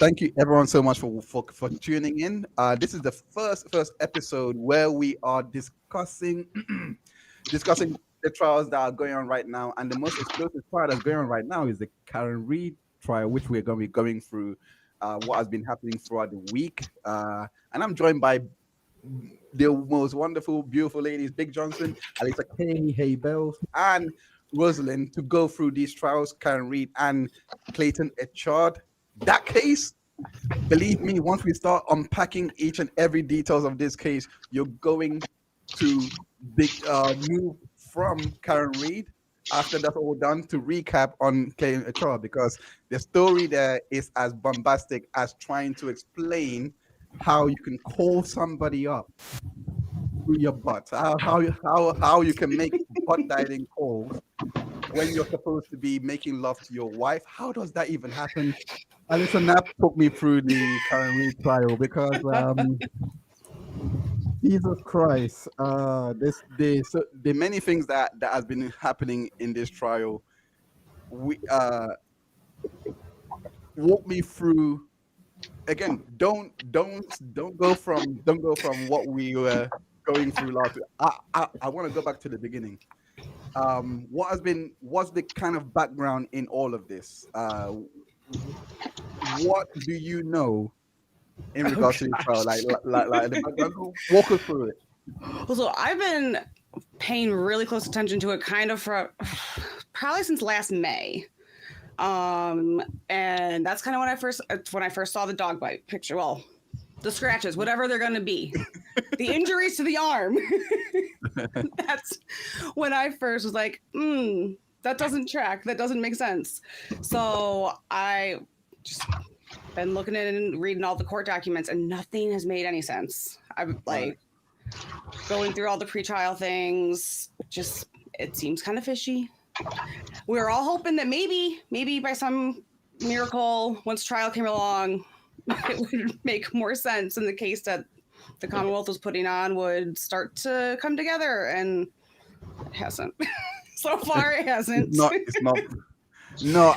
thank you everyone so much for tuning in. This is the first episode where we are discussing discussing the trials that are going on right now, and the most explosive trial that's going on right now is the Karen Reed trial, which we're going to be going through. What has been happening throughout the week, and I'm joined by the most wonderful, beautiful ladies, Big Johnson, Alisa K, Hey Bells, and Rosalind to go through these trials, Karen Reed and Clayton Echard. That case, believe me, once we start unpacking each and every details of this case, you're going to move from Karen Reed after that's all done to recap on Clayton Echard, because the story there is as bombastic as trying to explain how you can call somebody up through your butt. How you can make butt dialing calls when you're supposed to be making love to your wife. How does that even happen? Alison Knapp took me through the Karen Reed trial because Jesus Christ, the many things that has been happening in this trial. We walk me through again. Don't go from what we were going through last week. I want to go back to the beginning. What's the kind of background in all of this? What do you know in regards to the trial? Like the background? Walk us through it. Well, so I've been paying really close attention to it kind of for probably since last May. And that's kind of when I first saw the dog bite picture. Well, the scratches, whatever they're going to be, the injuries to the arm. That's when I first was like, that doesn't track. That doesn't make sense. So I just been looking at it and reading all the court documents, and nothing has made any sense. I'm like going through all the pretrial things. Just, it seems kind of fishy. We were all hoping that maybe by some miracle, once trial came along, it would make more sense, and the case that the Commonwealth was putting on would start to come together, and it hasn't. So far, it hasn't. It's not. No,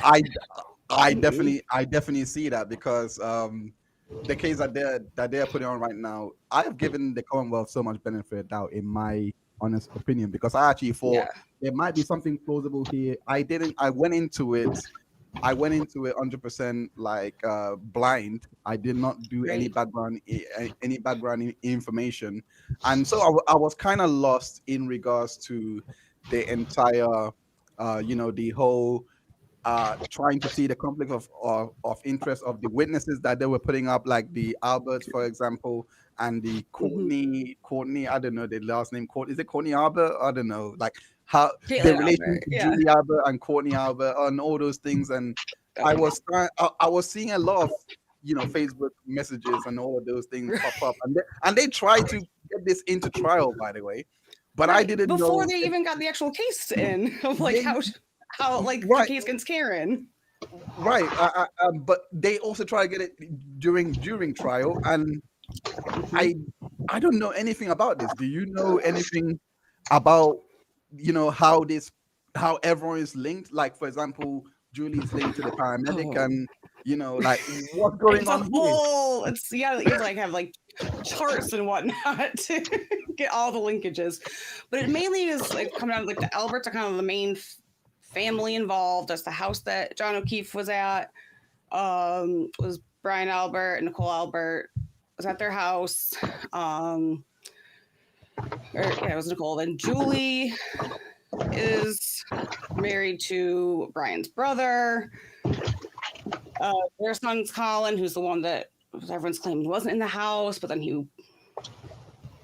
I definitely see that, because the case that they're putting on right now, I have given the Commonwealth so much benefit of doubt, in my honest opinion, because I actually thought there might be something plausible here. I went into it 100% like blind. I did not do any background information, and so I was kind of lost in regards to the entire the whole trying to see the conflict of interest of the witnesses that they were putting up, like the Alberts, for example, and the Courtney, I don't know the last name. Is it Courtney Albert? I don't know, like how the relation to Julie Albert and Courtney Albert and all those things. And I was seeing a lot of Facebook messages and all of those things pop up, and they tried to get this into trial, by the way, but I didn't know before they even got the actual case in of like how the case against Karen. Right. But they also try to get it during trial, and I don't know anything about this. Do you know anything about how everyone is linked? Like, for example, Julie's linked to the paramedic, and like what's going on here? You like have like charts and whatnot to get all the linkages, but it mainly is like coming out of like the Alberts are kind of the main family involved. That's the house that John O'Keefe was at. Was Brian Albert and Nicole Albert was at their house. It was Nicole. Then Julie is married to Brian's brother. Their son's Colin, who's the one that everyone's claiming wasn't in the house, but then he,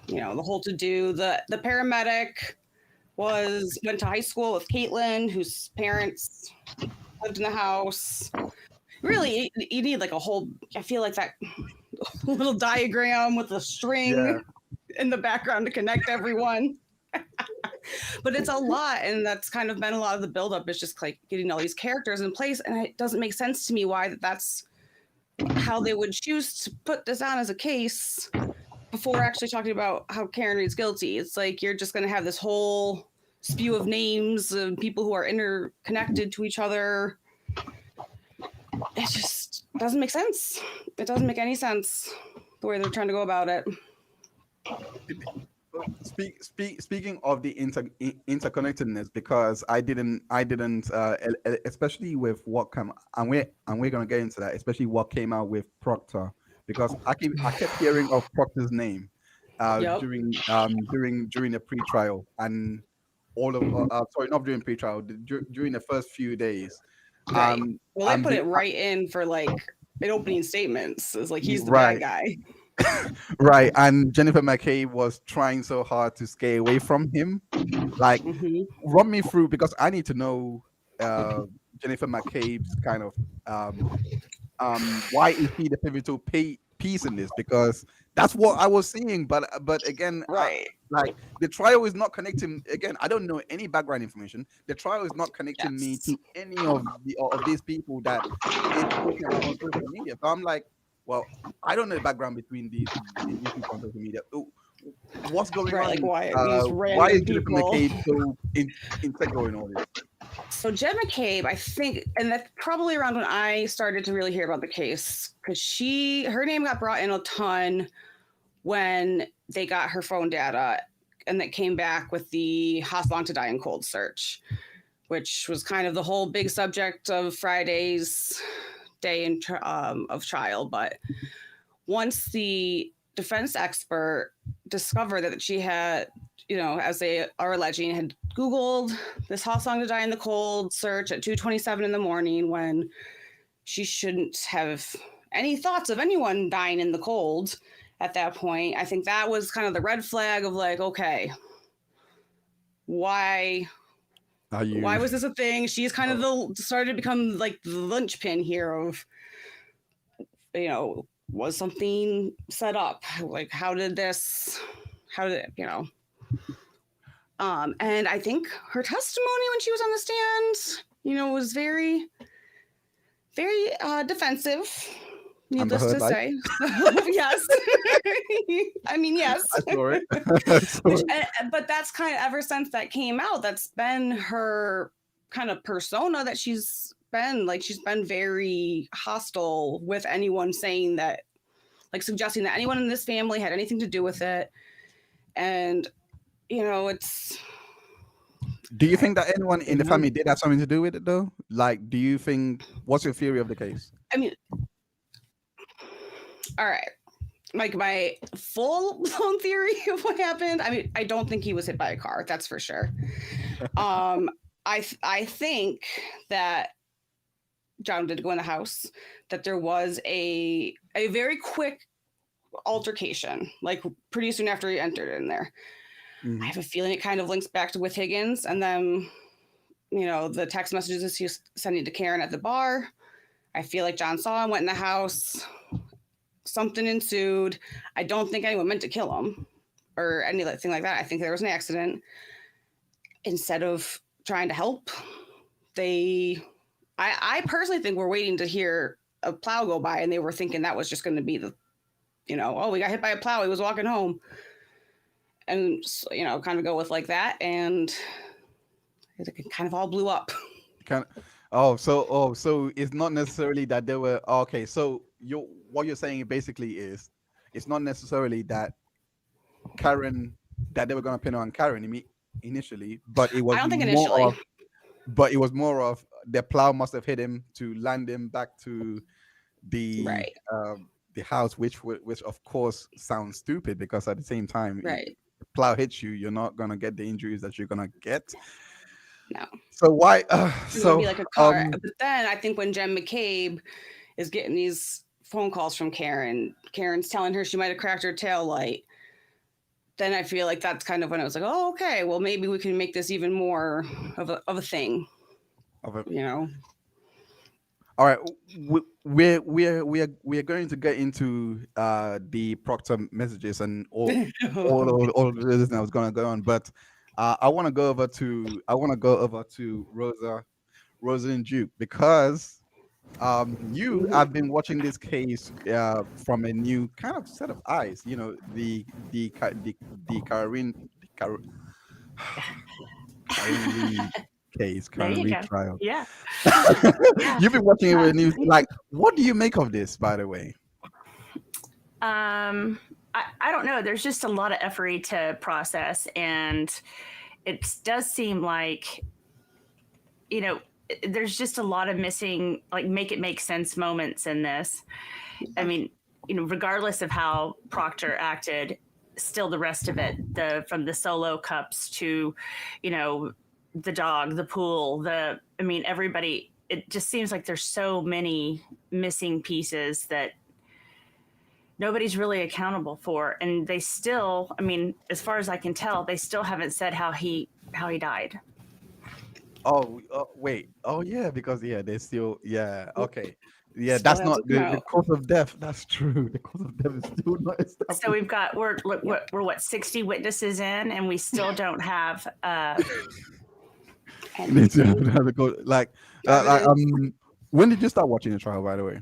the whole to-do. The paramedic went to high school with Caitlin, whose parents lived in the house. Really, you need like a whole, I feel like that little diagram with a string in the background to connect everyone. But it's a lot, and that's kind of been a lot of the buildup. It's just like getting all these characters in place, and it doesn't make sense to me why that's how they would choose to put this on as a case before actually talking about how Karen Reed's guilty. It's like you're just going to have this whole spew of names of people who are interconnected to each other. It's just doesn't make sense. It doesn't make any sense the way they're trying to go about it. Speaking of the interconnectedness, because I didn't especially with what come, and we're gonna get into that, especially what came out with Proctor, because I kept hearing of Proctor's name Yep. during the pre-trial, and all of sorry, not during pre-trial, during the first few days. Right. Well, they And put the it right in for like in opening statements. It's like he's the bad right, guy. right, and Jennifer McCabe was trying so hard to stay away from him. Like, Hmm. run me through, because I need to know uh Jennifer McCabe's kind of why is he the pivotal piece in this? Because that's what I was seeing, but again, Right. like, the trial is not connecting. Again, I don't know any background information. The trial is not connecting me Yes. to any of these people that they're talking about on social media. So I'm like, well, I don't know the background between these people on social media. What's going Right. Like on? why these Why is random Jennifer people. McCabe so integral in all this? So Jen McCabe, I think, and that's probably around when I started to really hear about the case because her name got brought in a ton when they got her phone data and that came back with the how long to die in cold search, which was kind of the whole big subject of Friday's day of trial. But once the defense expert discovered that she had, as they are alleging, had Googled this hot song to die in the cold search at 2:27 in the morning when she shouldn't have any thoughts of anyone dying in the cold at that point. I think that was kind of the red flag of like, okay, why Are why you? was this a thing? She's kind of started to become like the linchpin here of, was something set up? Like, how did it, and I think her testimony when she was on the stand, was very, very defensive, Amber needless Heard, to like, say. Yes. I mean, yes. I saw it. I saw Which, it. but that's kind of ever since that came out, that's been her kind of persona that she's been very hostile with anyone saying that, like suggesting that anyone in this family had anything to do with it. And, it's, Do you think that anyone in the I family did have something to do with it, though? Like, do you think? What's your theory of the case? mean, all right. Like my full blown theory of what happened. I mean, I don't think he was hit by a car. That's for sure. Um, I think that John did go in the house. That there was a very quick altercation, like pretty soon after he entered in there. I Mhm. have a feeling it kind of links back to with Higgins, and then the text messages he's sending to Karen at the bar. I feel like John saw him, went in the house. Something ensued. I don't think anyone meant to kill him or anything like that. I think there was an accident. Instead of trying to help, I personally think we're waiting to hear a plow go by and they were thinking that was just going to be oh, we got hit by a plow. He was walking home. And, kind of go with like that. And it kind of all blew up. Kind of. So it's not necessarily that they were okay. So what you're saying basically is, it's not necessarily Karen that they were gonna pin on Karen initially, but it I was don't think more initially. of the plow must have hit him to land him back to the Right. the house, which of course sounds stupid, because at the same time, Right. the plow hits you, you're not gonna get the injuries that you're gonna get. No. So why? It would be like a car. Um But then I think when Jen McCabe is getting these phone calls from Karen's telling her she might have cracked her tail light. Then I feel like that's kind of when I was like, oh, okay, well, maybe we can make this even more of a thing, of a, you know? all right, we're going to get into the Proctor messages and all of this that was going to go on, but I want to go over to Rosalind Duke, because you have been watching this case from a new kind of set of eyes. The Karen Reed case, There current you go. retrial. Yeah. Yeah. You've been watching it Uh, with news. Like, what do you make of this, by the way? I don't know. There's just a lot of effery to process, and it does seem like, you know, there's just a lot of missing, like, make it make sense moments in this. I mean, regardless of how Proctor acted, still the rest of it, from the solo cups to, the dog, the pool, everybody. It just seems like there's so many missing pieces that nobody's really accountable for, and they still, as far as I can tell, they still haven't said how he died. Oh, wait. Oh, yeah, because they still, yeah, okay. Yeah, Still that's hasn't not come the out. cause of death. That's true. The cause of death is still not So established. we've got we're what, 60 witnesses in, and we still don't have Need to Anything? have a go. Evidence? When did you start watching the trial, by the way?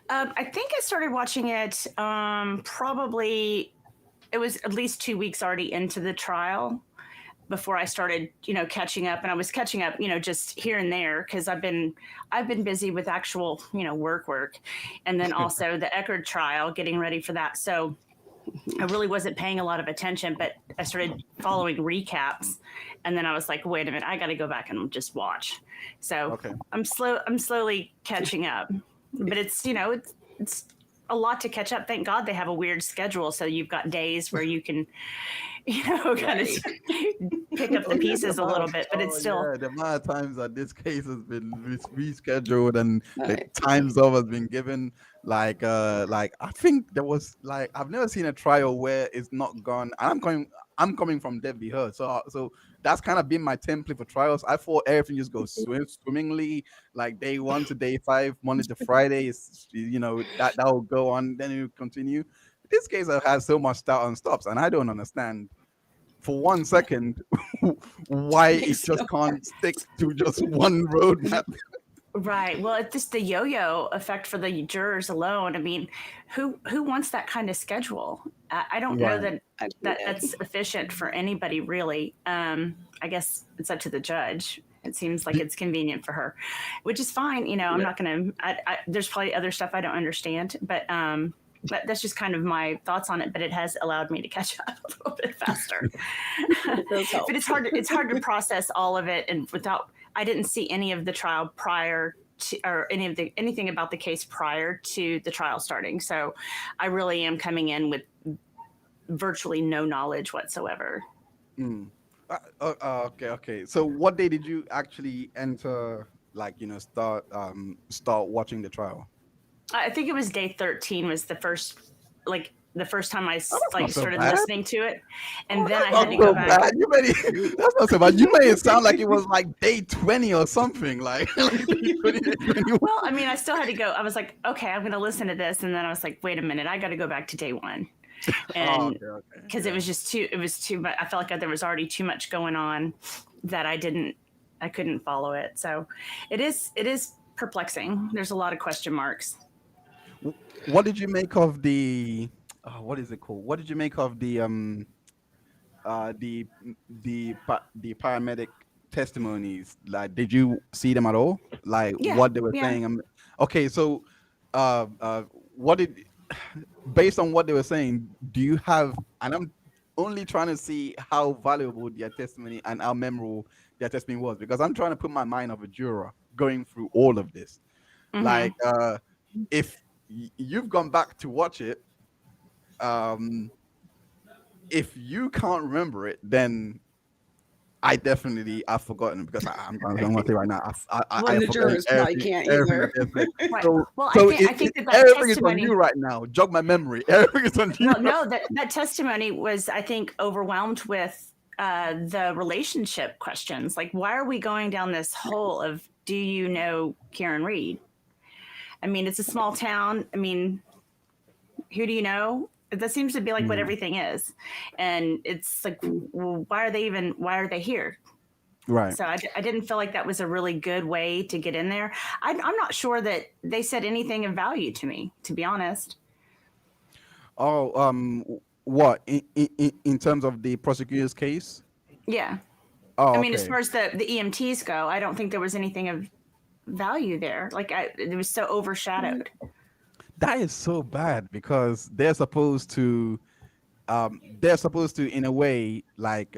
I think I started watching it probably, it was at least 2 weeks already into the trial before I started, catching up. And I was catching up, just here and there, because I've been busy with actual, work, and then also the Echard trial, getting ready for that. So I really wasn't paying a lot of attention, but I started following recaps, and then I was like, wait a minute, I got to go back and just watch. So Okay. I'm slowly catching up, but it's a lot to catch up. Thank God they have a weird schedule, so you've got days where you can, kind of Right. pick up the pieces a little bit, but it's still. Yeah, the amount of times that this case has been rescheduled and the Right. times off has been given. Like I think there was like I've never seen a trial where it's not gone. I'm coming from Debbie Heard, so that's kind of been my template for trials. I thought everything just goes swimmingly, like day 1 to day 5, Monday to Friday. Is that will go on, then you continue. This case has so much start and stops, and I don't understand for 1 second why it Makes just no can't stick to just one roadmap. Right. Well, it's just the yo-yo effect for the jurors alone. Who wants that kind of schedule? I don't know Right. that, I do that's efficient for anybody, really. I guess it's up to the judge. It seems like it's convenient for her, which is fine. I'm Yeah. not going to. There's probably other stuff I don't understand, but that's just kind of my thoughts on it. But it has allowed me to catch up a little bit faster. It does help. But it's hard. It's hard to process all of it, and without. I didn't see any of the trial prior to, or anything about the case prior to the trial starting. So I really am coming in with virtually no knowledge whatsoever. Mm. Okay. So what day did you actually enter? Like start watching the trial. I think it was day 13 was the first time I Oh, that's not so started bad. listening to it, and Oh, then I that's had not to so go back. bad. You made it. That's not so bad. You made it sound like it was like day 20 or something. Like day 20, day 21. Well, I still had to go. I was like, okay, I'm going to listen to this, and then I was like, wait a minute, I got to go back to day 1, Oh, and okay. because Yeah. it was too much. I felt like there was already too much going on that I couldn't follow it. So it is perplexing. There's a lot of question marks. What did you make of the what is it called? What did you make of uh the the paramedic testimonies? Like, did you see them at all? Like Yeah, what they were yeah. saying? Okay, so what did based on what they were saying, do you have? And I'm only trying to see how valuable their testimony and how memorable their testimony was, because I'm trying to put my mind of a juror going through all of this. Mm-hmm. Like, if you've gone back to watch it, um, if you can't remember it, then I definitely I've forgotten, because I'm gonna say right now I Well, And have the forgotten jurors probably can't everything that either. they said. right. So Well, so I think that everything is on testimony. you right now. Jog my memory. Everything is on you. Well, no, that testimony was, I think, overwhelmed with the relationship questions. Like, why are we going down this hole of, do you know Karen Reed? It's a small town. Who do you know? That seems to be like what Mm, everything is. And it's like, well, why are they here? right. So I didn't feel like that was a really good way to get in there. I'm not sure that they said anything of value to me, to be honest. Oh, what in terms of the prosecutor's case? Yeah. Oh, I mean, as okay. far as the EMTs go, I don't think there was anything of value there. Like it was so overshadowed. That is so bad because they're supposed to in a way like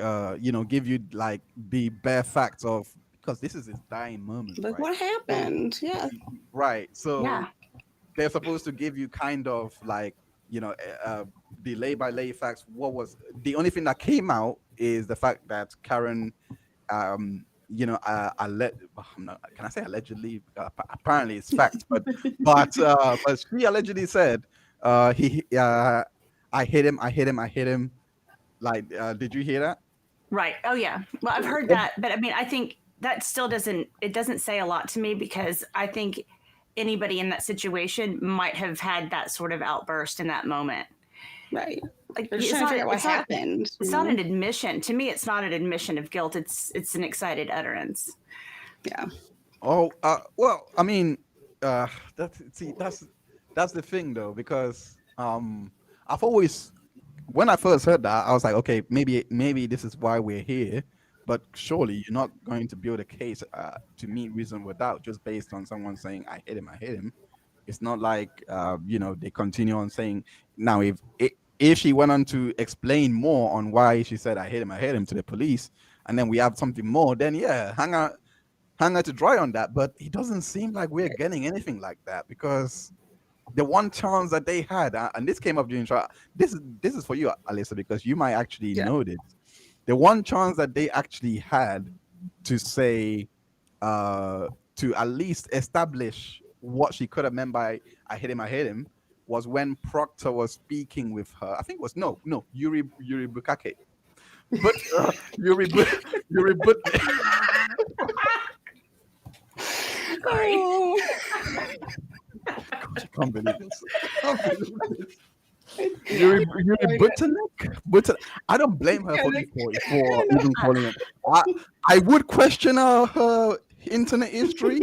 give you like the bare facts of, because this is his dying moments, Like, right? what So happened? Yeah. right, so Yeah. they're supposed to give you kind of like the lay by lay facts. What was the only thing that came out is the fact that Karen I'm not, can I say allegedly? Apparently it's facts, but she allegedly said he I hit him, I hit him, I hit him. Like, did you hear that? Right. Oh yeah. Well, I've heard that, but I mean, I think that still doesn't say a lot to me because I think anybody in that situation might have had that sort of outburst in that moment. Right. Like They're just trying to figure out what happened. It's not an admission. To me, it's not an admission of guilt. It's an excited utterance. Yeah. Oh, well, I mean, that's the thing though, because I've always, when I first heard that, I was like, okay, maybe this is why we're here, but surely you're not going to build a case to meet reason without just based on someone saying I hit him, I hit him. It's not like they continue on saying now if she went on to explain more on why she said I hit him to the police, and then we have something more, then yeah, hang out to dry on that. But it doesn't seem like we're getting anything like that because the one chance that they had, and this came up during trial. This is for you, Alyssa, because you might actually Yeah. know this. The one chance that they actually had to say, to at least establish what she could have meant by I hit him, was when Proctor was speaking with her. I think it was no Yuri Bukake, but Yuri but Sorry. Oh. I can't believe this. I can't believe this. Yuri Butterneck? I don't blame her Yeah, for even calling it. I would question her internet history.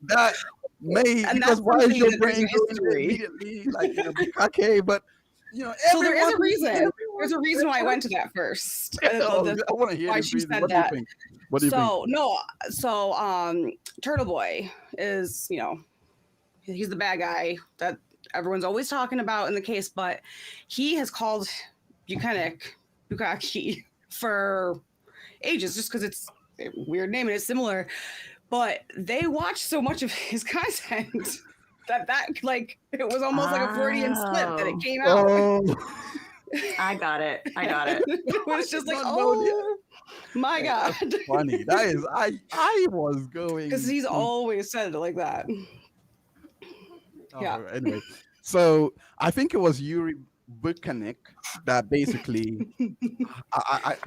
That may, And because that's why is something your that there's brain a going there history. immediately? Like, okay, but So there is a everyone, reason. There's a reason why I went to that first. I want to hear why this she reason. said What do you that. think? What do you think? Turtle Boy is, he's the bad guy that everyone's always talking about in the case, but he has called Bukaki for ages just because it's a weird name and it's similar. But they watched so much of his content that like it was almost like a Freudian slip that it came out. Oh, I got it. It was just like, not know the- oh my God. that's funny. That is, I was going Because he's to- always said it like that. Yeah. Anyway, so I think it was Yuri Bukanik that basically, I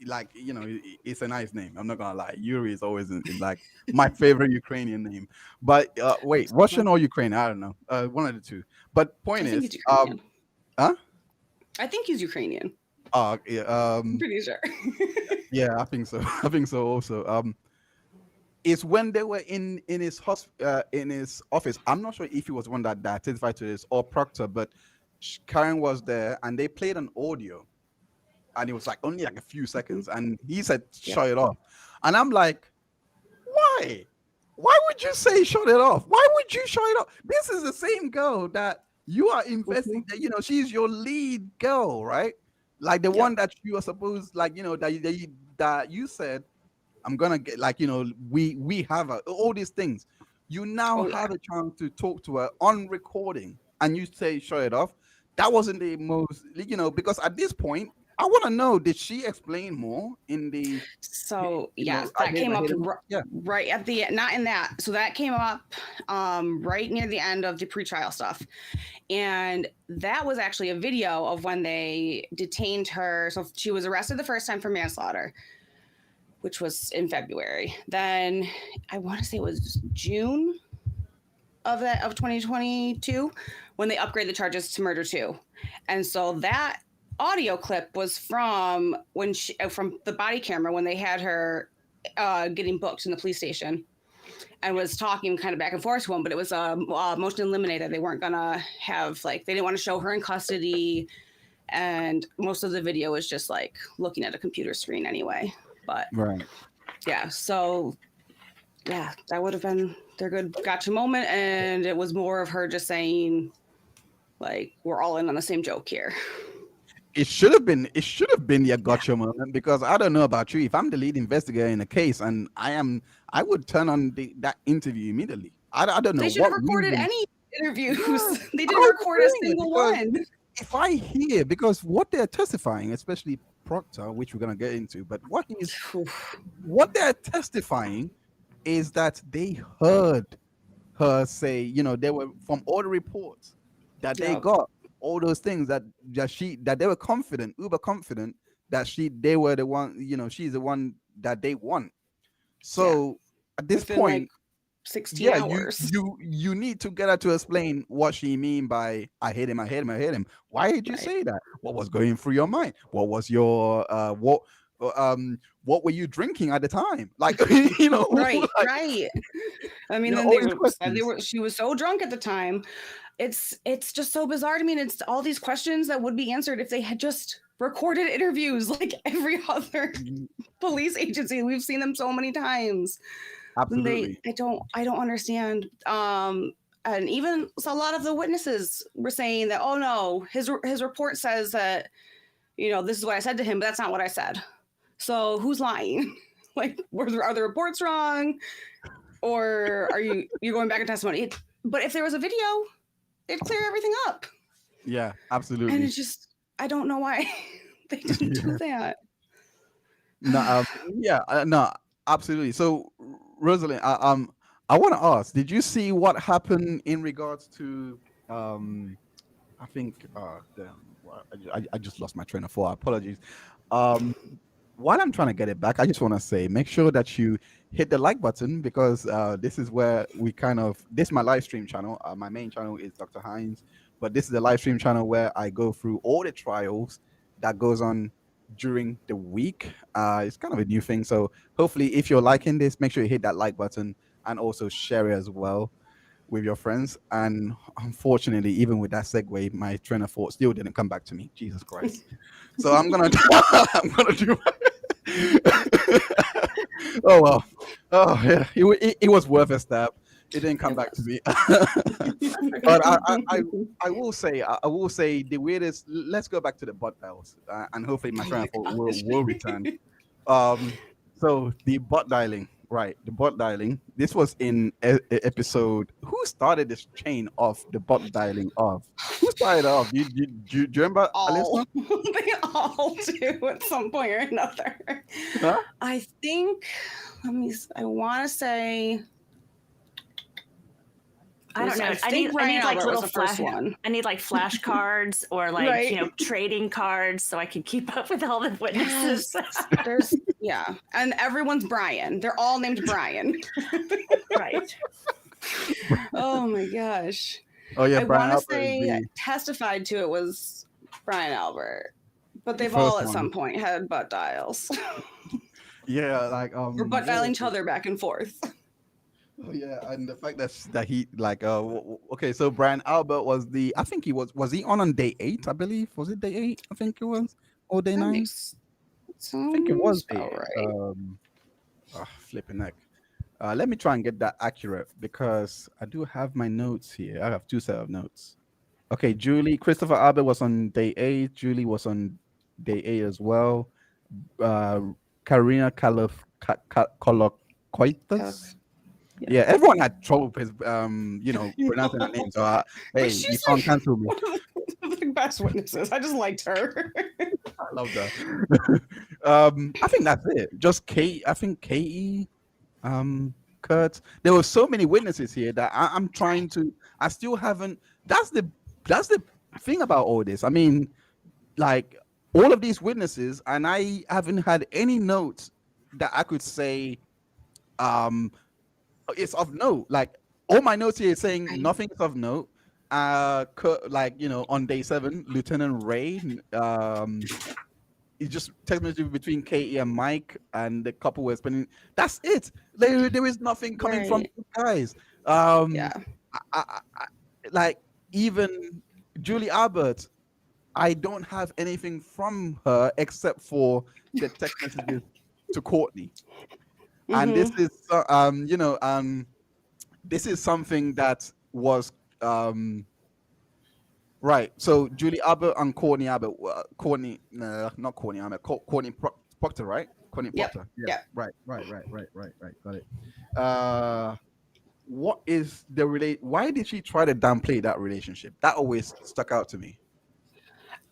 like, it's a nice name. I'm not gonna lie. Yuri is always like my favorite Ukrainian name. But wait, Russian or Ukrainian? I don't know. One of the two. But point I think is, he's Ukrainian. huh? I think he's Ukrainian. Yeah, I'm pretty sure. yeah, I think so. I think so also. It's when they were in his in his office. I'm not sure if he was one that testified to this or Proctor, but Karen was there and they played an audio, and it was like only like a few seconds, and he said shut it off, and I'm like, why? Why would you say shut it off? Why would you shut it off? This is the same girl that you are investing. That she's your lead girl, right? Like the one that you are supposed, like that you said, I'm gonna get, like, we have all these things. You now have a chance to talk to her on recording, and you say shut it off. That wasn't the most, because at this point, I want to know, did she explain more in the? So that came up right at the not in that. So that came up right near the end of the pretrial stuff, and that was actually a video of when they detained her. So she was arrested the first time for manslaughter, which was in February. Then I want to say it was June of 2022 when they upgraded the charges to murder 2. And so that audio clip was from when from the body camera when they had her getting booked in the police station and was talking kind of back and forth to him, but it was motion eliminated. They weren't gonna have, like, they didn't want to show her in custody, and most of the video was just like looking at a computer screen anyway. But Right. yeah, so yeah, that would have been their good gotcha moment, and it was more of her just saying, like, we're all in on the same joke here. It should have been. It should have been your gotcha moment, because I don't know about you. If I'm the lead investigator in a case, and I would turn on that interview immediately. I don't know They should have what recorded reason. any interviews. Yeah, They I didn't was record a saying, single because one. if I hear, because what they're testifying, especially Proctor, which we're gonna get into, but what they're testifying is that they heard her say, they were from all the reports that they Yep. got, all those things that they were confident, uber confident, that they were the one, she's the one that they want. Yeah. So at this Within like point, 16 yeah, hours. you need to get her to explain what she mean by I hate him, I hate him, I hate him. Why did you Right. say that? What was going through your mind? What was your what were you drinking at the time? Like, Right, like, right. I mean, then all they these said questions. she was so drunk at the time. It's just so bizarre to me. And it's all these questions that would be answered if they had just recorded interviews like every other police agency. We've seen them so many times. And Absolutely. I don't understand. And even so, a lot of the witnesses were saying that, oh no, his report says that, this is what I said to him, but that's not what I said. So who's lying? Like, are the reports wrong, or are you going back in testimony? But if there was a video, it'd clear everything up. Yeah, And absolutely. it's just, I don't know why they didn't do that. No, yeah, no, absolutely. So, Rosalind, I want to ask: did you see what happened in regards to, I think, I just lost my train of thought. Apologies. Um, while I'm trying to get it back, I just want to say, make sure that you hit the like button, because this is where this is my live stream channel. My main channel is Dr. Hines, but this is the live stream channel where I go through all the trials that goes on during the week. It's kind of a new thing. So hopefully, if you're liking this, make sure you hit that like button and also share it as well with your friends. And unfortunately, even with that segue, my train of thought still didn't come back to me. Jesus Christ. So I'm gonna I'm gonna do oh well. Oh yeah, it was worth a stab. It didn't come back to me. But I will say, the weirdest. Let's go back to the butt dials, and hopefully my Oh train my of thought gosh. will return. So the butt dialing, right? The butt dialing. This was in episode. Who started this chain of the butt dialing of? Who started it off? Do you remember, All Alyssa? they all do at some point or another. Huh? I think. I want to say. I don't know. I think need Brian like Albert little was the first one. I need like flashcards or like Right. trading cards so I can keep up with all the witnesses. Yes. There's and everyone's Brian. They're all named Brian. Right. Oh my gosh. Oh yeah, I Brian want to Albert is say the testified to it was Brian Albert, but they've first all at one. some point had butt dials Yeah, like or butt dialing each other back and forth. Oh yeah, and the fact that he like okay, so Brian Albert was I think was he on day 8, I believe. Was it day 8? I think it was, or day That 9. makes I think it was sounds day about 8. right. Flipping neck. Let me try and get that accurate, because I do have my notes here. I have 2 set of notes. Okay, Christopher Albert was on day 8. Julie was on day 8 as well. Karina Kolokoitas. Yeah, everyone had trouble with pronouncing her name. So But hey, you she's can't like cancel me. one of the best witnesses. I just liked her. I love that. I think that's it. Just Kate. I think Katie, Kurt. There were so many witnesses here that I'm trying to. I still haven't. That's the thing about all this. I mean, like, all of these witnesses, and I haven't had any notes that I could say it's of note. Like, all my notes here is saying Right. nothing is of note. Like, on day 7, Lieutenant Ray, it's just text message between Katie and Mike, and the couple were spending. That's it. There is nothing coming from Right. you guys. Yeah. Like, even Julie Albert, I don't have anything from her except for the text messages to Courtney, and this is this is something that was right. So Julie Abbott and Courtney Abbott, not Courtney Abbott, Courtney Proctor, right? Courtney Yep. Proctor. Yeah. Yep. Right. Got it. What is the Why did she try to downplay that relationship? That always stuck out to me.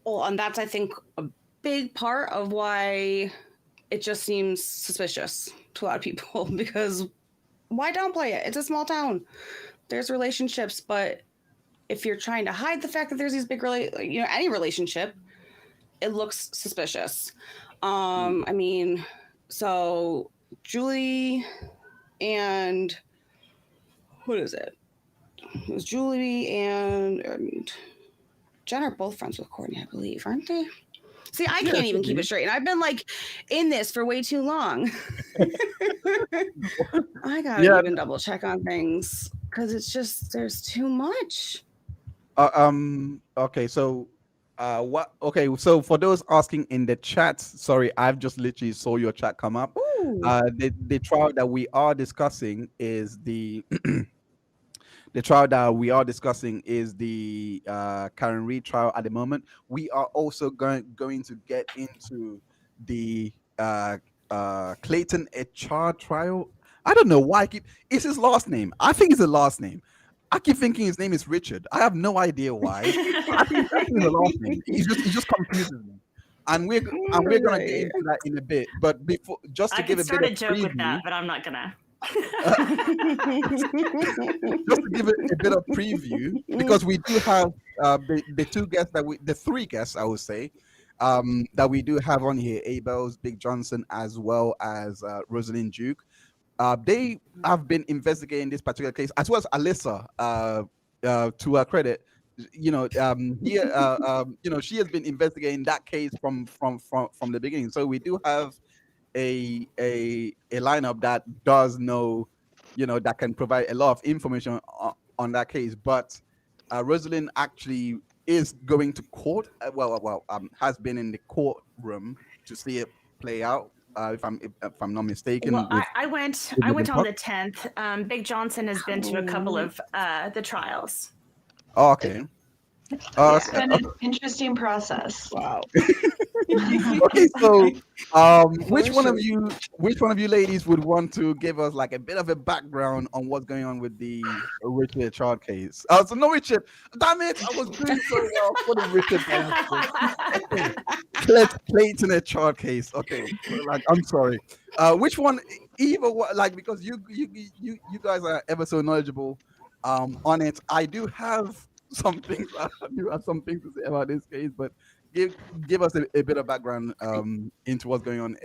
Well, and that's, I think, a big part of why it just seems suspicious to a lot of people, because why downplay it? It's a small town. There's relationships, but if you're trying to hide the fact that there's these big, any relationship, it looks suspicious. I mean, so Julie and what is it? It was Julie and Jen are both friends with Courtney, I believe, aren't they? See, I can't even keep it straight. And I've been like in this for way too long. I gotta even double check on things because it's just there's too much. Okay, so what okay, so for those asking in the chat, sorry, I've just literally saw your chat come up. The trial that we are discussing is the the trial that we are discussing is the Karen Reed trial at the moment. We are also going to get into the Clayton Echard trial. I don't know why it's his last name. I think it's the last name. I keep thinking his name is Richard. I have no idea why. I think it's the last name. He just confuses me. And we're gonna get into that in a bit. But before, just to give a bit of joke preview, with that, but I'm not gonna. Just to give it a bit of preview, because we do have the three guests, I would say, that we do have on here: Abel's, Big Johnson, as well as Rosalind Duke. They have been investigating this particular case, as well as Alyssa. To her credit, she has been investigating that case from the beginning. So we do have a lineup that does know, that can provide a lot of information on that case. But Rosalind actually is going to court. Has been in the courtroom to see it play out. If I'm not mistaken. Well, I went on the 10th. Big Johnson has been to a couple of the trials. Oh, okay. It's been an interesting process. Wow. Okay, so which one of you ladies would want to give us like a bit of a background on what's going on with the Richard Echard case? So no Richard, damn it, I was doing so well for the Richard Clayton Echard case. Okay, like I'm sorry. Which one? Because you guys are ever so knowledgeable on it. I do have some things. I do have some things to say about this case, but give us a bit of background into what's going on.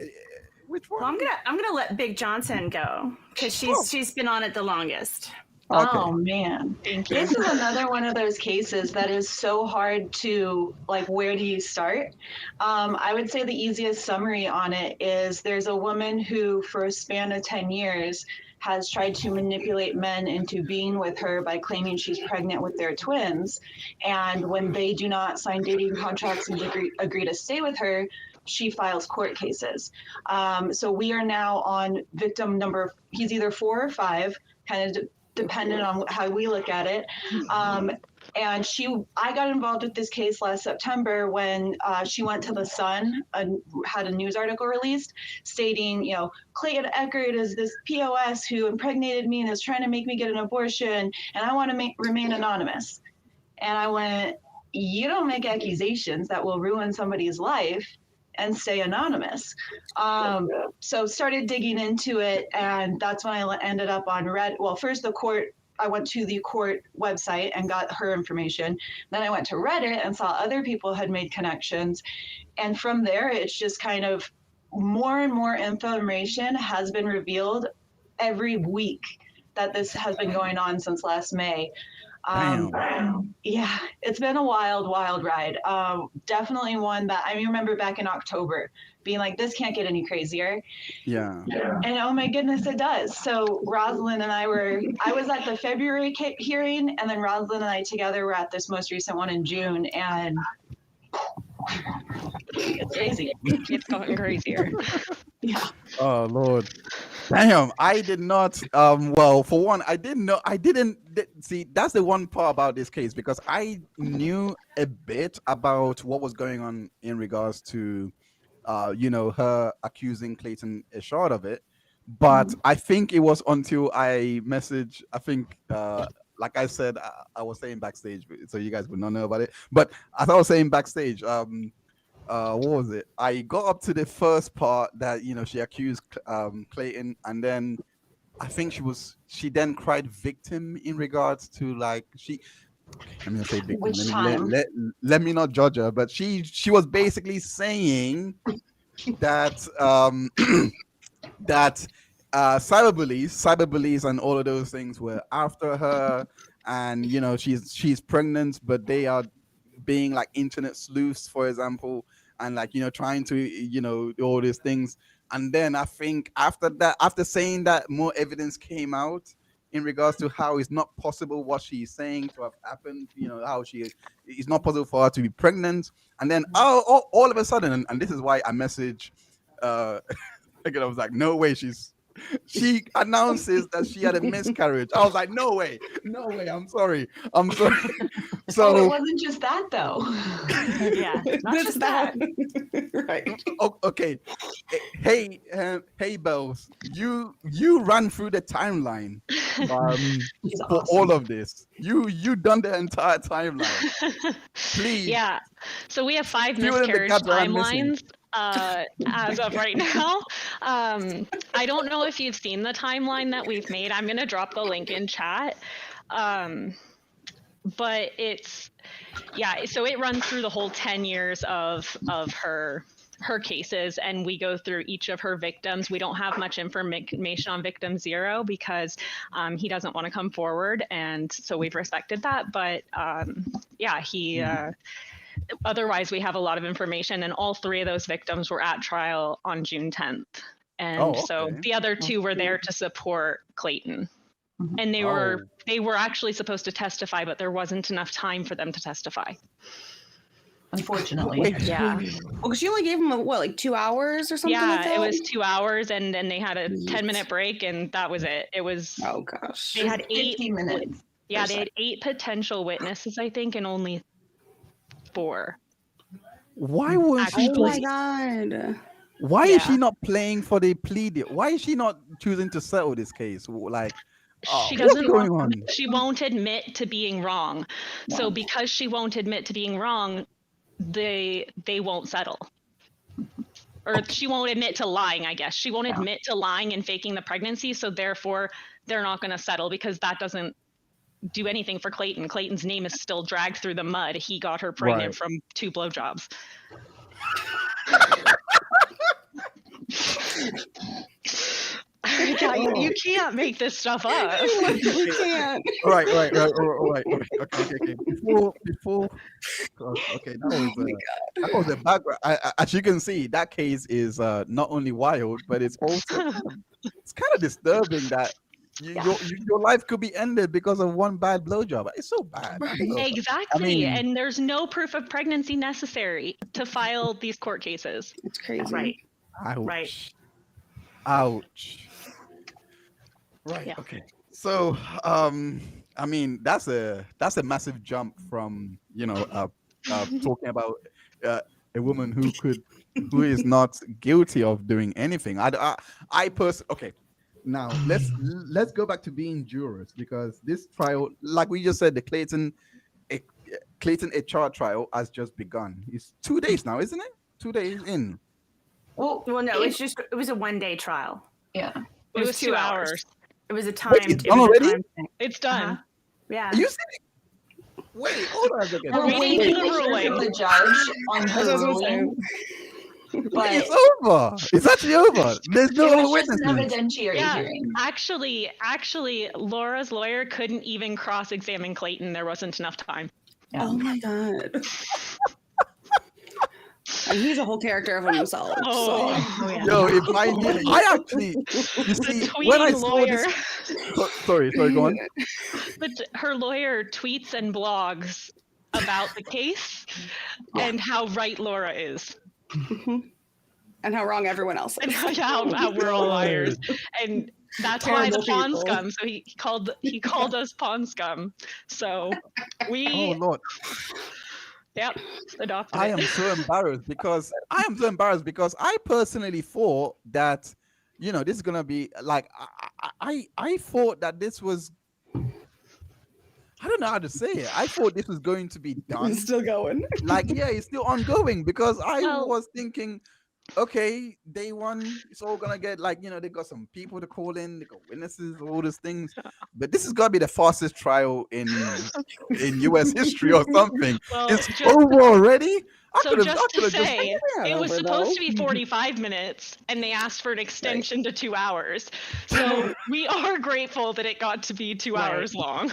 Which one? Well, I'm gonna let Big Johnson go because she's been on it the longest. Okay. Oh man, thank you. This is another one of those cases that is so hard to where do you start? I would say the easiest summary on it is there's a woman who for a span of 10 years has tried to manipulate men into being with her by claiming she's pregnant with their twins. And when they do not sign dating contracts and agree to stay with her, she files court cases. So we are now on victim number, he's either 4 or 5, kind of dependent on how we look at it. And I got involved with this case last September when she went to the Sun and had a news article released stating, Clayton Echard is this POS who impregnated me and is trying to make me get an abortion, and I want to remain anonymous. And I went, you don't make accusations that will ruin somebody's life and stay anonymous. So started digging into it, and that's when I ended up on Reddit. Well, first I went to the court website and got her information. Then I went to Reddit and saw other people had made connections. And from there, it's just kind of more and more information has been revealed every week that this has been going on since last May. Yeah, it's been a wild, wild ride. Definitely one that I remember back in October being like, this can't get any crazier. Yeah. And oh my goodness, it does. So Rosalind and I was at the February hearing, and then Rosalind and I together were at this most recent one in June, and it's crazy. It's going crazier. Yeah. Oh Lord. Damn, I did not. Well, for one, I didn't know. See. That's the one part about this case because I knew a bit about what was going on in regards to, her accusing Clayton Echard of it. But I think it was until I messaged. I think, like I said, I was saying backstage, so you guys would not know about it. But as I was saying backstage, what was it? I got up to the first part that she accused Clayton, and then I think she then cried victim in regards to like she. Okay, let me not say victim. Which Let, time? let me not judge her, but she was basically saying that that cyberbullies and all of those things were after her, and she's pregnant, but they are being like internet sleuths, for example, and like trying to do all these things. And then I think after that, after saying that, more evidence came out in regards to how it's not possible what she's saying to have happened. How it's not possible for her to be pregnant. And then all of a sudden, and this is why I message again, I was like, no way, she announces that she had a miscarriage. I was like, no way, I'm sorry. So it wasn't just that though. Yeah, not just that. Right. Okay. Hey, Bells, you ran through the timeline She's for awesome. all of this. You done the entire timeline. Please. Yeah. So we have 5 Fill in the miscarriage gaps that I'm missing. timelines as of right now. I don't know if you've seen the timeline that we've made. I'm going to drop the link in chat. But it's, yeah, so it runs through the whole 10 years of her cases, and we go through each of her victims. We don't have much information on victim 0 because he doesn't want to come forward, and so we've respected that. But yeah, he otherwise we have a lot of information, and all 3 of those victims were at trial on June 10th, and so the other 2 were there to support Clayton. And they were actually supposed to testify, but there wasn't enough time for them to testify. Unfortunately. Yeah. Well, because she only gave him like 2 hours or something. Yeah, like that? it was 2 hours, and then they had a 10-minute break, and that was it. It was. Oh gosh. They had 15 minutes. Yeah, they had 8 potential witnesses, I think, and only 4. Why was she? Oh my god. Why is she not playing for the plea deal? Why is she not choosing to settle this case? Like, She what's doesn't. going on? She won't admit to being wrong. So because she won't admit to being wrong, they won't settle. Or she won't admit to lying, I guess. She won't admit to lying and faking the pregnancy, so therefore they're not going to settle because that doesn't do anything for Clayton. Clayton's name is still dragged through the mud. He got her pregnant from 2 blowjobs. You can't make this stuff up. We can't. All right. Okay. Before. Okay, that was a background. As you can see, that case is not only wild, but it's also it's kind of disturbing that your life could be ended because of one bad blowjob. It's so bad. Exactly. And there's no proof of pregnancy necessary to file these court cases. It's crazy. Right. Ouch. Right. Ouch. Right. Yeah. Okay. So, that's a massive jump from talking about a woman who is not guilty of doing anything. I personally. Okay. Now let's go back to being jurors, because this trial, like we just said, the Clayton Echard trial has just begun. It's 2 days now, isn't it? 2 days in. Well, no, it was a 1-day trial. Yeah. It was 2 hours. It was a time. Wait, it's done already? It's done. Uh-huh. Yeah. Are you saying? Wait, hold on a second. We're waiting for the ruling. The judge on That's what I the was saying. ruling. But It's over. It's actually over. There's no it other was just an witnesses. evidentiary Yeah, hearing. actually, Laura's lawyer couldn't even cross-examine Clayton. There wasn't enough time. Yeah. Oh my god. And he's a whole character of himself. Oh, yeah. Yo, if I actually, you see, when I saw lawyer. this, sorry, go on. But her lawyer tweets and blogs about the case and how right Laura is. And how wrong everyone else and is. how we're all liars. And that's why the Terrible pawn people. scum. So he called us pawn scum. So Oh we Lord, adopted I it. am so embarrassed because I personally thought that, this is gonna be like I thought that this was, I don't know how to say it. I thought this was going to be done. It's still going. Like, yeah, it's still ongoing because I Well- was thinking, okay, day one, it's all gonna get like, they got some people to call in, they got witnesses, all these things. But this is gonna be the fastest trial in US history or something. Well, It's just- over already. So just to say, Yeah, it was over, supposed though. to be 45 minutes, and they asked for an extension to 2 hours. So we are grateful that it got to be 2 hours long.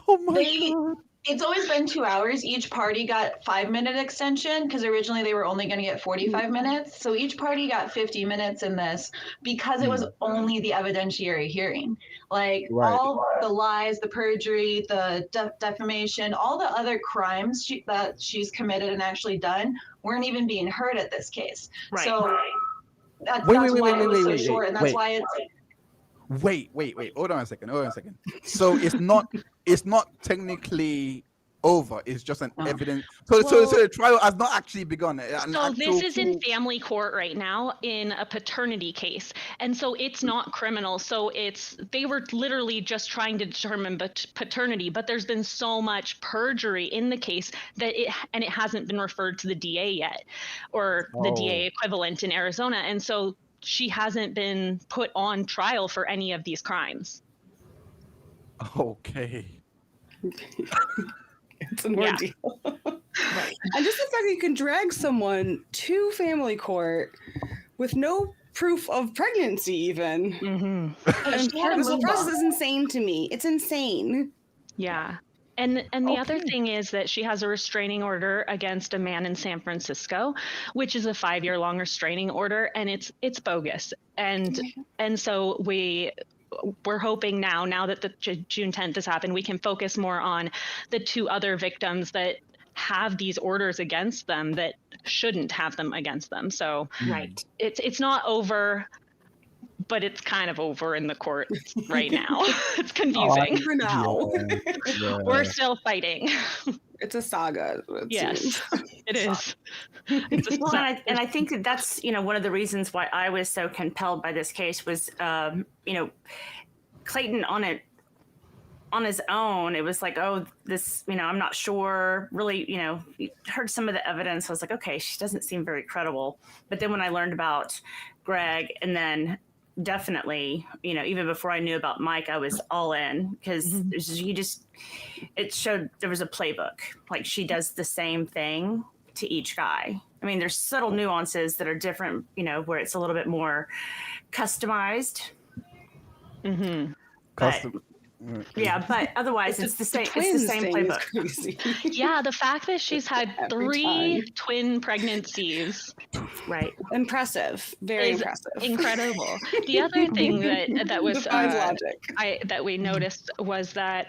Oh my They- god. It's always been 2 hours. Each party got 5-minute extension because originally they were only going to get 45 minutes. So each party got 50 minutes in this because it was only the evidentiary hearing. Like Right. all the lies, the perjury, the defamation, all the other crimes that she's committed and actually done weren't even being heard at this case. Right. So that's Wait, why it was so wait, short, and that's wait. why it's. Wait. Hold on a second. So it's not technically over. It's just an Oh. evidence. So the trial has not actually begun. So this is in family court right now in a paternity case. And so it's not criminal. So they were literally just trying to determine paternity, but there's been so much perjury in the case that it hasn't been referred to the DA yet, or the DA equivalent in Arizona. And so she hasn't been put on trial for any of these crimes. Okay. It's an ordeal. And just the fact that you can drag someone to family court with no proof of pregnancy, even. Mm-hmm. And She had a this whole move process on. is insane to me. It's insane. Yeah. And the other Okay. thing is that she has a restraining order against a man in San Francisco, which is a 5-year-long restraining order, and it's bogus. And so we're hoping now that the June 10th has happened, we can focus more on the 2 other victims that have these orders against them that shouldn't have them against them. So Right. it's not over, but it's kind of over in the court right now. It's confusing. For now. Yeah. We're still fighting. It's a saga. It Yes, seems. it is. It's a Well, and I think that's one of the reasons why I was so compelled by this case was Clayton on his own. It was like, oh, this, I'm not sure. Really, heard some of the evidence. I was like, okay, she doesn't seem very credible. But then when I learned about Greg, and then definitely, even before I knew about Mike, I was all in because it showed there was a playbook. Like she does the same thing to each guy. I mean, there's subtle nuances that are different, where it's a little bit more customized. Mm-hmm. Custom. Yeah, but otherwise it's the same. It's the twins same thing is playbook. crazy. Yeah, the fact that she's had Every 3 time. twin pregnancies Right. Impressive. Very is impressive. incredible. The other thing that was Defies logic. that we noticed was that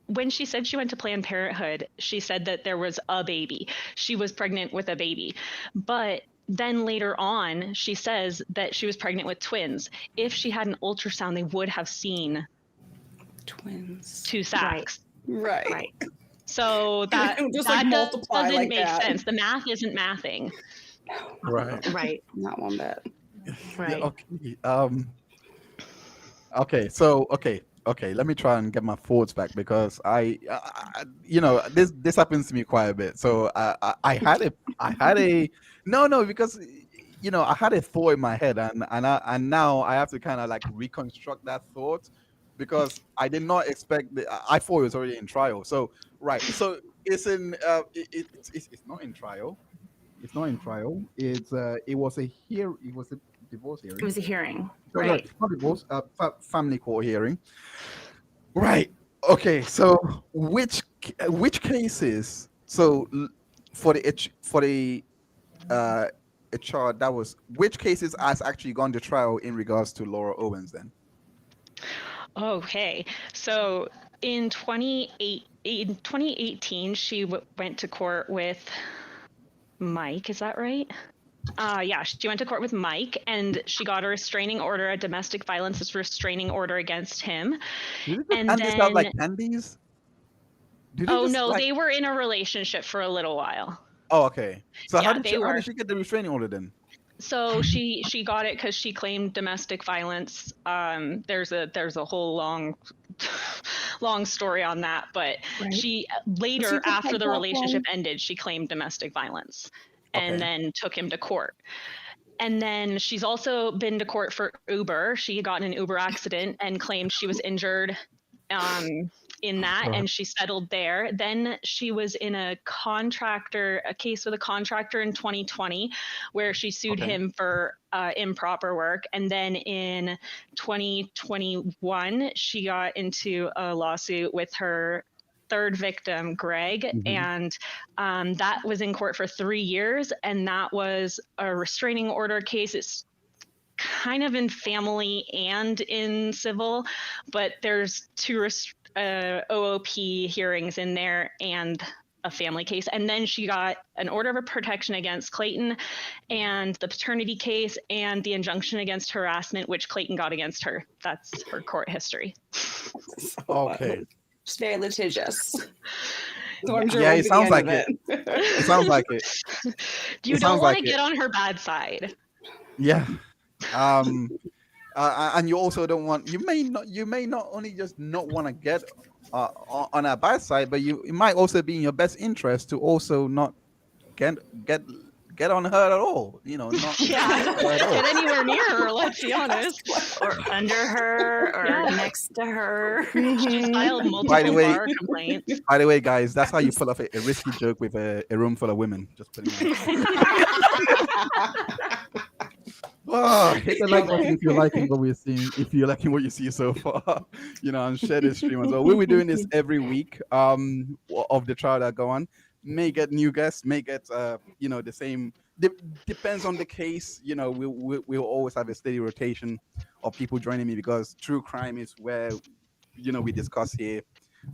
when she said she went to Planned Parenthood, she said that there was a baby. She was pregnant with a baby. But then later on, she says that she was pregnant with twins. If she had an ultrasound, they would have seen Twins. 2 sacs. Right. Right. So that Just, that like, multiply doesn't like make that. sense. The math isn't mathing. Right. Right. Not one bit. Right. Okay. Okay. Let me try and get my thoughts back because this happens to me quite a bit. So I had a because I had a thought in my head and now I have to kind of like reconstruct that thought because I did not expect I thought it was already in trial. So right. So it's in it's not in trial. It's not in trial. It was a divorce hearing. It was a hearing. So, Right. not divorce, family court hearing. Right. Okay. So which cases? So for the Echard, that was which cases has actually gone to trial in regards to Laura Owens then? Okay, so in 2018, she went to court with Mike, is that right? Yeah, she went to court with Mike, and she got a restraining order, a domestic violence restraining order against him. Did it just And hand this out like then, candies? Did it oh just no, like? they were in a relationship for a little while. Oh, okay. So Yeah, how they were. did she get the restraining order then? So she got it because she claimed domestic violence. There's a whole long story on that, but Right. she later, after the relationship ended, she claimed domestic violence, and Okay. then took him to court. And then she's also been to court for Uber. She got in an Uber accident and claimed she was injured in that, and she settled there. Then she was in a case with a contractor in 2020 where she sued him for improper work. And then in 2021, she got into a lawsuit with her third victim, Greg, and that was in court for 3 years, and that was a restraining order case. It's kind of in family and in civil, but there's two OOP hearings in there and a family case. And then she got an order of protection against Clayton, and the paternity case, and the injunction against harassment, which Clayton got against her. That's her court history. Okay. It's very litigious. So I'm sure Yeah, we'll it be sounds the like end of it. It sounds like it. You It don't sounds want like to it. get on her bad side. Yeah. And you also don't want. You may not only just not want to get on our bad side, but it might also be in your best interest to also not get on her at all. You know, not Yeah, at all. get anywhere near her, let's be honest. Or under her, or next to her. She's filed By the multiple way- bar complaints. By the way, guys, that's how you pull off a risky joke with a room full of women. Just putting it out. Oh, hit the like button if you're liking what we're seeing. If you're liking what you see so far, and share this stream as well. We'll be doing this every week. Of the trial that go on. May get new guests. May get the same. Depends on the case. We'll always have a steady rotation of people joining me because true crime is where we discuss here.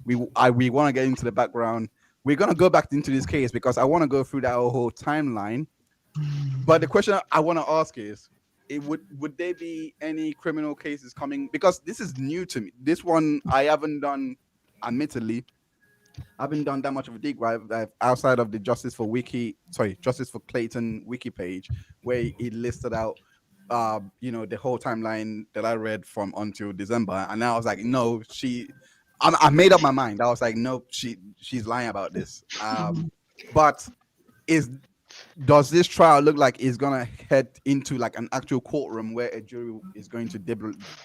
We want to get into the background. We're gonna go back into this case because I want to go through that whole timeline. But the question I want to ask is, would there be any criminal cases coming? Because this is new to me. This one I haven't done, admittedly. I haven't done that much of a deep dive outside of the Justice for Clayton wiki page, where it listed out, the whole timeline that I read from until December, and I was like, no, I made up my mind. I was like, no, she's lying about this. But does this trial look like it's gonna head into like an actual courtroom where a jury is going to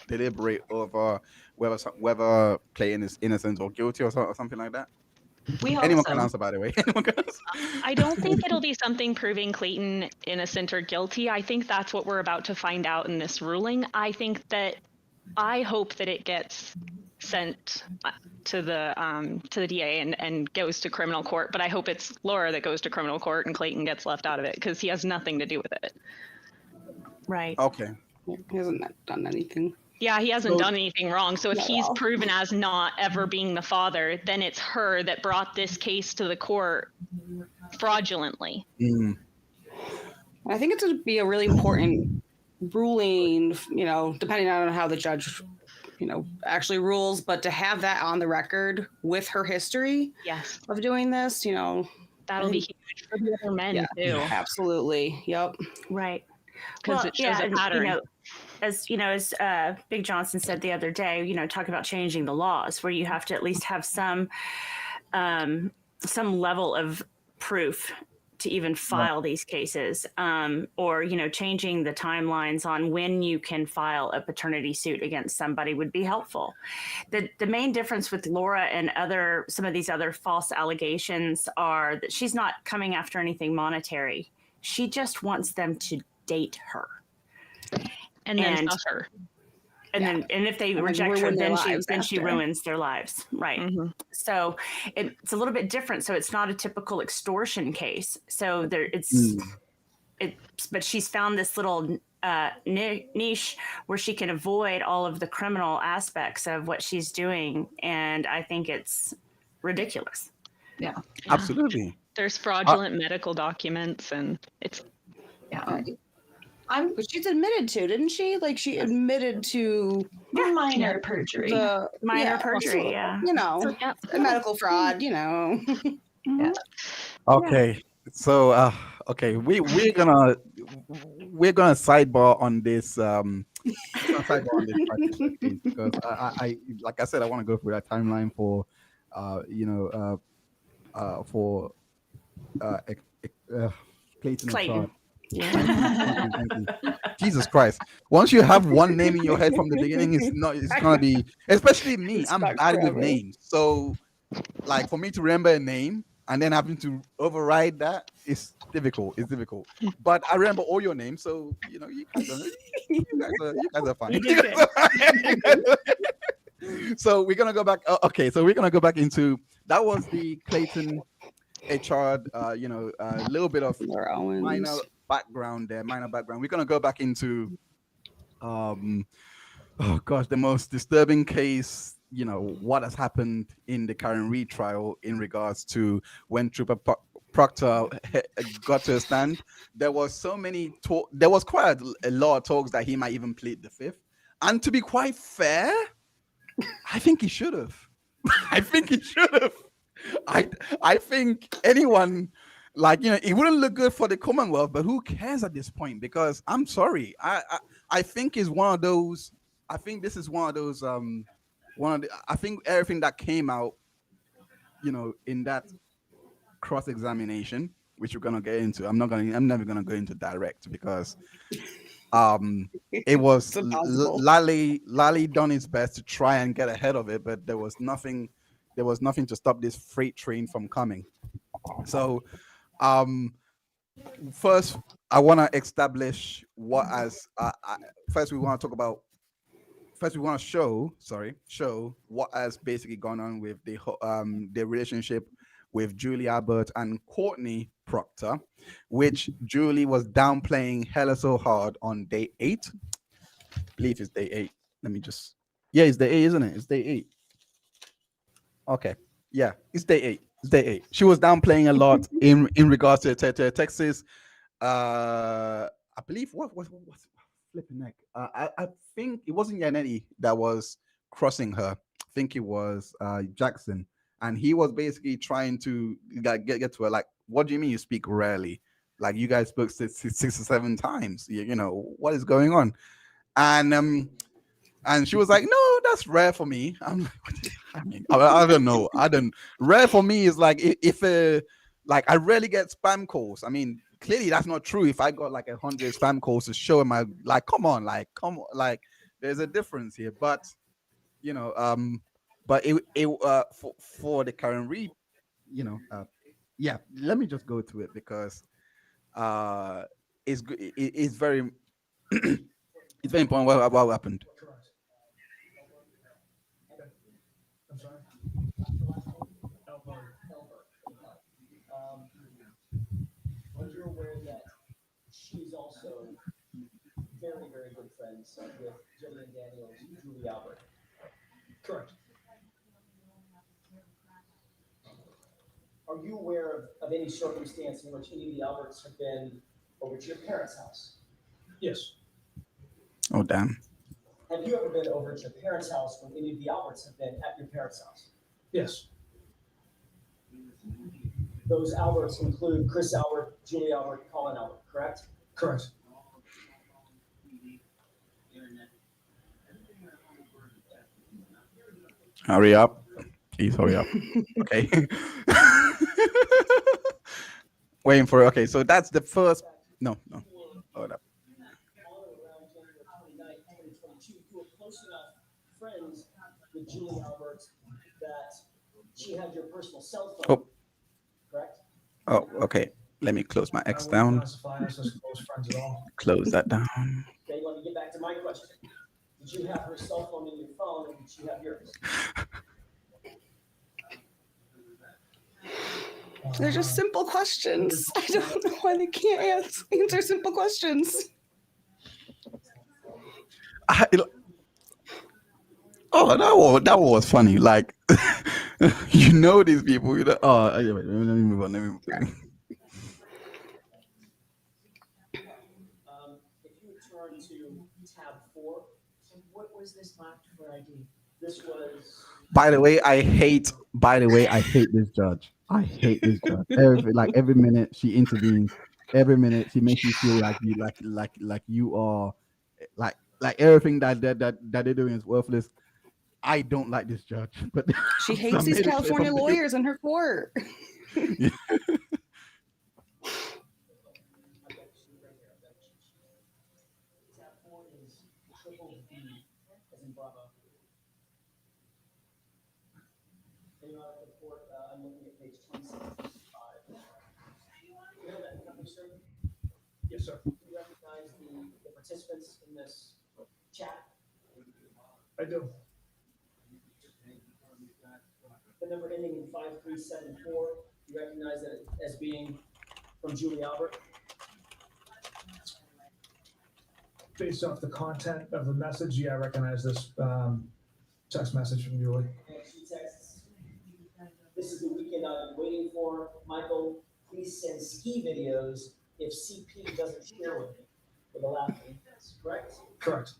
deliberate over whether Clayton is innocent or guilty or something like that? We hope Anyone so. can answer, by the way. Anyone can answer. I don't think it'll be something proving Clayton innocent or guilty. I think that's what we're about to find out in this ruling. I hope that it gets sent to the DA and goes to criminal court, but I hope it's Laura that goes to criminal court and Clayton gets left out of it because he has nothing to do with it. Right. Okay. He hasn't done anything. Yeah, he hasn't done anything wrong. So if Yeah, he's well. proven as not ever being the father, then it's her that brought this case to the court fraudulently. I think it's going to be a really important ruling, depending on how the judge, actually rules, but to have that on the record with her history Yes, of doing this, that'll be huge for the other men too, absolutely. Yep. Right. because it shows a and, pattern. as Big Johnson said the other day, talk about changing the laws where you have to at least have some level of proof to even file these cases, or changing the timelines on when you can file a paternity suit against somebody would be helpful. The main difference with Laura and some of these other false allegations are that she's not coming after anything monetary. She just wants them to date her, and then suffer. and if they And reject her, ruin their then she lives after. ruins their lives. Right. Mm-hmm. So it's a little bit different. So it's not a typical extortion case. So but she's found this little niche where she can avoid all of the criminal aspects of what she's doing. And I think it's ridiculous. Yeah. Absolutely. There's fraudulent medical documents, and it's Yeah. But she's admitted to, didn't she? Like she admitted to Minor perjury. the Minor yeah, perjury, yeah. You know, yeah. medical fraud. You know. Mhm. Okay, so okay, we're gonna sidebar on this sidebar on this particular case because I like I said I want to go through that timeline for for Clayton Echard. Clayton. Yeah. Thank you. Jesus Christ! Once you have one name in your head from the beginning, it's gonna be, especially me. It's I'm stuck bad with forever. names, so like for me to remember a name and then having to override that is difficult. It's difficult. But I remember all your names, so you guys are fine. You did good. You guys are- So we're gonna go back. Okay, so we're gonna go back into that was the Clayton Echard. A little bit of Laura Owens. minor background there. We're gonna go back into oh gosh, the most disturbing case, what has happened in the Karen Reed trial in regards to when Trooper Proctor got to a stand. There was so many talk. There was quite a lot of talks that he might even plead the fifth. And to be quite fair, I think he should have. I think he should have. I think anyone, it wouldn't look good for the Commonwealth, but who cares at this point? Because I'm sorry, I think is one of those. I think this is one of those. I think everything that came out, in that cross-examination, which we're gonna get into. I'm never gonna go into direct because it was Lally done his best to try and get ahead of it, but there was nothing to stop this freight train from coming. So first I want to establish what as first we want to talk about first we want to show what has basically gone on with the relationship with Julie Abbott and Courtney Proctor, which Julie was downplaying hella so hard on day 8. I believe it's day 8. Let me just it's day 8, isn't it? It's day 8. Okay. Yeah, it's day 8. It's day 8. She was downplaying a lot in regards to Texas. I believe what flipping neck. I think it wasn't Yannetti that was crossing her. I think it was Jackson, and he was basically trying to get to her. Like, what do you mean you speak rarely? Like, you guys spoke 6 or 7 times. What is going on? And she was like, no, that's rare for me. I'm like, I don't know. Rare for me is like if I rarely get spam calls. I mean, clearly that's not true. If I got like 100 spam calls to show my come on, there's a difference here. But but for the Karen Reed, let me just go to it because it's very it's very important what happened. I'm sorry. Was you aware that she's also very, very good friends with Jillian Daniels, Julie Albert? Correct. Are you aware of any circumstance in which any of the Alberts have been over to your parents' house? Yes. Oh, damn. Have you ever been over to your parents' house when any of the Alberts have been at your parents' house? Yes. Those Alberts include Chris Albert, Julie Albert, Colin Albert, correct? Correct. Hurry up. Please hurry up. Okay. Waiting for it. Okay, so that's the first. No. Hold up. Friends with Julie Albert that she had your personal cell phone. Oh. Correct? Oh, okay. Let me close my X down. Close that down. Okay, let me get back to my question. Did you have her cell phone in your phone, or did she have yours? They're just simple questions. I don't know why they can't answer simple questions. Oh, that was funny. Like, You know these people. You know. Oh, anyway, let me move on. Let me move on. If you would turn to tab 4, so what was this marked for ID? This was. By the way, I hate. By the way, I hate this judge. I hate this judge. Every minute she intervenes. Every minute she makes you feel like you are like everything that they're doing is worthless. I don't like this judge, but She I hates these made it clear California from the beginning. lawyers in her court. Tab 4 is triple B, as in Bravo. And you're out of the court, I'm looking at page 2665. You know that company, sir? Yes, sir. Do you recognize the participants in this chat? I do. The number ending in 5374, you recognize that as being from Julie Albert? Based off the content of the message, yeah, I recognize this text message from Julie. And she texts, "This is the weekend I've been waiting for. Michael, please send ski videos if CP doesn't share with me," with a laugh. Correct? Correct.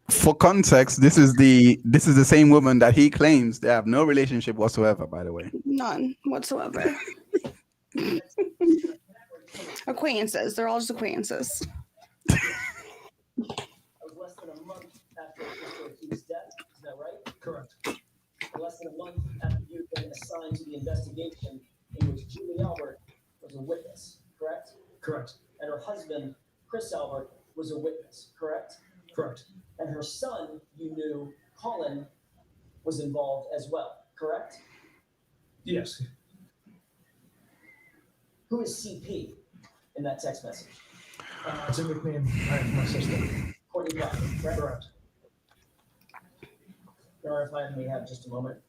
For context, this is the same woman that he claims they have no relationship whatsoever. By the way, None whatsoever. Acquaintances. They're all just acquaintances. That was less than a month after Mr. O'Keefe's death. Is that right? Correct. Less than a month after you've been assigned to the investigation in which Julie Albert was a witness. Correct? Correct. And her husband, Chris Albert, was a witness. Correct? Correct. And her son, you knew, Colin, was involved as well. Correct? Yes. Who is CP in that text message? It's a nickname I have for my sister. Courtney Buck, correct? Correct. Or if I may have just a moment.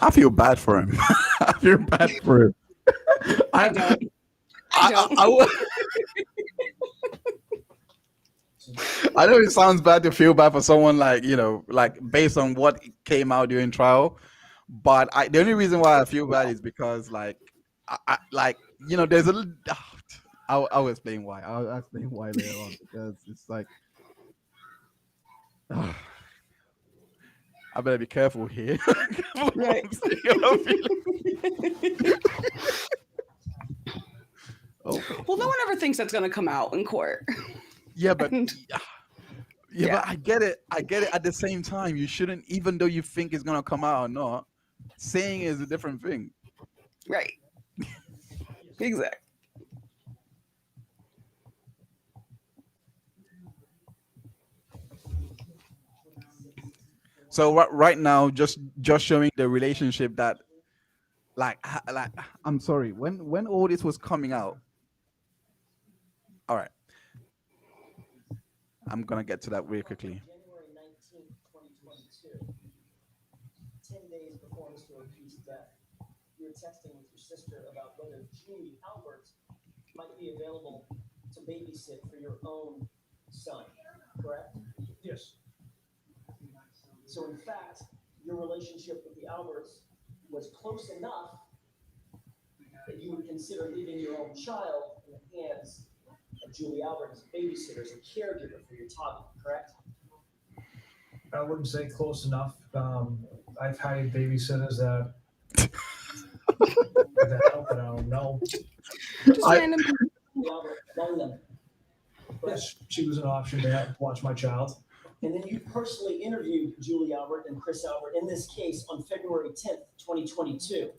I feel bad for him. I feel bad for him. I don't. I don't. I know it sounds bad to feel bad for someone like based on what came out during trial, but the only reason why I feel bad is because there's a little. I'll explain why. I'll explain why later on because it's like. I better be careful here. Right. Okay. Well, no one ever thinks that's going to come out in court. Yeah, but And- but I get it. I get it. At the same time, you shouldn't, even though you think it's gonna come out or not. Saying is a different thing. Right. Exactly. So right now, just showing the relationship that, I'm sorry, when all this was coming out. All right, I'm gonna get to that really quickly. January 19th, 2022, 10 days before Mr. O'Keefe's death, you were texting with your sister about whether Julie Albert might be available to babysit for your own son, correct? Yes. So in fact, your relationship with the Alberts was close enough that you would consider leaving your own child in the hands of Julie Albert as a babysitter, as a caregiver for your toddler, correct? I wouldn't say close enough. I've hired babysitters that help, but I don't know. Just I- random. Julie Albert among them. But she was an option to have, watch my child. And then you personally interviewed Julie Albert and Chris Albert in this case on February 10th, 2022.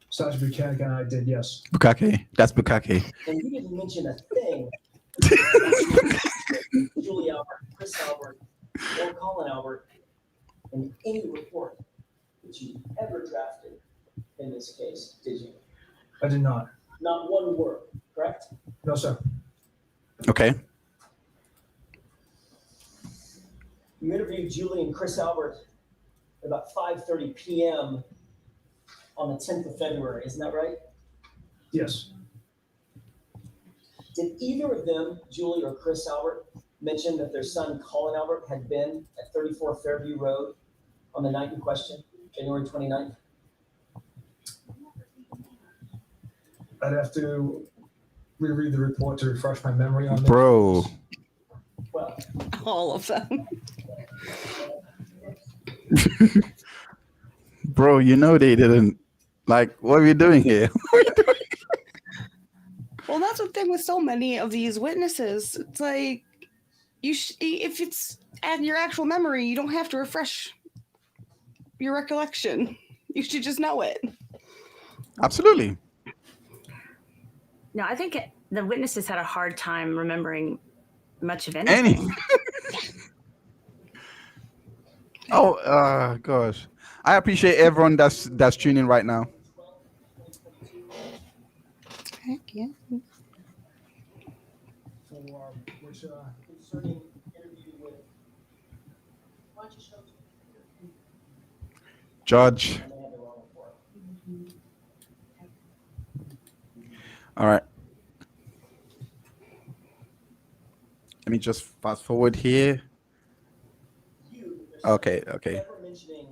Sergeant Buchanan and I did, yes. Bukake. That's Bukake. And you didn't mention a thing Julie Albert, Chris Albert, or Colin Albert in any report that you ever drafted in this case, did you? I did not. Not one word, correct? No, sir. Okay. You interviewed Julie and Chris Albert at about 5:30 p.m. on the 10th of February, isn't that right? Yes. Did either of them, Julie or Chris Albert, mentioned that their son, Colin Albert, had been at 34 Fairview Road on the night in question, January 29th? I'd have to reread the report to refresh my memory on this. Bro. Well, All of them. Bro, you know they didn't. Like, what are you doing here? Well, that's the thing with so many of these witnesses. It's like if it's at your actual memory, you don't have to refresh your recollection. You should just know it. Absolutely. No, I think the witnesses had a hard time remembering much of anything. Oh, gosh. I appreciate everyone that's tuning right now. Heck yeah. For which, concerning interview with, why don't you show it to me? Judge. I may have the wrong report. All right. Let me just fast forward here. Okay. Never mentioning,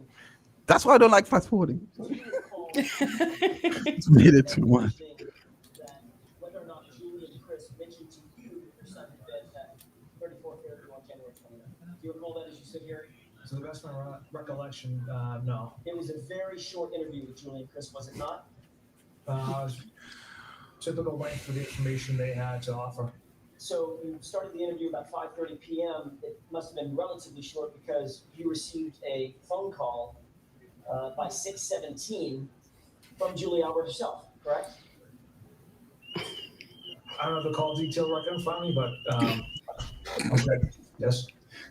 That's why I don't like fast forwarding. do you recall It's made it too much. that whether or not Julie and Chris mentioned to you that their son had been at 34 Fairview on January 29th? Do you recall that as you sit here? to the best of my recollection, no. It was a very short interview with Julie and Chris, was it not? Typical length for the information they had to offer. So you started the interview about 5:30 p.m. It must have been relatively short because you received a phone call by 6:17 from Julie Albert herself, correct? I don't know the call detail right there in front of me, but okay. Yes.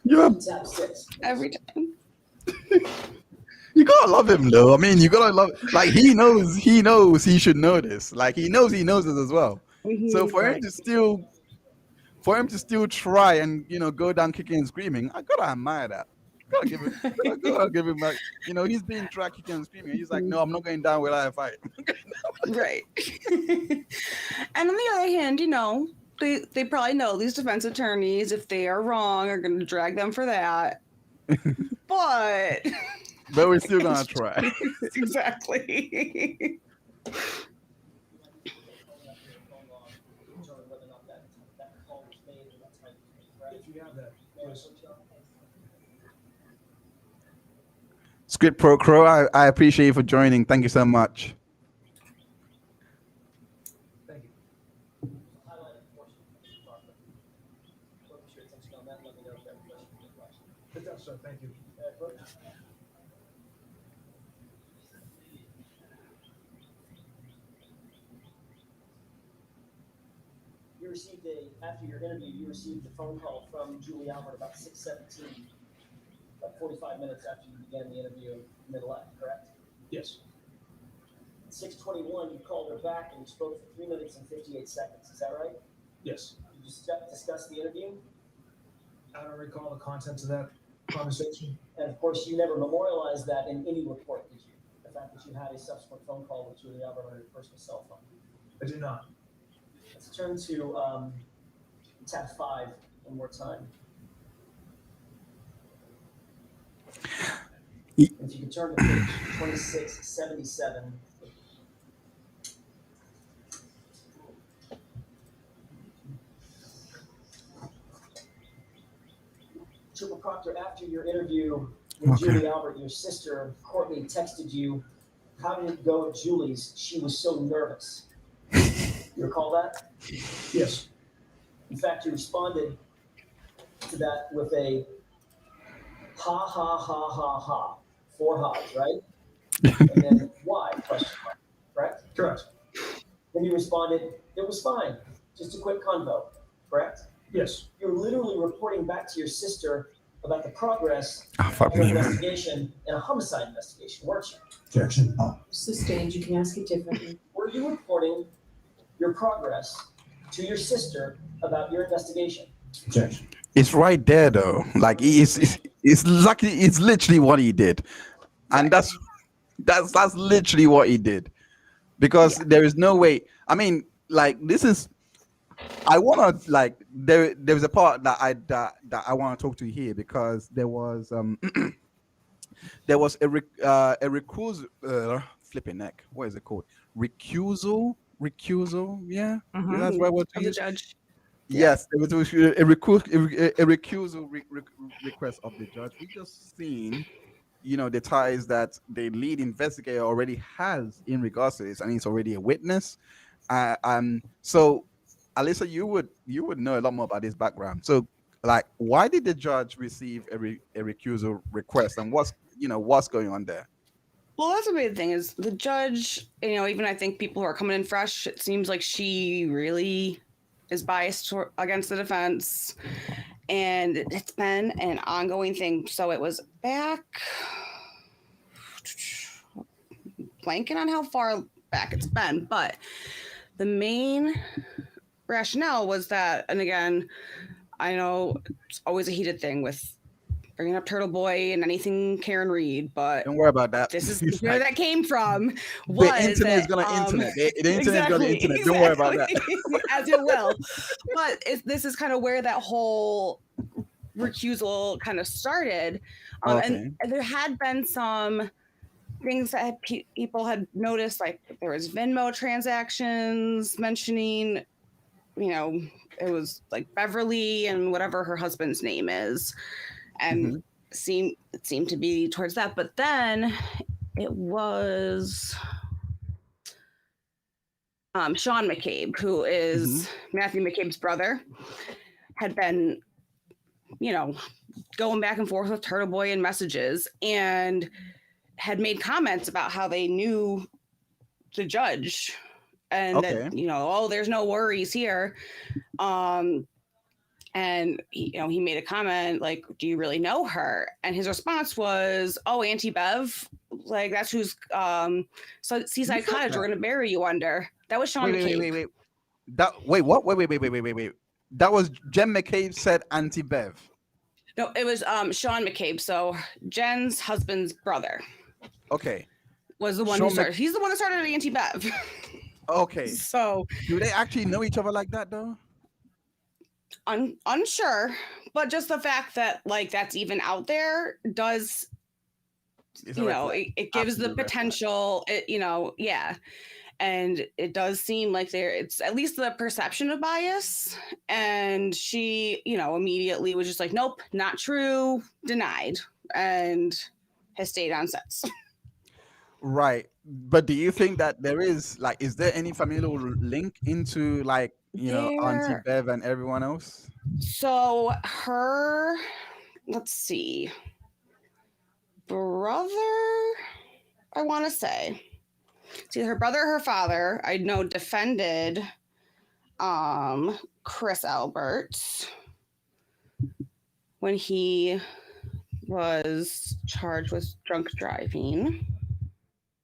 Yeah, Tab 6. Every time. you gotta love him though. I mean, you gotta love. Like he knows he should know this. Like he knows this as well. So for him to still try and go down kicking and screaming, I gotta admire that. Gotta give him like he's being dragged kicking and screaming. He's like, no, I'm not going down without a fight. Right. And on the other hand, they probably know these defense attorneys, if they are wrong, are going to drag them for that. But we're still gonna try. Exactly. If you have that, yes. Script Pro Crow, I appreciate you for joining. Thank you so much. Thank you. It does, sir. Thank you. You received after your interview, you received a phone call from Julie Albert about 6:17, about 45 minutes after you began the interview mid-left, correct? Yes. At 6:21, you called her back and you spoke for 3 minutes and 58 seconds. Is that right? Yes. Did you discuss the interview? I don't recall the contents of that conversation. And of course, you never memorialized that in any report, did you? The fact that you had a subsequent phone call with Julie Albert on your personal cell phone. I did not. Let's turn to tab 5 one more time. If you could turn to page 2677. Trooper Proctor, after your interview with Julie Albert, your sister, Courtney, texted you, how did it go at Julie's? She was so nervous. You recall that? Yes. In fact, you responded to that with a ha, ha, ha, ha, ha. 4 ha's, right? And then why? Question mark. Correct? Correct. Then you responded, it was fine. Just a quick convo. Correct? Yes. You're literally reporting back to your sister about the progress Fuck of an me, man. investigation and a homicide investigation, weren't you? Objection. Sustained, you can ask it differently. Were you reporting your progress to your sister about your investigation? Objection. It's right there though. Like it's lucky. It's literally what he did, and that's literally what he did, because there is no way. I mean, like this is I want to like there's a part that I want to talk to here because there was there was a recusal flipping neck. What is it called? Recusal. Yeah, Mm-hmm. that's the right word to Of the use. judge. Yeah. Yes, there was a recusal request of the judge. We just seen, the ties that the lead investigator already has in regards to this, and he's already a witness. So Alyssa, you would know a lot more about this background. So, like, why did the judge receive a recusal request, and what's going on there? Well, that's a big thing is the judge, even I think people who are coming in fresh, it seems like she really is biased against the defense. And it's been an ongoing thing. So it was back, blanking on how far back it's been, but the main rationale was that, and again, I know it's always a heated thing with bringing up Turtle Boy and anything Karen Reed, but Don't worry about that. this is It's where like, that came from. the Was internet is that, gonna internet. The internet is gonna exactly, internet. Don't worry about that. exactly, as it will. But this is kind of where that whole recusal kind of started. Okay. And there had been some things that people had noticed, like there was Venmo transactions mentioning, it was like Beverly and whatever her husband's name is, and it seemed to be towards that. But then it was Sean McCabe, who is Matthew McCabe's brother, had been, going back and forth with Turtle Boy in messages and had made comments about how they knew the judge and that, there's no worries here. And he made a comment like, do you really know her? And his response was, oh, Auntie Bev, like that's who's so Seaside Cottage we're gonna bury you under. That was Sean McCabe. Wait. That was Jen McCabe said Auntie Bev. No, it was Sean McCabe. So Jen's husband's brother. Okay. Was the one who started. He's the one that started Auntie Bev. Okay. So do they actually know each other like that though? Unsure, but just the fact that like that's even out there does, it gives the potential. Yeah, and it does seem like it's at least the perception of bias. And she, immediately was just like, nope, not true, denied, and has stayed on sets. Right, but do you think that there is is there any familial link into Auntie Bev and everyone else? So her, let's see, brother, I want to say, her brother, her father, I know defended Chris Alberts when he was charged with drunk driving.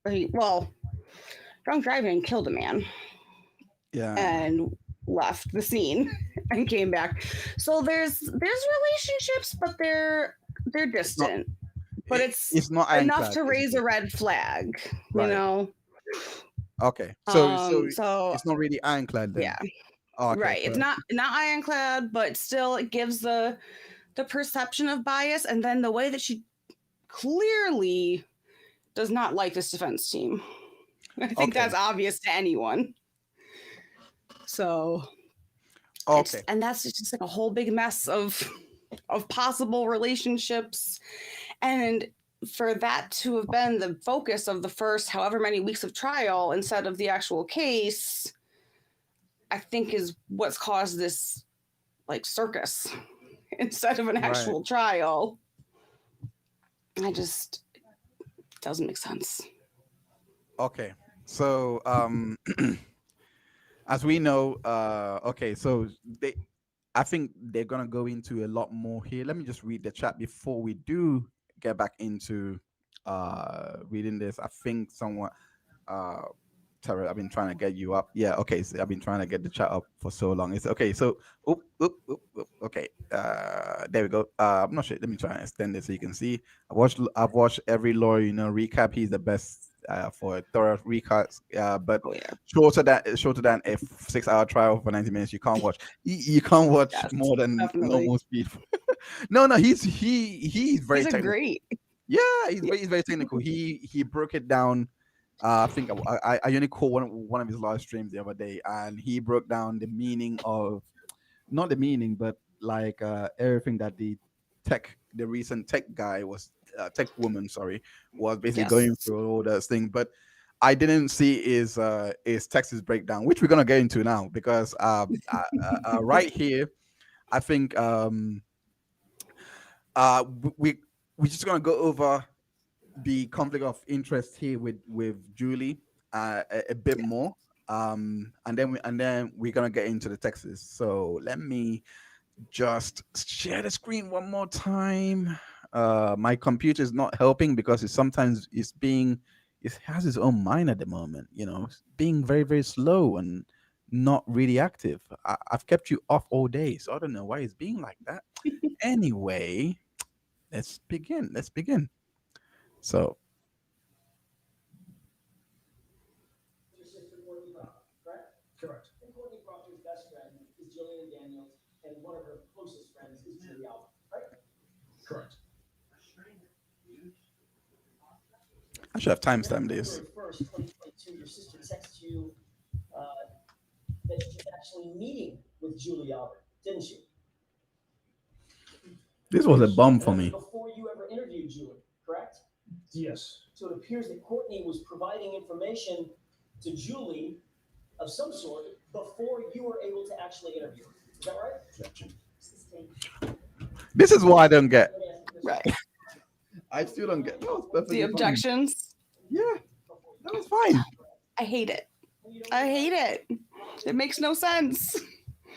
Drunk driving killed a man. Yeah. And left the scene and came back. So there's relationships, but they're distant. But it's not enough to raise a red flag, Okay. So it's not really ironclad then. Yeah. Okay, right. It's not ironclad, but still it gives the perception of bias, and then the way that she clearly does not like this defense team. I think that's obvious to anyone. So and that's just like a whole big mess of possible relationships. And for that to have been the focus of the first however many weeks of trial instead of the actual case, I think is what's caused this like circus instead of an actual trial. It doesn't make sense. Okay. So as we know, so I think they're gonna go into a lot more here. Let me just read the chat before we do get back into reading this. I think someone Tara, I've been trying to get you up. Yeah, okay. So I've been trying to get the chat up for so long. It's okay. So okay. There we go. I'm not sure. Let me try and extend it so you can see. I've watched every lawyer, recap. He's the best for a thorough recap. But Oh yeah. shorter than a 6-hour trial for 90 minutes. You can't watch. You can't watch Yes, more than definitely. normal speed. No, he's very He's a technical. great. Yeah, he's very technical. He broke it down. I think I only caught one of his live streams the other day, and he broke down the meaning of, not the meaning, but like everything that the recent tech guy was, tech woman, sorry, was basically going Yes. through all those things. But I didn't see his Texas breakdown, which we're gonna get into now, because right here, I think we're just gonna go over the conflict of interest here with Julie a bit more, and then we're gonna get into the Texas. So let me just share the screen one more time. My computer is not helping because it has its own mind at the moment, it's being very, very slow and not really active. I've kept you off all day, so I don't know why it's being like that. Anyway, let's begin. So Your sister Courtney Proctor, correct? Correct. And Courtney Proctor's best friend is Jillian Daniels, and one of her closest friends is Julie Albert, right? Correct. I should have timestamped this. February 1st, 2022, your sister texts you that she's actually meeting with Julie Albert, didn't she? This was a bomb for And that me. was before you ever interviewed Julie, correct? Yes. So it appears that Courtney was providing information to Julie of some sort before you were able to actually interview her. Is that right? This is what I don't get. Let me ask you this. Right. I still don't get. That was perfectly The fine. objections. Yeah, that was fine. I hate it. I hate it. It makes no sense.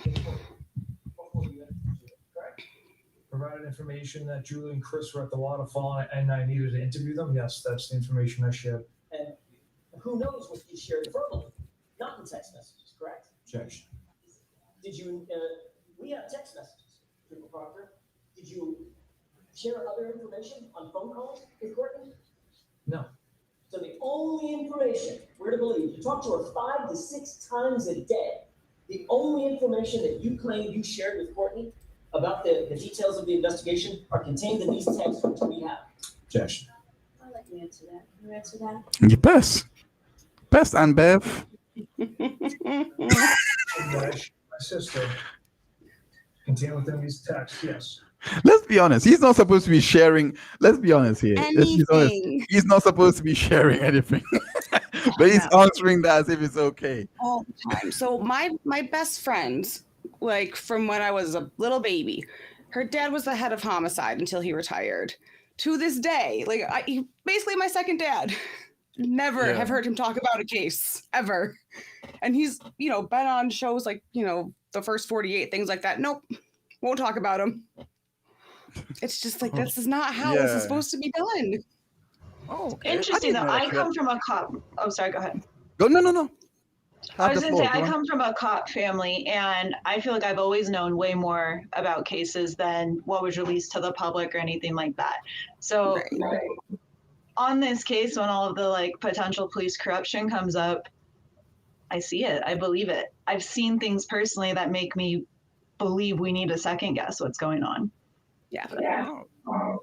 Before you interviewed Julie, correct? Provided information that Julie and Chris were at the waterfall and I needed to interview them. Yes, that's the information I shared. And who knows what you shared verbally, not in text messages, correct? Objection. Did you, we have text messages, Triple Proctor. Did you share other information on phone calls with Courtney? No. So the only information we're to believe, you talk to her 5 to 6 times a day. The only information that you claim you shared with Courtney about the details of the investigation are contained in these texts which we have. Objection. I'd like to answer that. Can you answer that? You best, Ann Bev. My sister contained within these texts. Yes. Let's be honest. He's not supposed to be sharing. Let's be honest here. Let's be honest. Anything. He's not supposed to be sharing anything, but he's answering that as if it's okay. All the time. So my best friend, like from when I was a little baby, her dad was the head of homicide until he retired. To this day, like he basically my second dad. Never have heard him talk about a case ever. And he's, been on shows like, the First 48, things like that. Nope. Won't talk about him. It's just like, this is not how this is supposed to be done. Oh, okay. Interesting didn't though. know I that. come from a cop. Oh, sorry. Go ahead. Go. No. I was going to say, I come from a cop family, and I feel like I've always known way more about cases than what was released to the public or anything like that. So on this case, when all of the potential police corruption comes up, I see it. I believe it. I've seen things personally that make me believe we need to second guess what's going on. Yeah. Oh.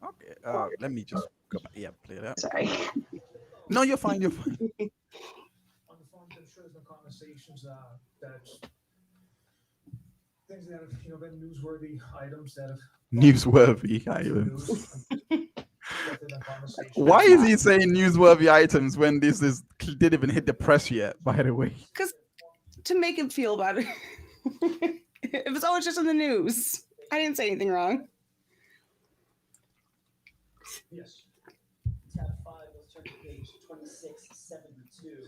Okay. Let me just go back. Yeah, play that. Sorry. No, you're fine. You're fine. On the phone, I'm sure there's been conversations that things that have been newsworthy items that have Newsworthy items. news. Definitely been conversations. Why is he saying newsworthy items when this didn't even hit the press yet? By the way. Because to make him feel better. It was always just in the news. I didn't say anything wrong. Yes. Tab 5, let's turn to page 2672.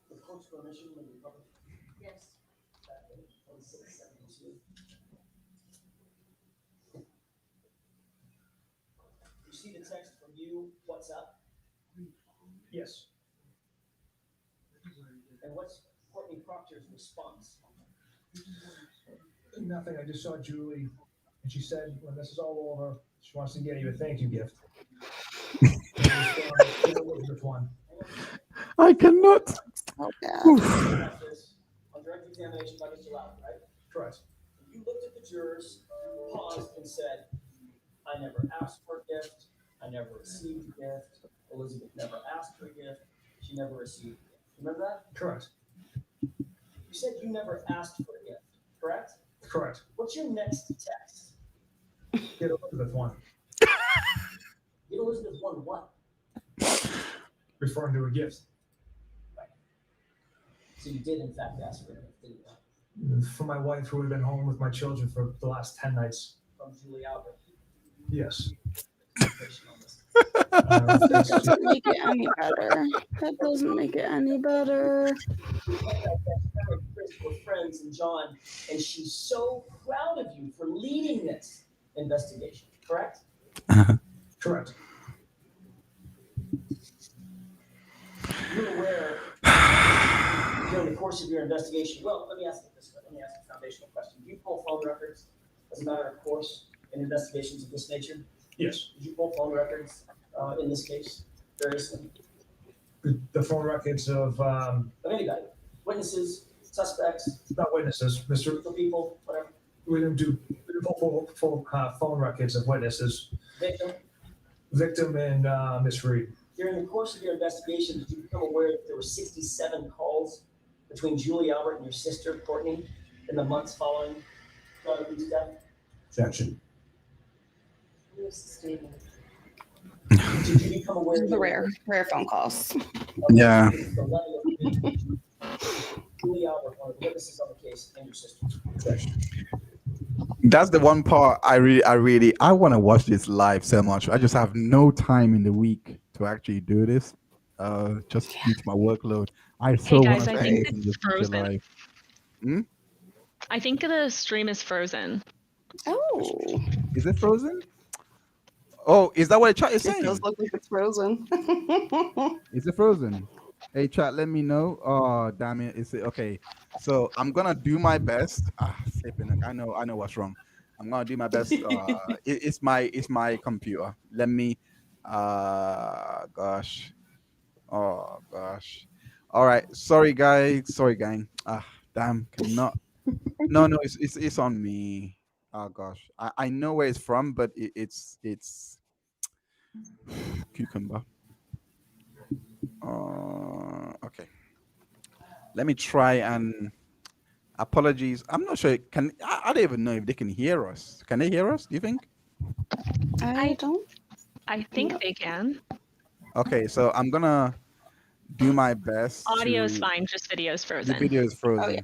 With court's permission, will you cover? Yes. Tab 2672. You see the text from you, what's up? Yes. And what's Courtney Proctor's response? Nothing. I just saw Julie, and she said, when this is all over, She wants to get you a thank you gift. Elizabeth one. I cannot. Oh, God. On direct examination by Mr. Loud, right? Correct. You looked at the jurors, paused, and said, I never asked for a gift. I never received a gift. Elizabeth never asked for a gift. She never received a gift. Remember that? Correct. You said you never asked for a gift, correct? Correct. What's your next text? Get Elizabeth one. Get Elizabeth one what? Referring to a gift. So you did, in fact, ask for a gift, didn't you? For my wife who had been home with my children for the last 10 nights. From Julie Albert. Yes. That doesn't make it any better. That doesn't make it any better. Chris were friends and John, and she's so proud of you for leading this investigation, correct? Correct. You're aware during the course of your investigation. Well, let me ask it this way. Let me ask a foundational question. Do you pull phone records as a matter of course in investigations of this nature? Yes. Did you pull phone records in this case, variously? The phone records of Anybody, witnesses, suspects, not witnesses, Mr. legal people, whatever. We didn't pull phone records of witnesses. Victim and Miss Reed. During the course of your investigation, did you become aware that there were 67 calls between Julie Albert and your sister Courtney in the months following Jonathan's death? Objection. Did you become aware The rare phone calls. Yeah. the level of communication? Julie Albert, one of the witnesses on the case, and your sister. Objection. That's the one part I want to watch this live so much. I just have no time in the week to actually do this. Just due to my workload. I so Hey want guys, to I see think this in it's this picture frozen. live. I think the stream is frozen. Oh, Is it frozen? Oh, is that what the chat is it saying? does look like it's frozen. Is it frozen? Hey chat, let me know. Oh damn it! Is it okay? So I'm gonna do my best. Flipping it. I know what's wrong. I'm gonna do my best. It's my computer. Let me. Gosh. Oh gosh. All right. Sorry guys. Sorry gang. Damn. Cannot. No. It's on me. Oh gosh. I know where it's from, but it's cucumber. Okay. Let me try and apologies. I'm not sure. I don't even know if they can hear us. Can they hear us? Do you think? I don't. I think they can. Okay, so I'm gonna do my best. Audio's fine, just video's The frozen. video is frozen. Oh, yeah.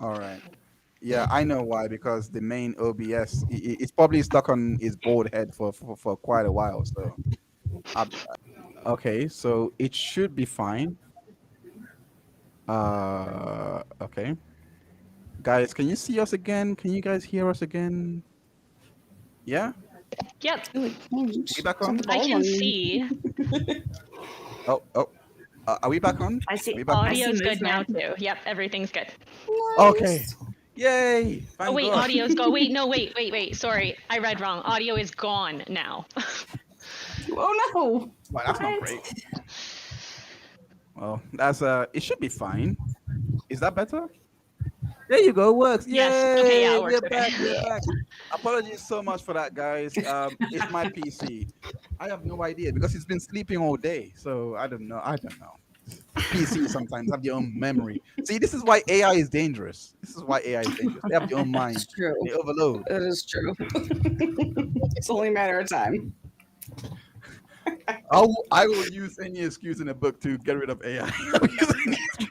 All right. Yeah, I know why, because the main OBS it's probably stuck on his board head for quite a while. So, okay, so it should be fine. Okay, guys, can you see us again? Can you guys hear us again? Yeah. Yep, We back on? I can see. Oh. Are we back on? I see. Are we back on? Audio's good now movement. too. Yep, everything's good. Okay. Yay! Thank Oh wait, God. audio's go. Wait, no, wait. Sorry, I read wrong. Audio is gone now. Oh no! Well, that's not great. Well, that's it should be fine. Is that better? There you go. Works. Yes. Yay! Okay, yeah, it works. We're back. We're back. Apologies so much for that, guys. It's my PC. I have no idea because it's been sleeping all day. So I don't know. PC sometimes have their own memory. See, this is why AI is dangerous. This is why AI is dangerous. They have their own mind. It's true. They overload. It is true. It's only a matter of time. I will use any excuse in the book to get rid of AI. I will use any excuse.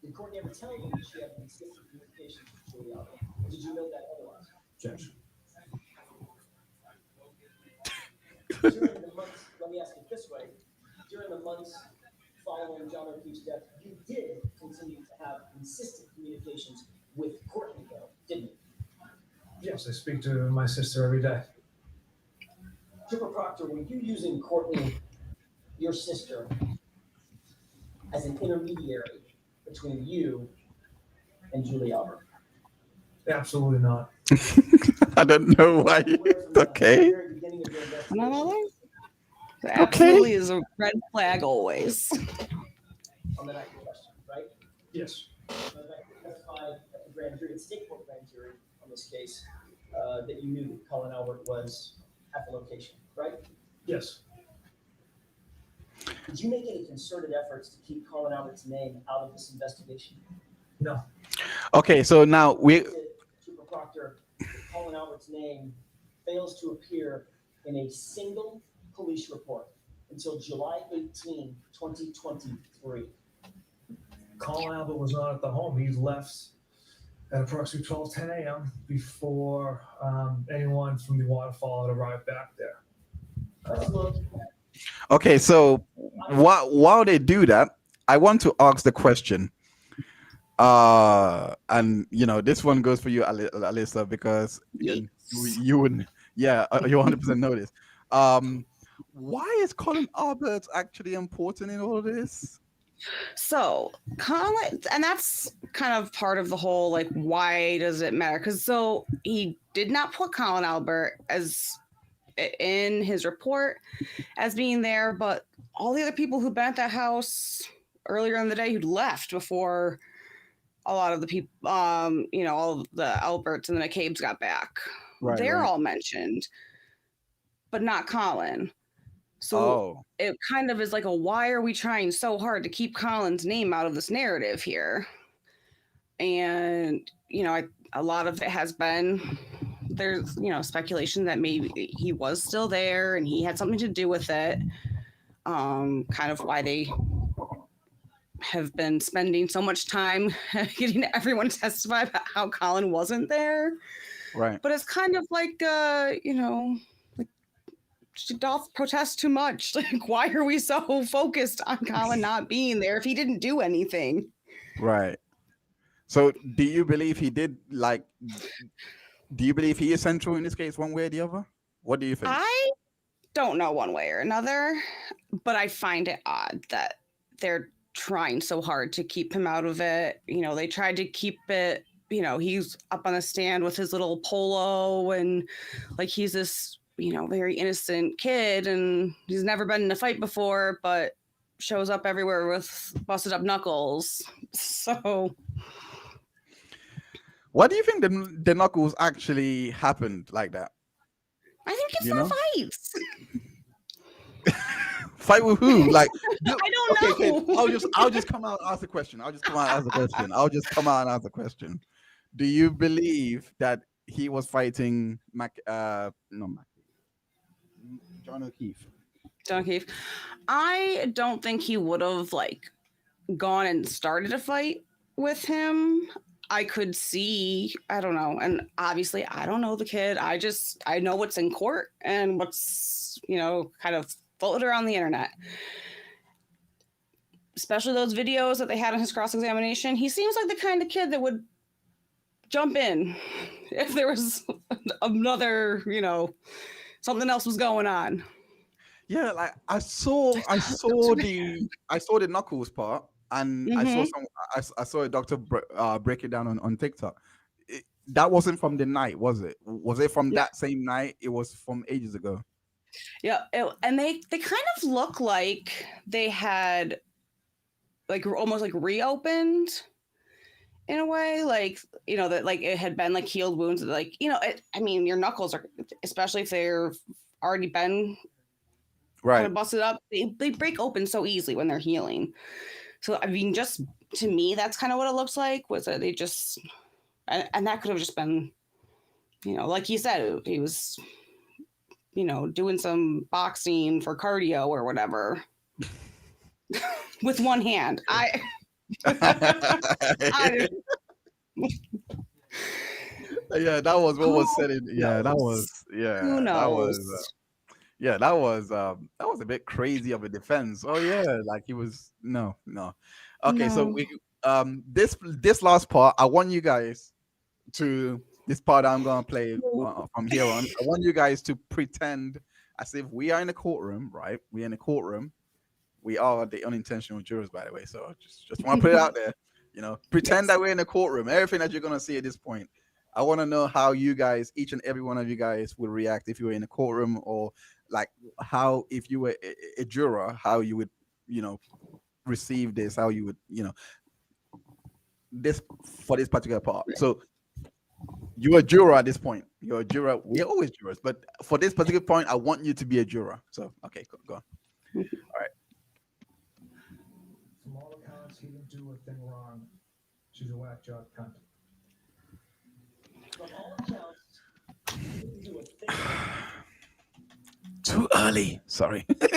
Did Courtney ever tell you that she had consistent communications with Julie Albert? Or did you know that otherwise? Objection. During the months, let me ask it this way. During the months following John O'Keefe's death, you did continue to have consistent communications with Courtney, though, didn't you? Yes, I speak to my sister every day. Trooper Proctor, were you using Courtney, your sister, as an intermediary between you and Julie Albert? Absolutely not. I don't know why. Okay. Very beginning of your Another investigation, thing? Absolutely is a red flag always. on the night in question, right? Yes. The night you testified at the grand jury, the state court grand jury on this case, that you knew that Colin Albert was at the location, right? Yes. Did you make any concerted efforts to keep Colin Albert's name out of this investigation? No. Okay, so now we Trooper Proctor, Colin Albert's name fails to appear in a single police report until July 18, 2023. Colin Albert was not at the home. He left at approximately 12:10 a.m. before anyone from the waterfall had arrived back there. Let's look. okay, so while they do that, I want to ask the question. And this one goes for you, Alyssa, because you wouldn't, you 100% know this. Why is Colin Albert actually important in all this? So Colin, and that's kind of part of the whole, like, why does it matter? Because so he did not put Colin Albert as in his report as being there, but all the other people who'd been at that house earlier in the day who'd left before a lot of the people, all of the Alberts and the McCabe's got back. Right, They're right. all mentioned, but not Colin. So it kind of is like why are we trying so hard to keep Colin's name out of this narrative here? And, a lot of it has been, there's, speculation that maybe he was still there and he had something to do with it. Kind of why they have been spending so much time getting everyone to testify about how Colin wasn't there. Right. But it's kind of like, like, she doth protest too much. Like, why are we so focused on Colin not being there if he didn't do anything? Right. So do you believe he did, do you believe he is central in this case one way or the other? What do you think? I don't know one way or another, but I find it odd that they're trying so hard to keep him out of it. They tried to keep it, he's up on the stand with his little polo and like he's this, very innocent kid and he's never been in a fight before, but shows up everywhere with busted up knuckles. So what do you think the knuckles actually happened like that? I think it's for fights. Fight with who? Like, I don't know. Okay, I'll just come out and ask the question. Do you believe that he was fighting John O'Keefe? John O'Keefe. I don't think he would have gone and started a fight with him. I could see, I don't know. And obviously I don't know the kid. I know what's in court and what's, kind of floated around the internet. Especially those videos that they had on his cross-examination. He seems like the kind of kid that would jump in if there was another, something else was going on. Yeah, like I saw the knuckles part, and I saw a doctor break it down on TikTok. That wasn't from the night, was it? Was it from that same night? It was from ages ago. Yeah, and they kind of look like they had almost reopened in a way, that it had been healed wounds, your knuckles are, especially if they're already been kind of busted up, they break open so easily when they're healing. So just to me, that's kind of what it looks like, was that they just, and that could have just been, like you said, he was doing some boxing for cardio or whatever with one hand. Yeah, that was what was said. That was a bit crazy of a defense. Oh yeah, he was no. Okay, so we this last part, I want you guys to this part I'm gonna play from here on. I want you guys to pretend as if we are in a courtroom, right? We're in a courtroom. We are the unintentional jurors, by the way. So just want to put it out there. Pretend that we're in a courtroom. Everything that you're gonna see at this point, I want to know how you guys, each and every one of you guys, would react if you were in a courtroom, or like how if you were a juror, how you would, receive this, how you would, this for this particular part. So you're a juror at this point. You're a juror. We're always jurors, but for this particular point, I want you to be a juror. So okay, go on. All right. From all accounts, he didn't do a thing wrong. She's a whack job cunt. From all accounts, he didn't do a thing wrong. Too early. Sorry. 51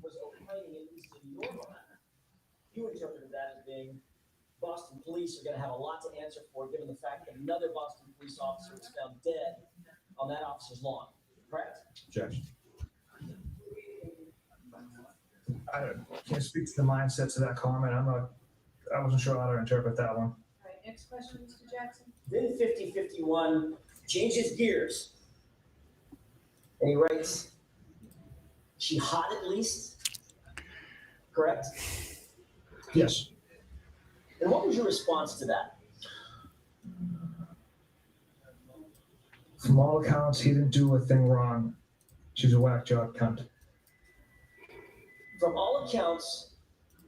was opining at least in your mind. You interpreted that as being Boston police are going to have a lot to answer for, given the fact that another Boston police officer was found dead on that officer's lawn. Correct? Objection. I can't speak to the mindsets of that comment. I wasn't sure how to interpret that one. All right, next question, Mr. Jackson. Then 5051 changes gears. And he writes, she hot at least? Correct? Yes. And what was your response to that? From all accounts, he didn't do a thing wrong. She's a whack job cunt. From all accounts,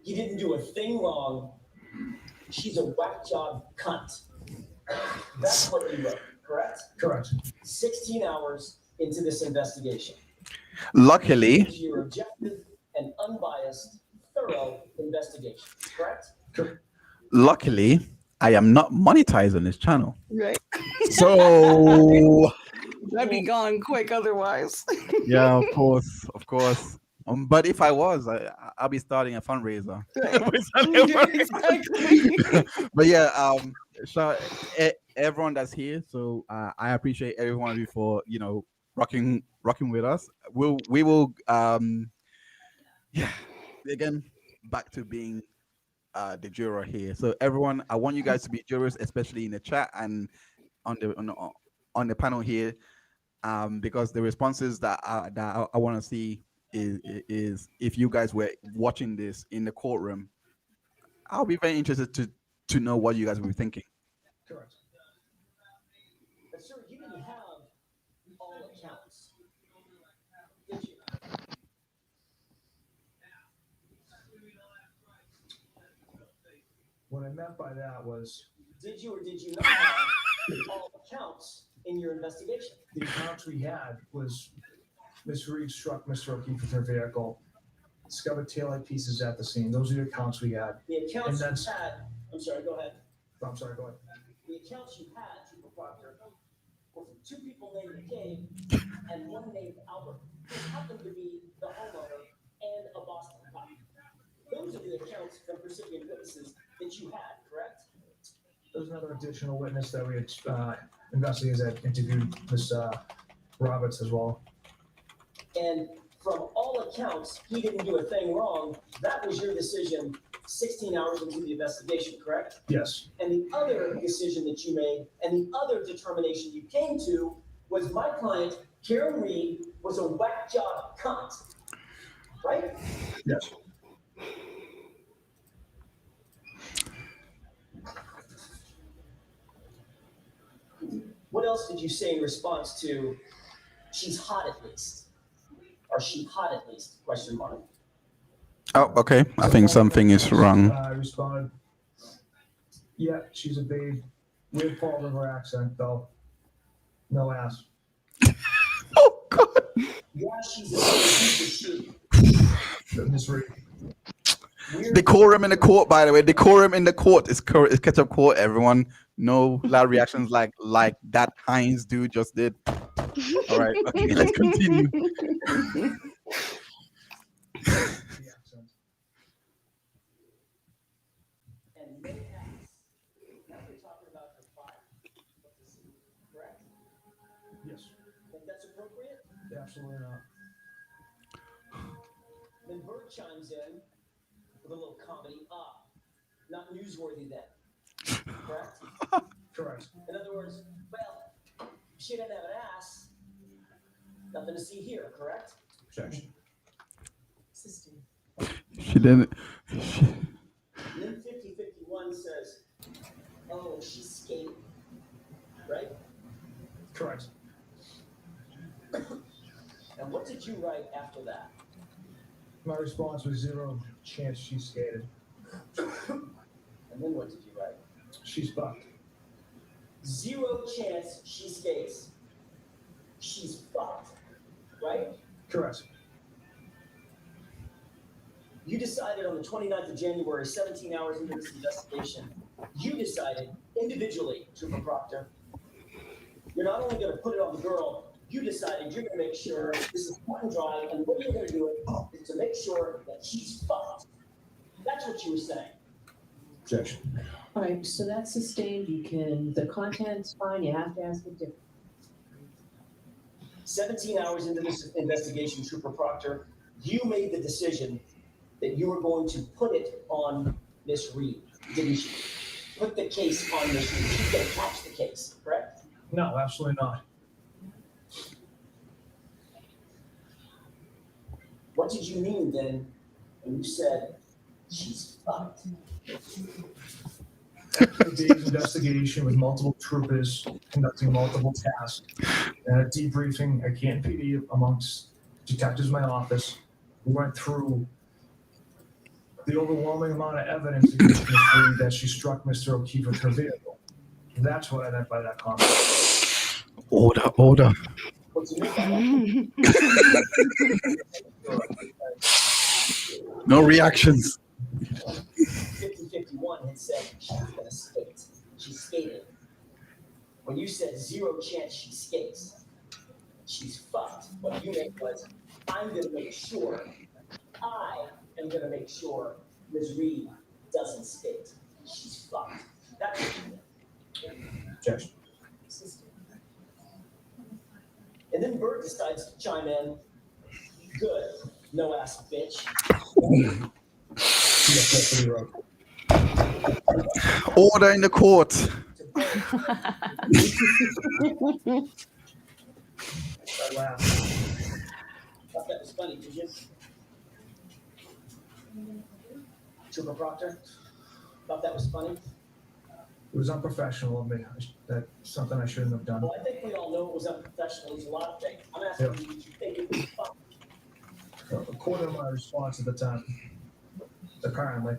he didn't do a thing wrong. She's a whack job cunt. That's what you wrote, correct? Correct. 16 hours into this investigation. Luckily, This is your objective and unbiased, thorough investigation, correct? luckily, I am not monetized on this channel. Right. So That'd be gone quick otherwise. yeah, of course. But if I was, I'll be starting a fundraiser. Exactly. But yeah, so everyone that's here, so I appreciate every one of you for rocking with us. We will yeah, again, back to being the juror here. So everyone, I want you guys to be jurors, especially in the chat and on the panel here, because the responses that I want to see is if you guys were watching this in the courtroom, I'll be very interested to know what you guys will be thinking. Correct. But sir, you didn't have all accounts, did you? What I meant by that was Did you or did you not have all accounts in your investigation? the accounts we had was Miss Reed struck Mr. O'Keefe with her vehicle, discovered taillight pieces at the scene. Those are the accounts we had. The accounts And you had, I'm sorry, go ahead. I'm sorry, go ahead. The accounts you had, Trooper Proctor, were from two people named McCabe and one named Albert, who happened to be the homeowner and a Boston cop. Those are the accounts from recipient witnesses that you had, correct? There was another additional witness that we had investigators that interviewed Miss Roberts as well. And from all accounts, he didn't do a thing wrong. That was your decision 16 hours into the investigation, correct? Yes. And the other decision that you made and the other determination you came to was my client, Karen Reed, was a whack job cunt, right? Yes. What else did you say in response to she's hot at least? Or she hot at least, question mark. Oh, okay. I think something is wrong. I responded, yeah, she's a babe. Weird Fall River accent, though. No ass. Oh God. Yeah, she's a she. Miss Reed. Decorum in the court, by the way. Decorum in the court is ketchup court. Everyone, no loud reactions like that Heinz dude just did. All right, okay, let's continue. And no ass. Now we're talking about her body. Correct? Yes. Think that's appropriate? Absolutely not. Then Bird chimes in with a little comedy. not newsworthy then. Correct? Correct. In other words, well, she didn't have an ass. Nothing to see here, correct? Objection. She didn't. And then 5051 says, oh, she's skating. Right? Correct. And what did you write after that? My response was 0 chance she skated. And then what did you write? She's fucked. 0 chance she skates. She's fucked. Right? Correct. You decided on the 29th of January, 17 hours into this investigation, you decided individually, Trooper Proctor, you're not only going to put it on the girl, you decided you're going to make sure this is cut and dry, and what you're going to do is to make sure that she's fucked. That's what you were saying. Objection. All right, so that's sustained. You can, the content's fine. You have to ask it different. 17 hours into this investigation, Trooper Proctor, you made the decision that you were going to put it on Miss Reed, didn't you? Put the case on Miss Reed. She's going to catch the case, correct? No, absolutely not. What did you mean then when you said she's fucked? After a day's investigation with multiple troopers conducting multiple tasks and a debriefing at Camp PD amongst detectives in my office, we went through the overwhelming amount of evidence against Ms. Reed that she struck Mr. O'Keefe with her vehicle. That's what I meant by that comment. Order. What's you mean by that? No reactions. 5051 had said she's going to skate. She skated. When you said 0 chance she skates, she's fucked. What you meant was, I'm going to make sure, I am going to make sure Ms. Reed doesn't skate. She's fucked. That's what you meant. Objection. And then Bert decides to chime in. Good. No ass bitch. Yes, that's what he wrote. Order in the court. To Bert. I laughed. Thought that was funny, did you? Trooper Proctor? Thought that was funny? It was unprofessional of me. That's something I shouldn't have done. Well, I think we all know it was unprofessional. There's a lot of things. I'm asking you, did you think it was funny? According to my response at the time, apparently.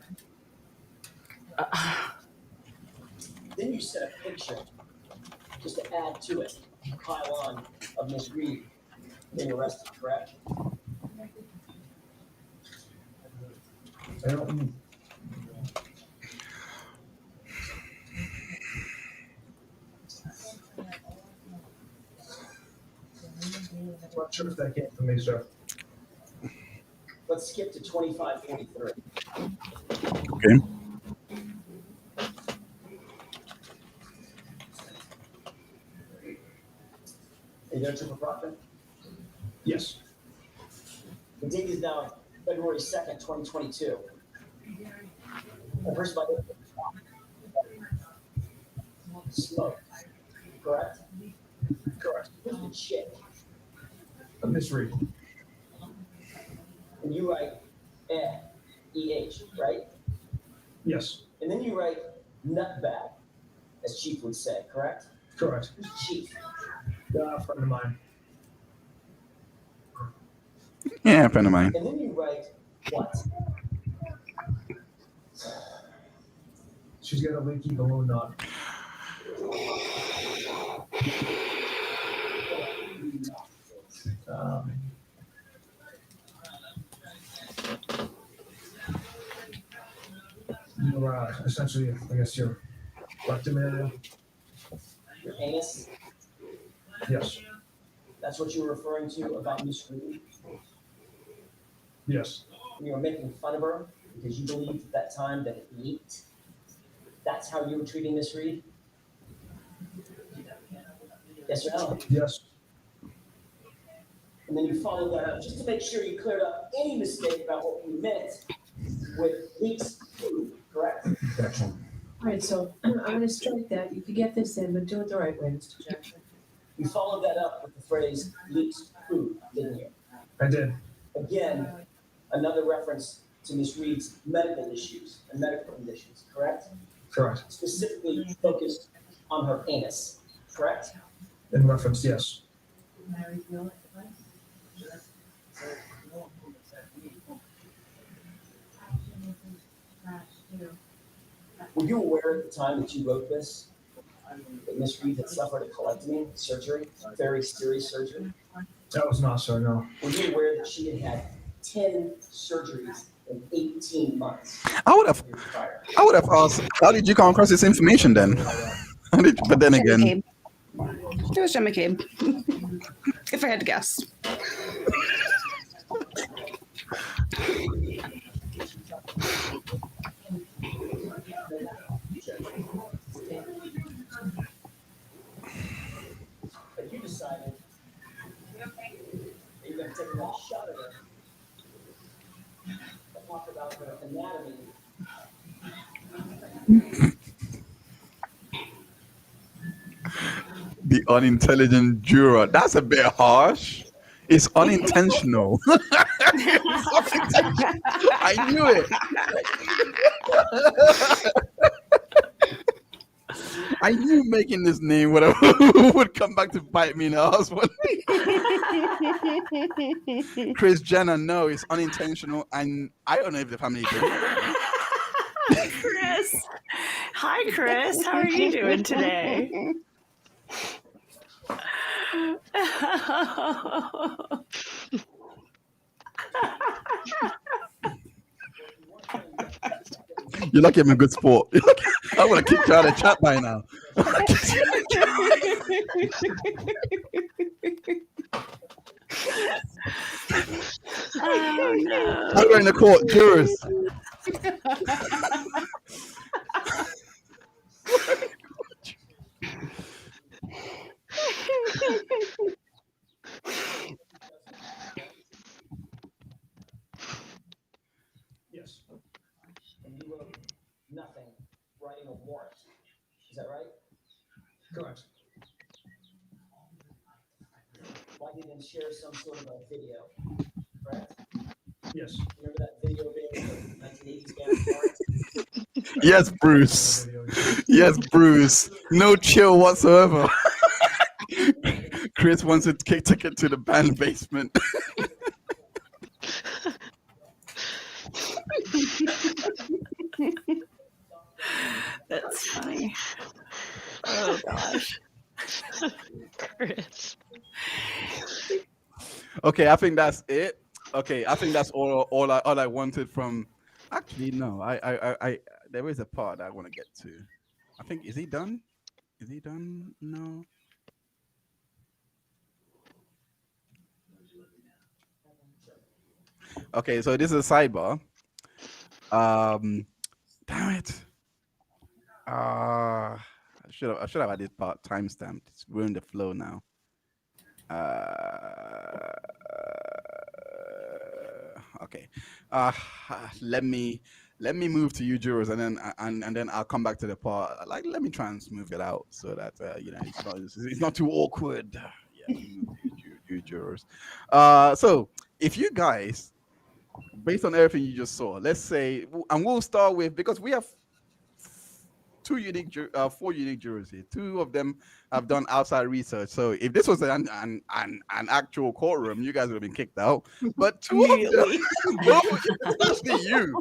Then you sent a picture, just to add to it, pile on, of Miss Reed being arrested, correct? I don't. I'm not sure if that came from me, sir. Let's skip to 2543. Okay. Are you there, Trooper Proctor? Yes. The date is now February 2nd, 2022. And first by smoke, correct? Correct. Who's the chick? Miss Reed. And you write E-H, right? Yes. And then you write nutbag, as Chief would say, correct? Correct. Who's Chief? A friend of mine. Yeah, friend of mine. And then you write what? She's got a leaky balloon knot. You're essentially, I guess, your rectum area. Your anus? Yes. That's what you were referring to about Miss Reed? Yes. And you were making fun of her because you believed at that time that it leaked? That's how you were treating Miss Reed? Yes or no? Yes. And then you followed that up just to make sure you cleared up any mistake about what we meant with leaks food, correct? Objection. All right, so I'm gonna strike that. You could get this in, but do it the right way, Mr. Jackson. You followed that up with the phrase leaks food, didn't you? I did. Again, another reference to Ms. Reed's medical issues and medical conditions, correct? Correct. Specifically focused on her anus, correct? In reference, yes. Were you aware at the time that you wrote this that Ms. Reed had suffered a colectomy surgery, very serious surgery? That was not so, no. Were you aware that she had had 10 surgeries in 18 months? I would have asked, how did you come across this information then? But then again, It was Gemma Cabe. If I had to guess. But you decided that you're going to take another shot at her and talk about her anatomy. the unintelligent juror. That's a bit harsh. It's unintentional. I knew it. I knew making this name would come back to bite me in the ass. Chris Jenner, no, it's unintentional, and I don't know if the family did. Chris. Hi, Chris. How are you doing today? You're lucky I'm a good sport. I would have kicked you out of the chat by now. Oh, no. I'm going to court, jurors. Yes. And you wrote nothing, writing a warrant. Is that right? Correct. Why didn't you share some sort of a video? Correct? Yes. Remember that video game of 1980s game warrant? Yes, Bruce. Yes, Bruce. No chill whatsoever. Chris wants to take it to the band basement. That's funny. Oh, gosh. Chris. Okay, I think that's it. Okay, I think that's all I wanted from. Actually, no. I there is a part I want to get to. I think is he done? Is he done? No. Okay, so this is a sidebar. Damn it. I should have had this part timestamped. It's ruined the flow now. Okay. Let me move to you jurors, and then I'll come back to the part. Like, let me try and smooth it out so that it's not too awkward. Yeah, you jurors. So if you guys, based on everything you just saw, let's say, and we'll start with, because we have four unique jurors here. Two of them have done outside research. So if this was an actual courtroom, you guys would have been kicked out. But two of them, especially you.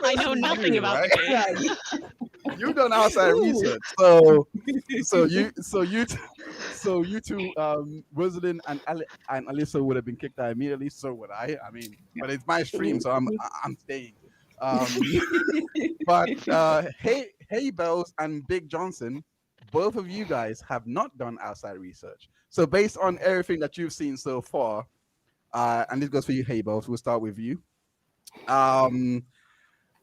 I know nothing about right? the game. You've done outside research. So you two, Rosalind and Alyssa would have been kicked out immediately. So would I. I mean, but it's my stream, so I'm staying. But Hey Bells and Big Johnson, both of you guys have not done outside research. So based on everything that you've seen so far, and this goes for you, Hey Bells, we'll start with you.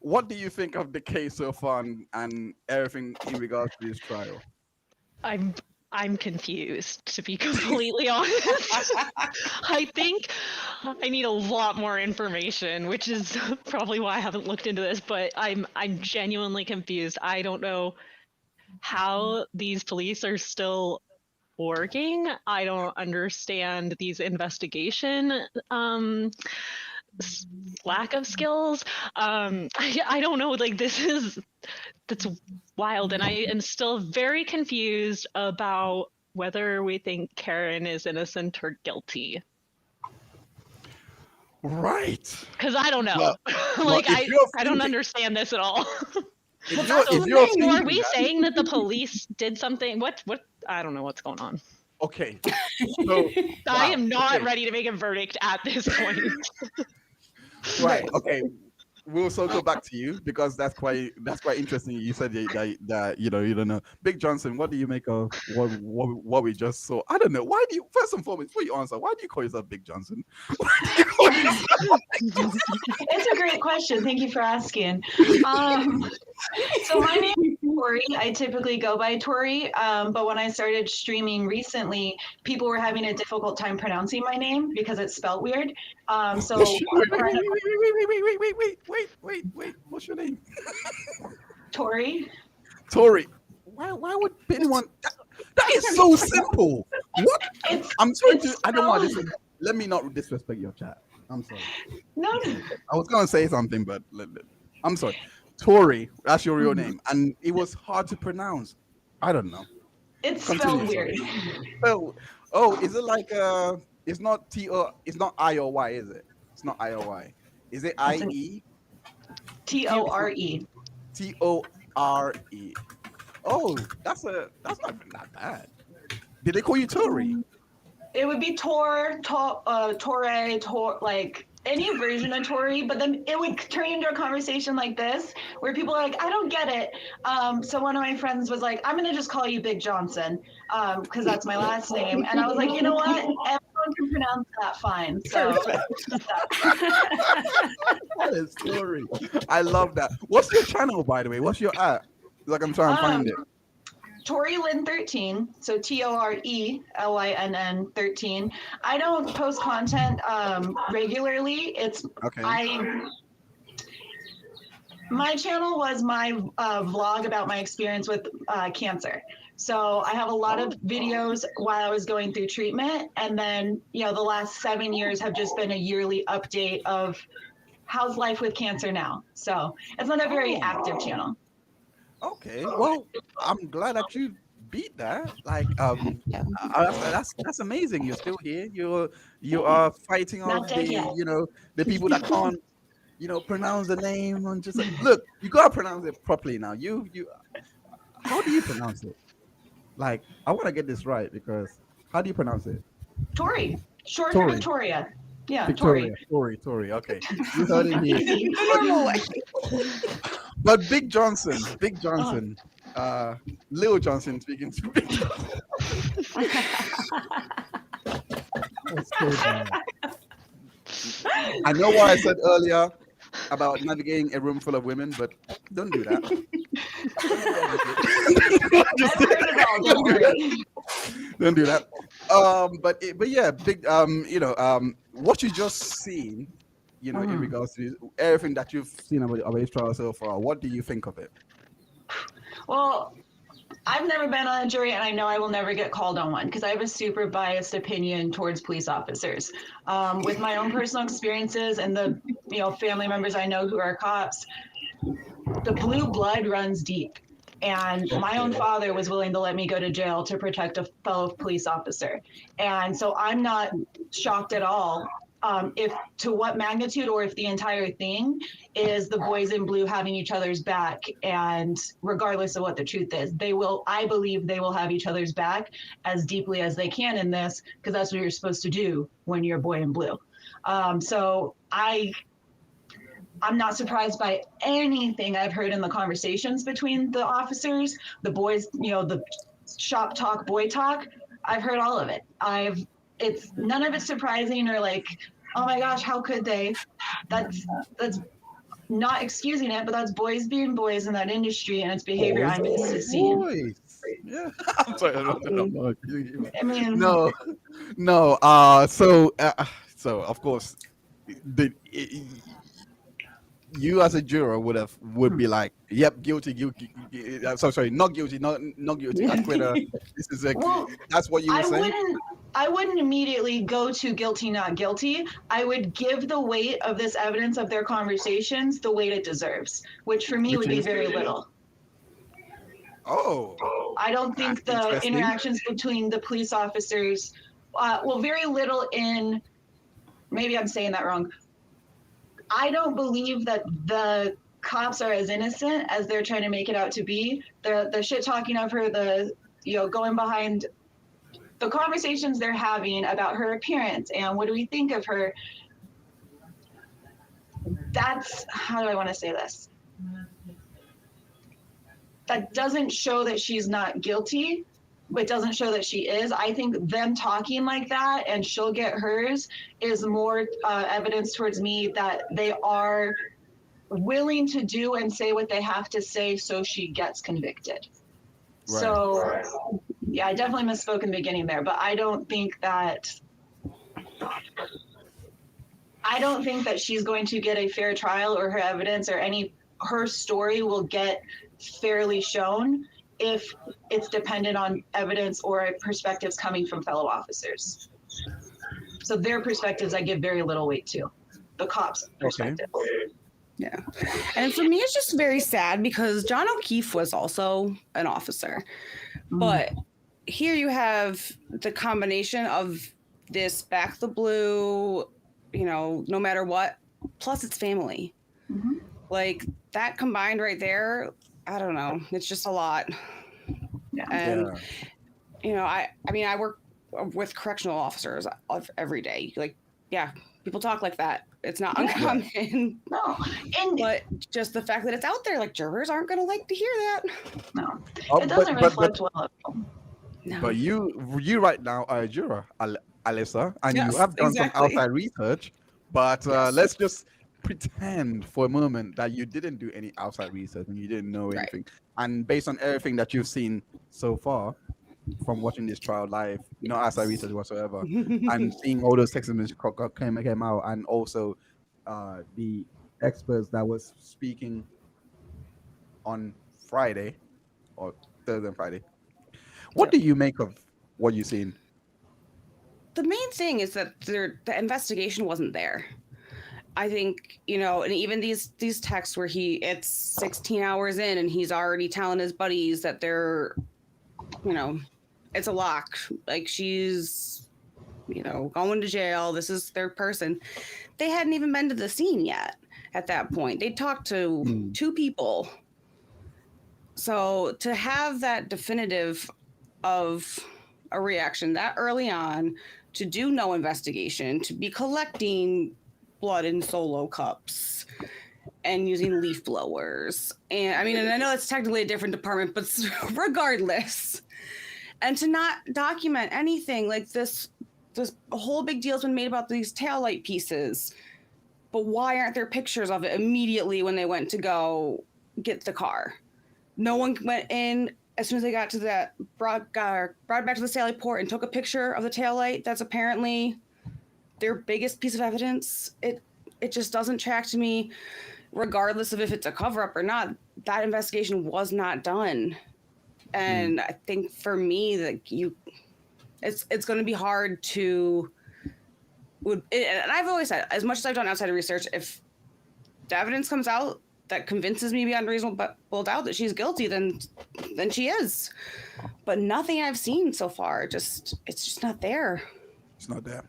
What do you think of the case so far and everything in regards to this trial? I'm confused, to be completely honest. I think I need a lot more information, which is probably why I haven't looked into this, but I'm genuinely confused. I don't know how these police are still working. I don't understand these investigation lack of skills. I don't know, like that's wild, and I am still very confused about whether we think Karen is innocent or guilty. Right. Because I don't know. Well, Like if you're I don't thinking- understand this at all. If Well, you're So are we thinking that- saying that the police did something? What I don't know what's going on. Okay. So, I am not okay. ready to make a verdict at this point. Right. Okay. We'll circle back to you because that's quite interesting. You said that you don't know. Big Johnson, what do you make of what we just saw? I don't know. Why do you first and foremost before you answer? Why do you call yourself Big Johnson? Why do you call yourself Big Johnson? It's a great question. Thank you for asking. So my name is Tori. I typically go by Tori, but when I started streaming recently, people were having a difficult time pronouncing my name because it's spelled weird. So Wait. What's your name? Tori. Tori. Why would anyone? That is so simple. What? I'm sorry to. I don't want to. Let me not disrespect your chat. I'm sorry. No. I was gonna say something, but I'm sorry. Tori, that's your real name, and it was hard to pronounce. I don't know. It's Continue, spelled weird. Oh, is it like it's not it's not I or Y, is it? It's not I or Y. Is it IE? Tore. Tore. Oh, that's not even that bad. Did they call you Tori? It would be Tore, like any version of Tori, but then it would turn into a conversation like this where people are like, I don't get it. So one of my friends was like, I'm going to just call you Big Johnson because that's my last name. And I was like, you know what? Everyone can pronounce that fine. So That is Tori. I love that. What's your channel, by the way? What's your app? Like I'm trying to find it. Tori Lynn 13, so TORELYNN 13. I don't post content regularly. It's Okay. My channel was my vlog about my experience with cancer. So I have a lot of videos while I was going through treatment, and then the last 7 years have just been a yearly update of how's life with cancer now. So it's not a very active channel. Okay. Well, I'm glad that you beat that. Like, that's amazing. You're still here. You are fighting off Not dead the yet. the people that can't pronounce the name and just like, look, you gotta pronounce it properly now. You how do you pronounce it? Like, I want to get this right because how do you pronounce it? Tori, short for Tori. Victoria. Yeah, Victoria. Tori. Okay. You heard it here. Normal way. But Big Johnson, Lil Johnson speaking to Big Johnson. That's so bad. I know what I said earlier about navigating a room full of women, but don't do that. I've heard it all, don't worry. Don't do that. But yeah, big. What you just seen, in regards to everything that you've seen about his trial so far, what do you think of it? Well, I've never been on a jury, and I know I will never get called on one because I have a super biased opinion towards police officers. With my own personal experiences and the family members I know who are cops, the blue blood runs deep. And my own father was willing to let me go to jail to protect a fellow police officer. And so I'm not shocked at all if to what magnitude or if the entire thing is the boys in blue having each other's back. And regardless of what the truth is, I believe they will have each other's back as deeply as they can in this, because that's what you're supposed to do when you're a boy in blue. So I'm not surprised by anything I've heard in the conversations between the officers, the boys, the shop talk, boy talk. I've heard all of it. It's none of it's surprising or like, oh my gosh, how could they? That's not excusing it, but that's boys being boys in that industry, and it's behavior I'm used to seeing. Boys. Yeah. I'm sorry. I mean, I mean, no. So So of course, the you as a juror would be like, yep, guilty, guilty. Sorry, not guilty, not guilty, acquittal. This is a Well, that's what you were I saying. wouldn't immediately go to guilty, not guilty. I would give the weight of this evidence of their conversations the weight it deserves, which for me Which would be is- very little. Oh, I don't think the Interesting. interactions between the police officers, very little in, maybe I'm saying that wrong. I don't believe that the cops are as innocent as they're trying to make it out to be. The shit talking of her, going behind the conversations they're having about her appearance and what do we think of her. That's, how do I want to say this? That doesn't show that she's not guilty, but doesn't show that she is. I think them talking like that and she'll get hers is more evidence towards me that they are willing to do and say what they have to say so she gets convicted. Right. So, yeah, I definitely misspoke in the beginning there, but I don't think that she's going to get a fair trial or her evidence or her story will get fairly shown if it's dependent on evidence or perspectives coming from fellow officers. So their perspectives I give very little weight to, the cops' perspective. Yeah. And for me, it's just very sad because John O'Keefe was also an officer. But here you have the combination of this back the blue, no matter what, plus it's family. Mm-hmm. Like that combined right there, I don't know. It's just a lot. Yeah. And, I work with correctional officers every day. Like, yeah, people talk like that. It's not uncommon. No. But just the fact that it's out there, like jurors aren't going to like to hear that. No. Oh, It doesn't reflect well. No. But you right now are a juror, Alyssa, and Yes, you have done exactly. some outside research. But Yes. let's just pretend for a moment that you didn't do any outside research and you didn't know Right. anything. And based on everything that you've seen so far from watching this trial live, no outside research whatsoever, and seeing all those text messages came out, and also the experts that was speaking on Friday or Thursday and Friday. What do you make of what you've seen? The main thing is that the investigation wasn't there. I think, and even these texts where it's 16 hours in and he's already telling his buddies that they're, it's a lock. Like she's, going to jail. This is their person. They hadn't even been to the scene yet at that point. They talked to two people. So to have that definitive of a reaction that early on, to do no investigation, to be collecting blood in solo cups and using leaf blowers. And I know it's technically a different department, but regardless. And to not document anything like this whole big deal's been made about these taillight pieces. But why aren't there pictures of it immediately when they went to go get the car? No one went in as soon as they got to that, brought back to the Sally Port and took a picture of the taillight. That's apparently their biggest piece of evidence. It just doesn't track to me, regardless of if it's a cover-up or not. That investigation was not done. And I think for me, it's going to be hard to, and I've always said, as much as I've done outside research, if the evidence comes out that convinces me beyond reasonable doubt that she's guilty, then she is. But nothing I've seen so far, it's just not there. It's not there.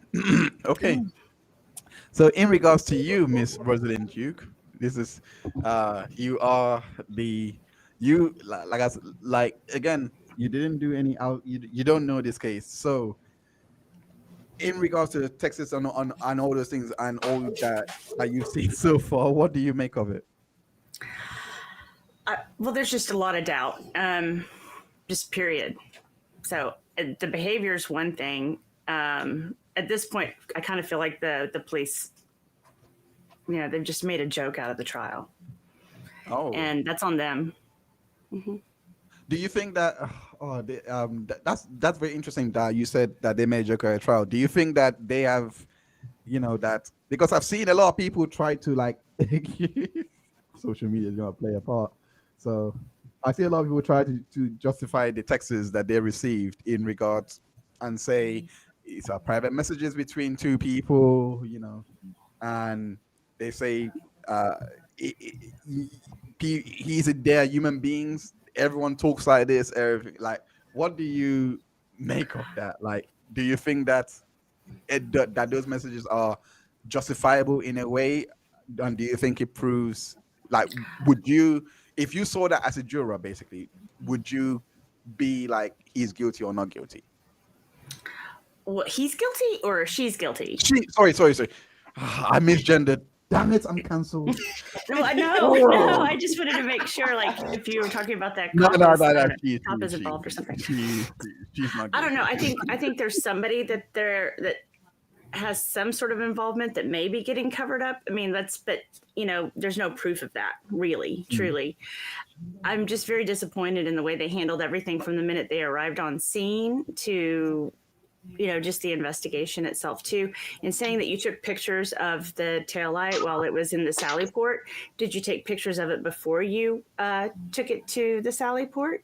Okay. So in regards to you, Miss Rosalind Duke, this is you are again, you didn't do any you don't know this case. So in regards to Texas and all those things and all that you've seen so far, what do you make of it? Well, there's just a lot of doubt, just period. So the behavior is one thing. At this point, I kind of feel like the police, they've just made a joke out of the trial. Oh, And that's on them. Mm-hmm. do you think that? That's very interesting that you said that they made a joke at a trial. Do you think that they have that because I've seen a lot of people try to like social media is gonna play a part. So I see a lot of people try to justify the texts that they received in regards and say it's a private messages between two people, and they say uh he- he's a they're human beings. Everyone talks like this. Everything like, what do you make of that? Like, do you think that those messages are justifiable in a way, and do you think it proves like, would you, if you saw that as a juror, basically, would you be like he's guilty or not guilty? What, he's guilty or she's guilty? Sorry. I misgendered. Damn it, I'm cancelled. No, no. I just wanted to make sure, like, if you were talking about that No, cop she's is involved or something. She's not. I don't know. guilty. I think there's somebody that has some sort of involvement that may be getting covered up. I mean, but there's no proof of that, really, truly. I'm just very disappointed in the way they handled everything from the minute they arrived on scene to just the investigation itself too. And saying that you took pictures of the taillight while it was in the Sally port, did you take pictures of it before you took it to the Sally port?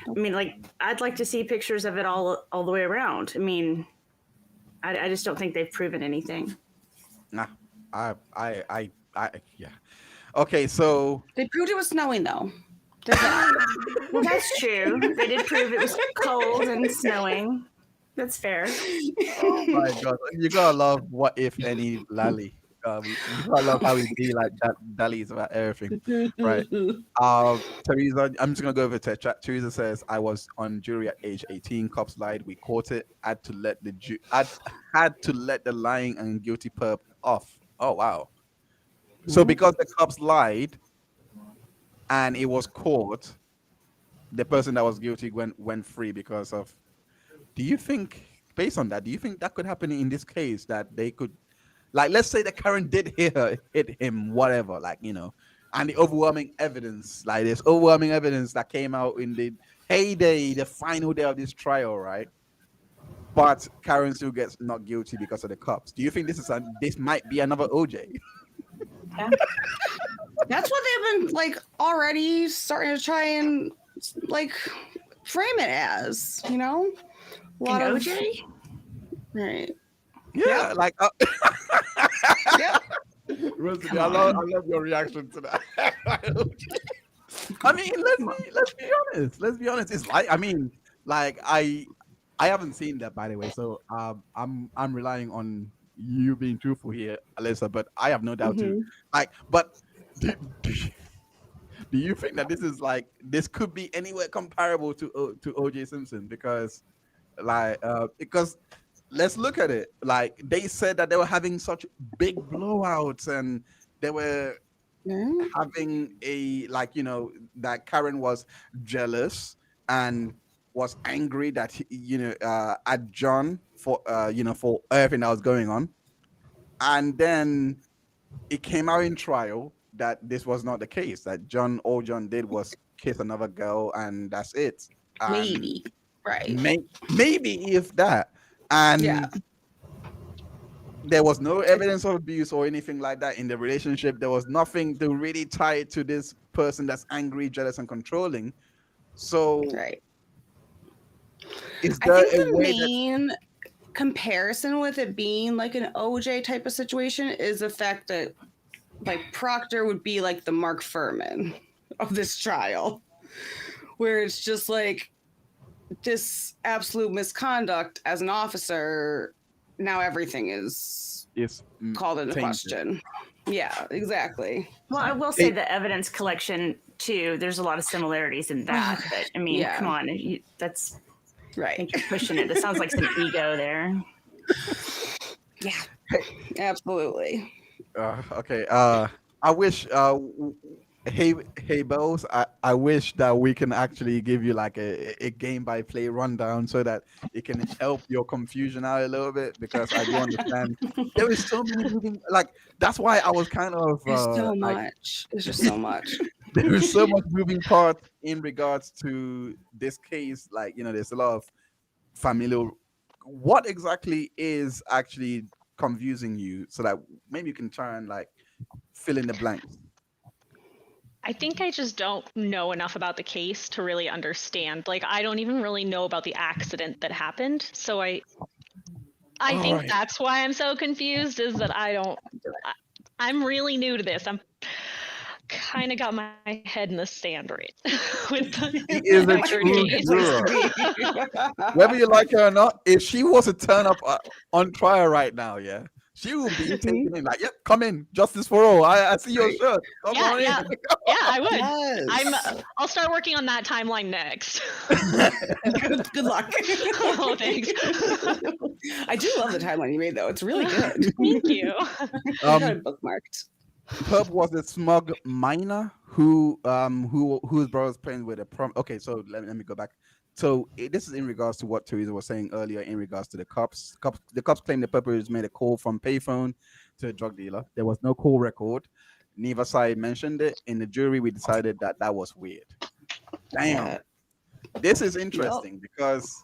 I mean, like, I'd like to see pictures of it all the way around. I mean, I just don't think they've proven anything. Nah, yeah. Okay, so They proved it was snowing though. Well, that's true. They did prove it was cold and snowing. That's fair. oh my god, you gotta love what if any Lally. You gotta love how we be like that. Dallies about everything, right? Teresa, I'm just gonna go over to chat. Teresa says, "I was on jury at age 18. Cops lied. We caught it. Had to let the lying and guilty perp off." Oh wow! So because the cops lied, and it was caught, the person that was guilty went free because of. Do you think, based on that, do you think that could happen in this case, that they could, like, let's say that Karen did hit him, whatever, like, and the overwhelming evidence, like this overwhelming evidence that came out in the heyday, the final day of this trial, right? But Karen still gets not guilty because of the cops. Do you think this might be another OJ? Yeah. That's what they've been like already starting to try and like frame it as, a lot An of OJ? Right. Yeah, like Yep. Rosie, I love your reaction to that. I mean, let's be honest. Let's be honest. It's like, I mean, like I haven't seen that, by the way. So I'm relying on you being truthful here, Alyssa. But I have no doubt to like. But do you think that this could be anywhere comparable to OJ Simpson? Because let's look at it. Like, they said that they were having such big blowouts and they were having that Karen was jealous and was angry that at John for for everything that was going on. And then it came out in trial that this was not the case, that all John did was kiss another girl and that's it. And Maybe. Right. maybe if that. And there was no evidence of abuse or anything like that in the relationship. There was nothing to really tie it to this person that's angry, jealous, and controlling. So right. Is there I think a the way main comparison with it being like an OJ type of situation is the fact that like Proctor would be like the Mark Furman of this trial, where it's just like this absolute misconduct as an officer. Now everything is called into question. Yeah, exactly. Well, I will say the evidence collection too. There's a lot of similarities in that. But I mean, come on, that's right. I think you're pushing it. That sounds like some ego there. Yeah, absolutely. Okay. I wish. Hey, Bells. I wish that we can actually give you like a game by play rundown so that it can help your confusion out a little bit, because I do understand there is so many moving. Like, that's why I was kind of. There's so much. There's just so much. There is so much moving parts in regards to this case. Like, there's a lot of familial. What exactly is actually confusing you, so that maybe you can try and like fill in the blanks? I think I just don't know enough about the case to really understand. Like, I don't even really know about the accident that happened. So I think Alright. that's why I'm so confused, is that I'm really new to this. I'm kind of got my head in the sand right with the He is a Echard true case. juror. Whether you like her or not, if she was to turn up on trial right now, yeah, she will be taken in like, yep, come in, justice for all. I see your shirt. Come on Yeah, in. yeah, I would. Yes. I'll start working on that timeline next. Good luck. Oh, thanks. I do love the timeline you made, though. It's really good. Thank you. I got it bookmarked. Pub was a smug miner whose brother was playing with a prom. Okay, so let me go back. So this is in regards to what Teresa was saying earlier in regards to the cops. The cops claim the perpetrators made a call from payphone to a drug dealer. There was no call record. Neither side mentioned it. In the jury, we decided that was weird. Damn. This is interesting because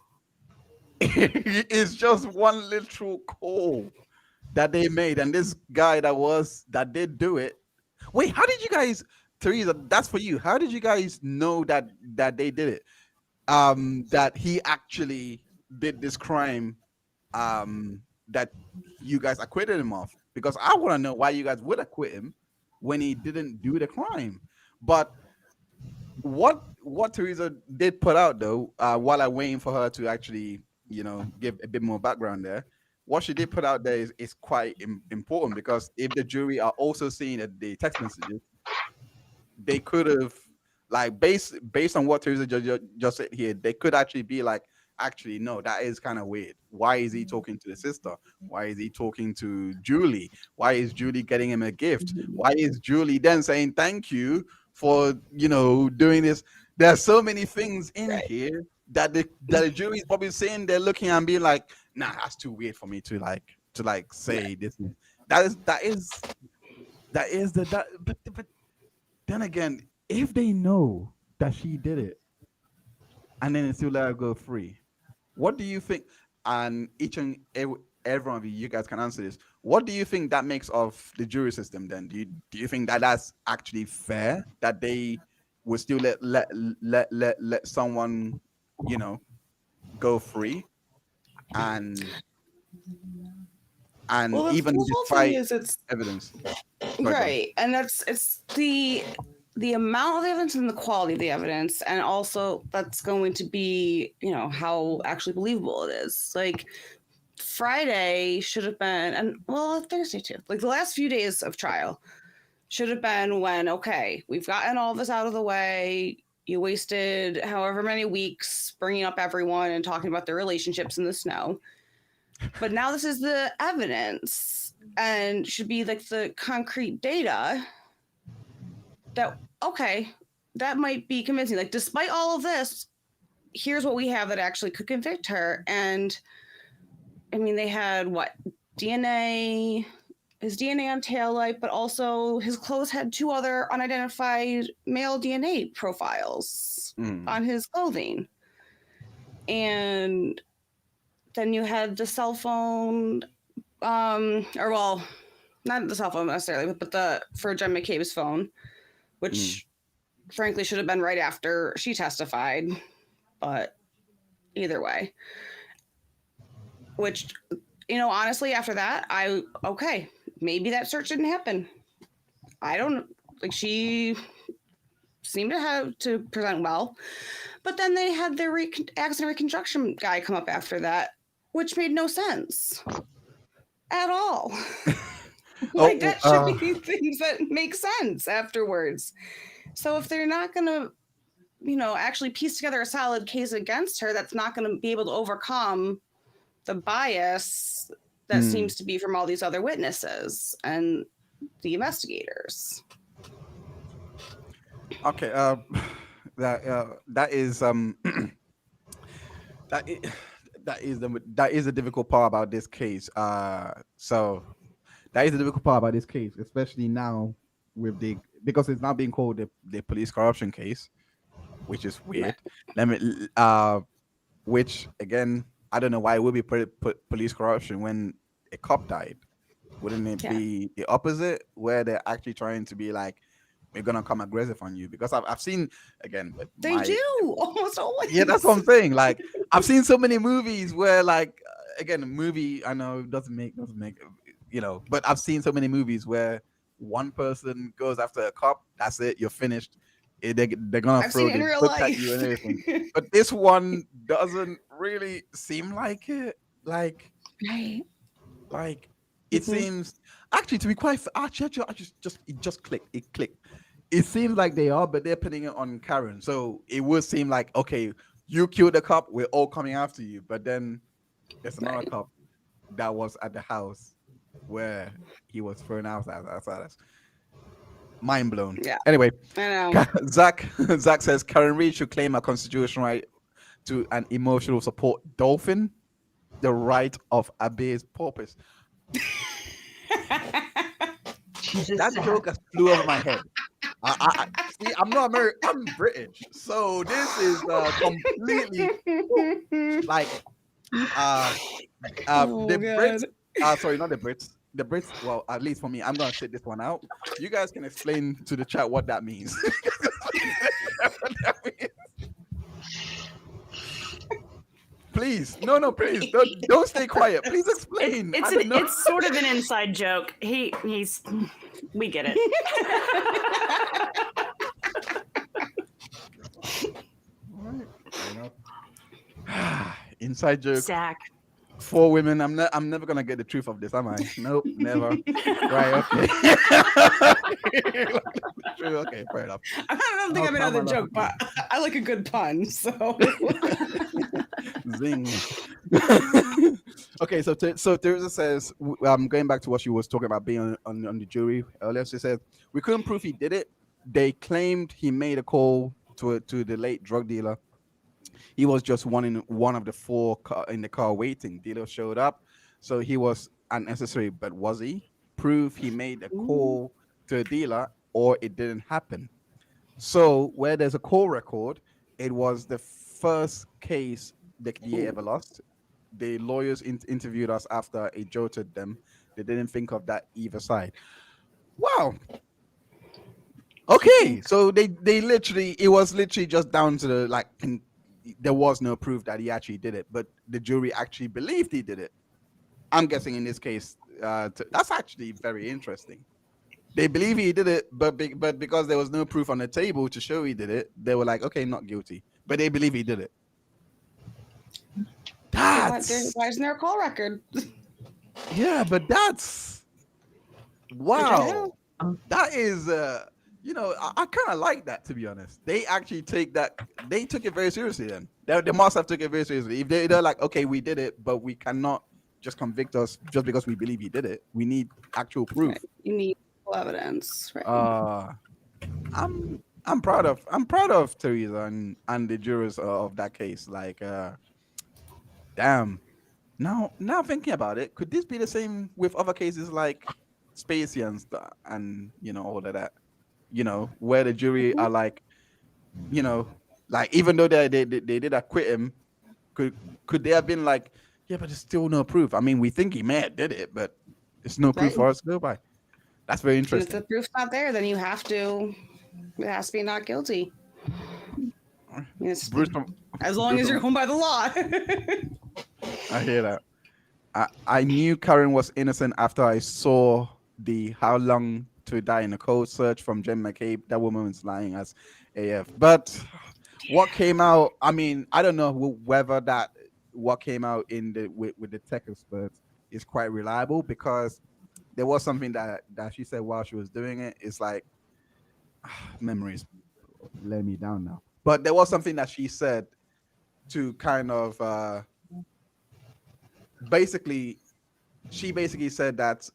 it's just one literal call that they made, and this guy that did do it. Wait, how did you guys, Teresa? That's for you. How did you guys know that they did it? That he actually did this crime, that you guys acquitted him of? Because I want to know why you guys would acquit him when he didn't do the crime. But what Teresa did put out though, while I'm waiting for her to actually, give a bit more background there, what she did put out there is quite important, because if the jury are also seeing the text messages, they could have, like, based on what Teresa just said here, they could actually be like, actually, no, that is kind of weird. Why is he talking to the sister? Why is he talking to Julie? Why is Julie getting him a gift? Why is Julie then saying thank you for doing this? There's so many things in here that the jury is probably saying, they're looking and being like, nah, that's too weird for me to say this. But then again, if they know that she did it and then still let her go free, what do you think? And each and every one of you guys can answer this. What do you think that makes of the jury system then? Do you think that that's actually fair, that they would still let someone go free, and Well, even the whole thing despite is it's evidence? right, and it's the amount of evidence and the quality of the evidence, and also that's going to be how actually believable it is. Like, Friday should have been, and well, Thursday too, like the last few days of trial should have been when, okay, we've gotten all this out of the way. You wasted however many weeks bringing up everyone and talking about their relationships in the snow. But now this is the evidence and should be like the concrete data that, okay, that might be convincing. Like, despite all of this, here's what we have that actually could convict her. And I mean, they had DNA, his DNA on taillight, but also his clothes had 2 other unidentified male DNA profiles on his clothing. And then you had the cell phone, or well, not the cell phone necessarily, but for Jen McCabe's phone, which frankly should have been right after she testified, but either way. Which, honestly, after that, okay, maybe that search didn't happen. I don't, like, she seemed to have to present well, but then they had their accident reconstruction guy come up after that, which made no sense at all. That should be things that make sense afterwards. So if they're not going to, actually piece together a solid case against her, that's not going to be able to overcome the bias that seems to be from all these other witnesses and the investigators. Okay, that is that is the difficult part about this case. So that is the difficult part about this case, especially now because it's now being called the police corruption case, which is weird. Which again, I don't know why it would be put police corruption when a cop died? Wouldn't it Yeah. be the opposite, where they're actually trying to be like, we're gonna come aggressive on you? Because I've seen, again, but They do almost always. yeah, that's what I'm saying. Like, I've seen so many movies where, like, again, a movie, I know doesn't make, but I've seen so many movies where one person goes after a cop. That's it. You're finished. They're gonna I've throw seen it in the real books at life. you and everything. But this one doesn't really seem like it. Like Right. it Mhm. seems, actually, to be quite actually, I just it just clicked. It clicked. It seems like they are, but they're putting it on Karen. So it would seem like, okay, you killed the cop, we're all coming after you. But then there's another Right. cop that was at the house where he was thrown outside. That's mind blown. Yeah. Anyway, I know. Zach says Karen Reed should claim a constitutional right to an emotional support dolphin, the right of habeas corpus. Jesus, That Zach. joke has flew over my head. I see. I'm not American. I'm British, so this is completely like Oh, the God. Brits. Sorry, not the Brits. The Brits. Well, at least for me, I'm gonna sit this one out. You guys can explain to the chat what that means. What that means. Please, no, please, don't stay quiet. Please explain. I don't know. It's sort of an inside joke. We get it. All right, fair enough. Inside joke. Zach. 4 women. I'm never gonna get the truth of this, am I? Nope, never. Right? Okay. Okay, fair enough. I don't think I'm another joke, but I like a good pun. So Zing. Okay, so Teresa says, going back to what she was talking about being on the jury earlier. She said we couldn't prove he did it. They claimed he made a call to the late drug dealer. He was just one of the 4 in the car waiting. Dealer showed up, so he was unnecessary. But was he? Proof he made a call to a dealer, or it didn't happen. So where there's a call record, it was the first case the DA ever lost. The lawyers interviewed us after it jolted them. They didn't think of that either side. Wow. Okay, so they literally, it was literally just down to the, like, there was no proof that he actually did it, but the jury actually believed he did it. I'm guessing in this case, that's actually very interesting. They believe he did it, but because there was no proof on the table to show he did it, they were like, okay, not guilty. But they believe he did it. why isn't there a call record? Yeah, but that's, wow. That is, I kind of like that, to be honest. They actually they took it very seriously then. They must have took it very seriously. If they're like, okay, we did it, but we cannot just convict us just because we believe he did it. We need actual proof. Right. You need evidence, right? I'm proud of Teresa and the jurors of that case. Like, damn. Now thinking about it, could this be the same with other cases like Spacey and all of that? Where the jury are like, like, even though they did acquit him, could they have been like, yeah, but there's still no proof. I mean, we think he may have did it, but there's no proof for us to go by. That's very And if interesting. the proof's not there, then it has to be not guilty. Yes. As long as you're going by the law. I hear that. I knew Karen was innocent after I saw the How Long to Die in a Cold search from Jen McCabe. That woman was lying as AF. But what came out, I mean, I don't know whether what came out with the tech experts is quite reliable, because there was something that she said while she was doing it. It's like, memories let me down now. But there was something that she said to kind of she basically said that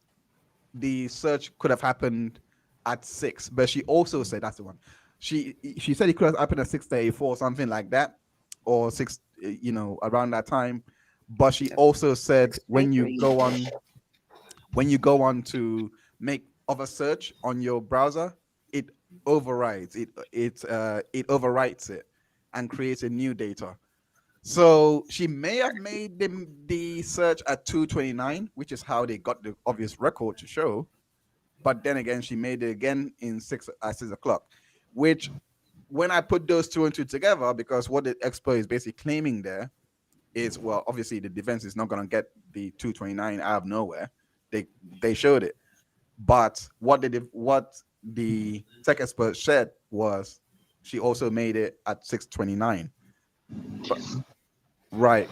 the search could have happened at 6, but she also said, that's the one. She said it could have happened at 6:34 or something like that, or 6, around that time. But she also said when you go on to make other search on your browser, it overrides it overwrites it and creates a new data. So she may have made the search at 2:29, which is how they got the obvious record to show. But then again, she made it again in 6 o'clock, which when I put those two and two together, because what the expert is basically claiming there is, well, obviously the defense is not going to get the 2:29 out of nowhere. They showed it, but what the tech expert said was she also made it at 6:29. Right.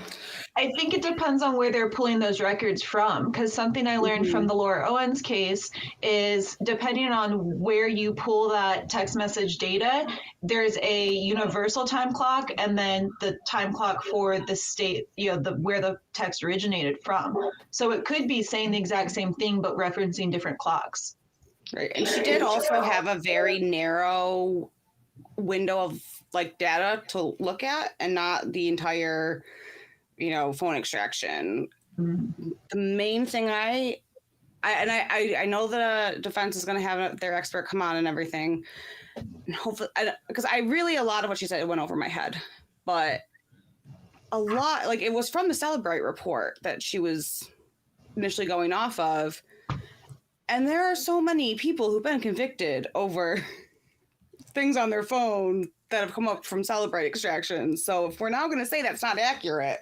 I think it depends on where they're pulling those records from, because something I learned from the Laura Owens case is depending on where you pull that text message data, there's a universal time clock and then the time clock for the state, where the text originated from. So it could be saying the exact same thing but referencing different clocks. Right. And she did also have a very narrow window of like data to look at and not the entire phone extraction. The main thing I know the defense is going to have their expert come on and everything, and hopefully, because a lot of what she said, it went over my head, but a lot, like, it was from the Celebrate report that she was initially going off of, and there are so many people who've been convicted over things on their phone that have come up from Celebrate extractions. So if we're now going to say that's not accurate,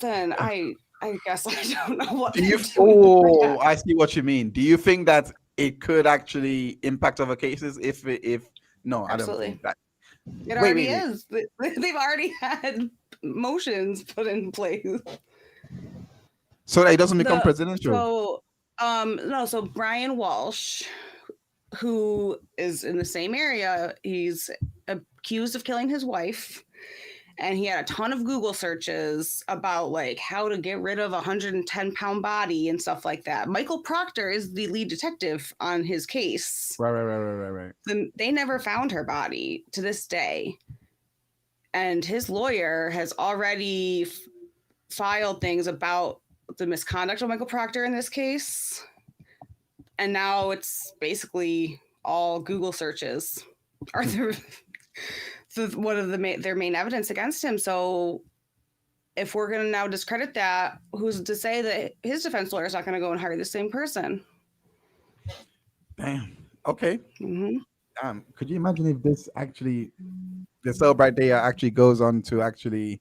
then I guess I don't know what. I see what you mean. Do you think that it could actually impact other cases? No, I don't think that. It already is. They've already had motions put in place. So that it doesn't become presidential. So Brian Walsh, who is in the same area, he's accused of killing his wife, and he had a ton of Google searches about like how to get rid of a 110-pound body and stuff like that. Michael Proctor is the lead detective on his case. Right. They never found her body to this day, and his lawyer has already filed things about the misconduct of Michael Proctor in this case. And now it's basically all Google searches are one of their main evidence against him. So if we're going to now discredit that, who's to say that his defense lawyer is not going to go and hire the same person? Damn. Okay. Mm-hmm. Could you imagine if this actually, the Celebrate data actually goes on to actually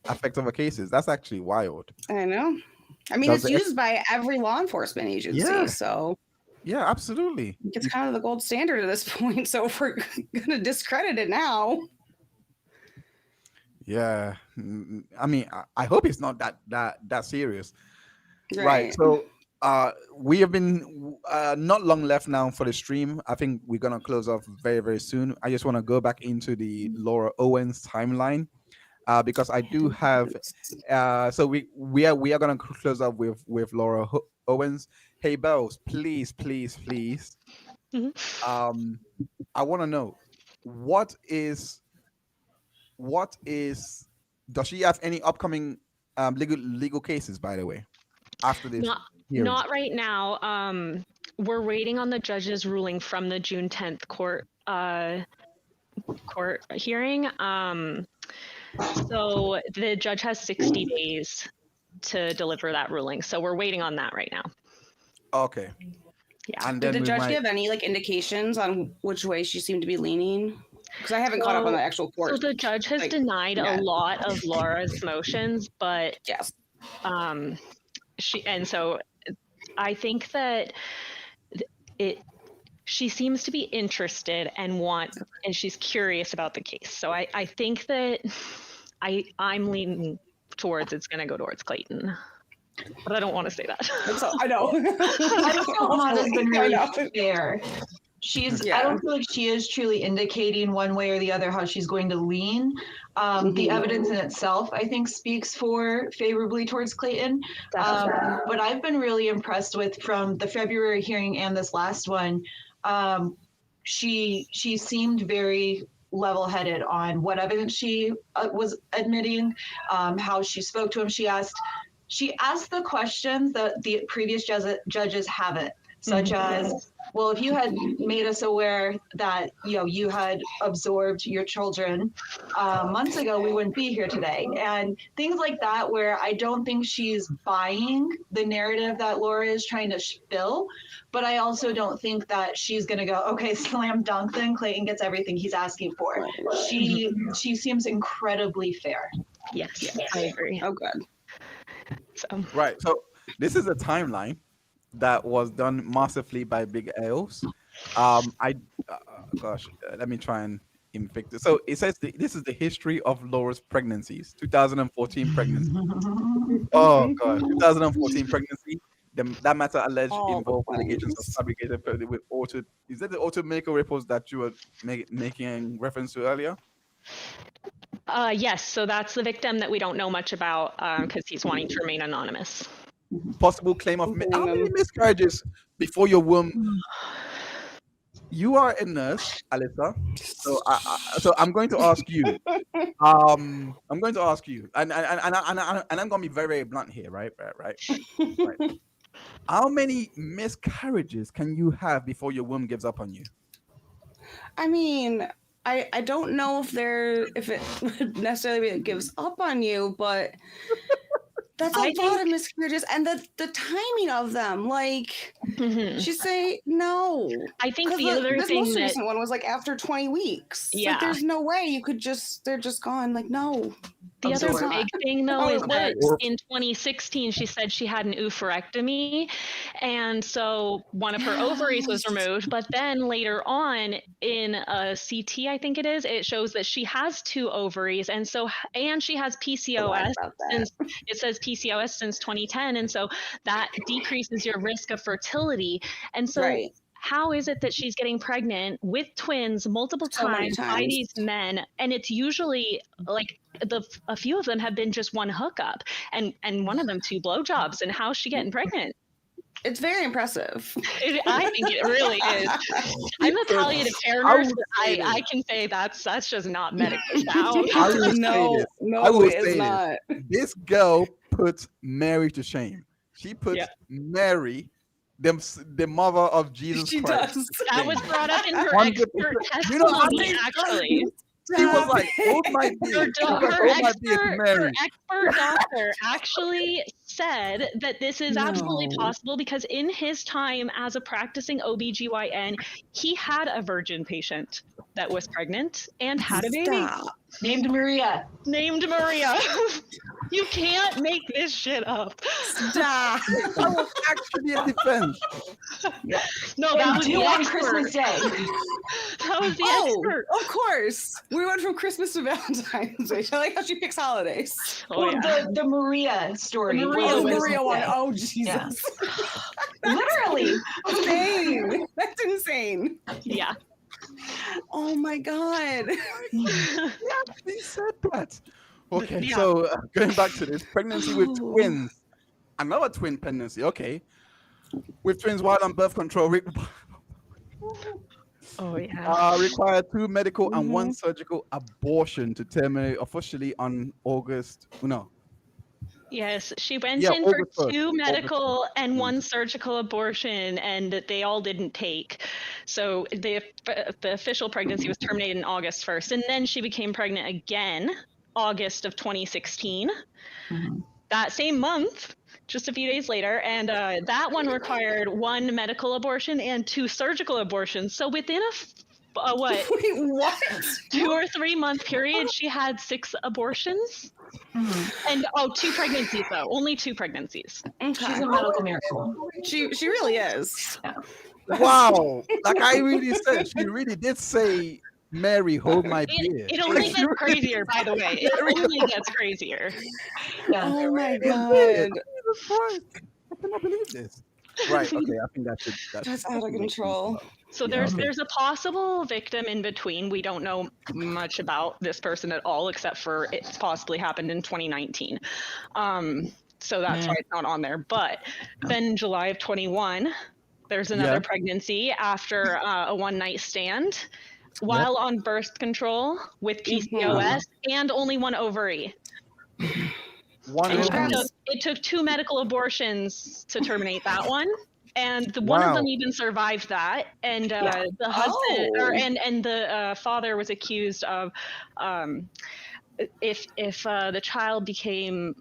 affect other cases? That's actually wild. I know. I mean, it's used by every law enforcement agency, so yeah, absolutely. It's kind of the gold standard at this point. So if we're going to discredit it now, yeah, I mean, I hope it's not that serious, right? So we have been not long left now for the stream. I think we're gonna close off very, very soon. I just want to go back into the Laura Owens timeline. Because I do have, so we are gonna close up with Laura Owens. Hey Bells, please. Mm-hmm. I want to know does she have any upcoming legal cases, by the way, after this? Not right now. We're waiting on the judge's ruling from the June 10th court hearing. So the judge has 60 days to deliver that ruling. So we're waiting on that right now. Okay. Yeah. And did the judge give any like indications on which way she seemed to be leaning? Because I haven't caught up on the actual court. So the judge has denied a lot of Laura's motions, but yes, so I think that she seems to be interested and she's curious about the case. So I think that I'm leaning towards it's going to go towards Clayton, but I don't want to say that. I know. I don't know how has been really fair. I don't feel like she is truly indicating one way or the other how she's going to lean. The evidence in itself, I think, speaks favorably towards Clayton. But I've been really impressed with, from the February hearing and this last one, she seemed very level-headed on what evidence she was admitting, how she spoke to him. She asked the questions that the previous judges haven't. such as, well, if you had made us aware that, you had absorbed your children months ago, we wouldn't be here today. And things like that, where I don't think she's buying the narrative that Laura is trying to spill, but I also don't think that she's going to go, okay, slam dunk, then Clayton gets everything he's asking for. She seems incredibly fair. Yes, I agree. Oh, good. So Right. So this is a timeline that was done massively by Big Ales. Let me try and inflict it. So it says this is the history of Laura's pregnancies. 2014 pregnancy. Oh God, 2014 pregnancy. That matter alleged involved allegations of fabricated pregnancy with altered. Is that the altered medical reports that you were making reference to earlier? yes, so that's the victim that we don't know much about because he's wanting to remain anonymous. Possible claim of how many miscarriages before your womb? You are a nurse, Alyssa. So I'm going to ask you. I'm going to ask you, and I'm going to be very, very blunt here, right? How many miscarriages can you have before your womb gives up on you? I mean, I don't know if it would necessarily be it gives up on you, but that's a lot of miscarriages, and the timing of them. Like, she's saying no. I think the other thing most recent one was like after 20 weeks. Yeah, like, there's no way you could they're just gone. Like, no. The other big thing, though, is that in 2016, she said she had an oophorectomy, and so one of her ovaries was removed. But then later on in a CT, I think it shows that she has 2 ovaries, and she has PCOS. Since it says PCOS since 2010, and so that decreases your risk of fertility. And so, how is it that she's getting pregnant with twins multiple times by these men? And it's usually like a few of them have been just one hookup, and one of them 2 blowjobs. And how's she getting pregnant? It's very impressive. I think it really is. I'm a palliative care nurse, but I can say that's just not medically sound. No, it's not. This girl puts Mary to shame. She puts Mary, the mother of Jesus Christ. Does. That was brought up in her expert testimony, actually. He was like, "Oh my dear, her expert doctor actually said that this is absolutely possible because in his time as a practicing OBGYN, he had a virgin patient that was pregnant and had a baby. Named Maria. You can't make this shit up. Stop. That was actually a defense. No, that was the on expert. Christmas Day. That was the expert. Of course. We went from Christmas to Valentine's Day. I like how she picks holidays. The Maria story. The Maria one. Oh, Jesus. Yeah. Literally. Insane. That's insane. Yeah. Oh my God. They said that. Okay, so going back to this pregnancy with twins, another twin pregnancy. Okay, with twins while on birth control. Required 2 medical and 1 surgical abortion to terminate officially on August. No. Yes, she went in for 2 medical and 1 surgical abortion, and they all didn't take. So the official pregnancy was terminated in August 1st, and then she became pregnant again, August of 2016. That same month, just a few days later, and that one required 1 medical abortion and 2 surgical abortions. So within Wait, what? 2 or 3 month period, she had 6 abortions. And 2 pregnancies though, only 2 pregnancies. Okay. She's a medical miracle. She really is. Yeah. Wow, like I really said, she really did say, "Mary, hold my beer." It only gets crazier, by the way. It only gets crazier. Yeah. Oh my God. Jesus Christ. I cannot believe this. Right. Okay. I think that's out of control. So there's a possible victim in between. We don't know much about this person at all, except for it's possibly happened in 2019. So that's why it's not on there. But then July of 21, there's another pregnancy after a one-night stand while on birth control with PCOS and only 1 ovary. It took 2 medical abortions to terminate that one. And one of Wow. them even survived that, and the husband and the father was accused of if the child became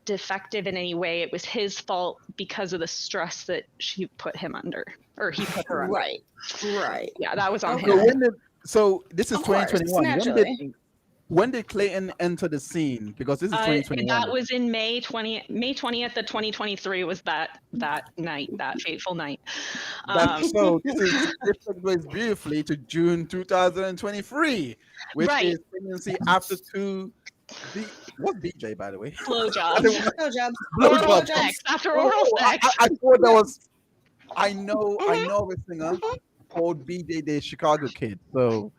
defective in any way, it was his fault because of the stress that she put him under, or he put her under. Right. Yeah, that was on Okay. So him. when did this is Of course, 2021? naturally. When did Clayton enter the scene? Because this is 2021. That was in May 20th of 2023 was that night, that fateful night. So this segues beautifully to June 2023, which Right. is pregnancy after 2. What's BJ, by the way? Blowjobs. Blowjobs. Oral Blowjobs. sex. After oral sex. I thought that was. I know of a singer called BJ, the Chicago Kid. So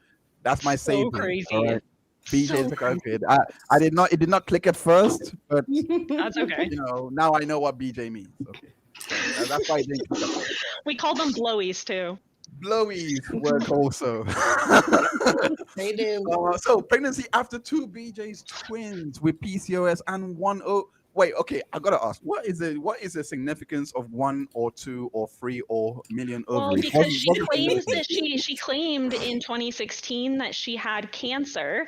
that's my So saving. crazy. All right? BJ So Chicago Kid. It did not click at first, but That's okay. now I know what BJ means. Okay. So that's why it didn't click at first. We call them blowies too. Blowies work also. They do. So pregnancy after 2 BJ's twins with PCOS and 1 O. Wait, okay, I gotta ask, what is the significance of 1 or 2 or 3 or million Well, ovaries? because she claims that she claimed in 2016 that she had cancer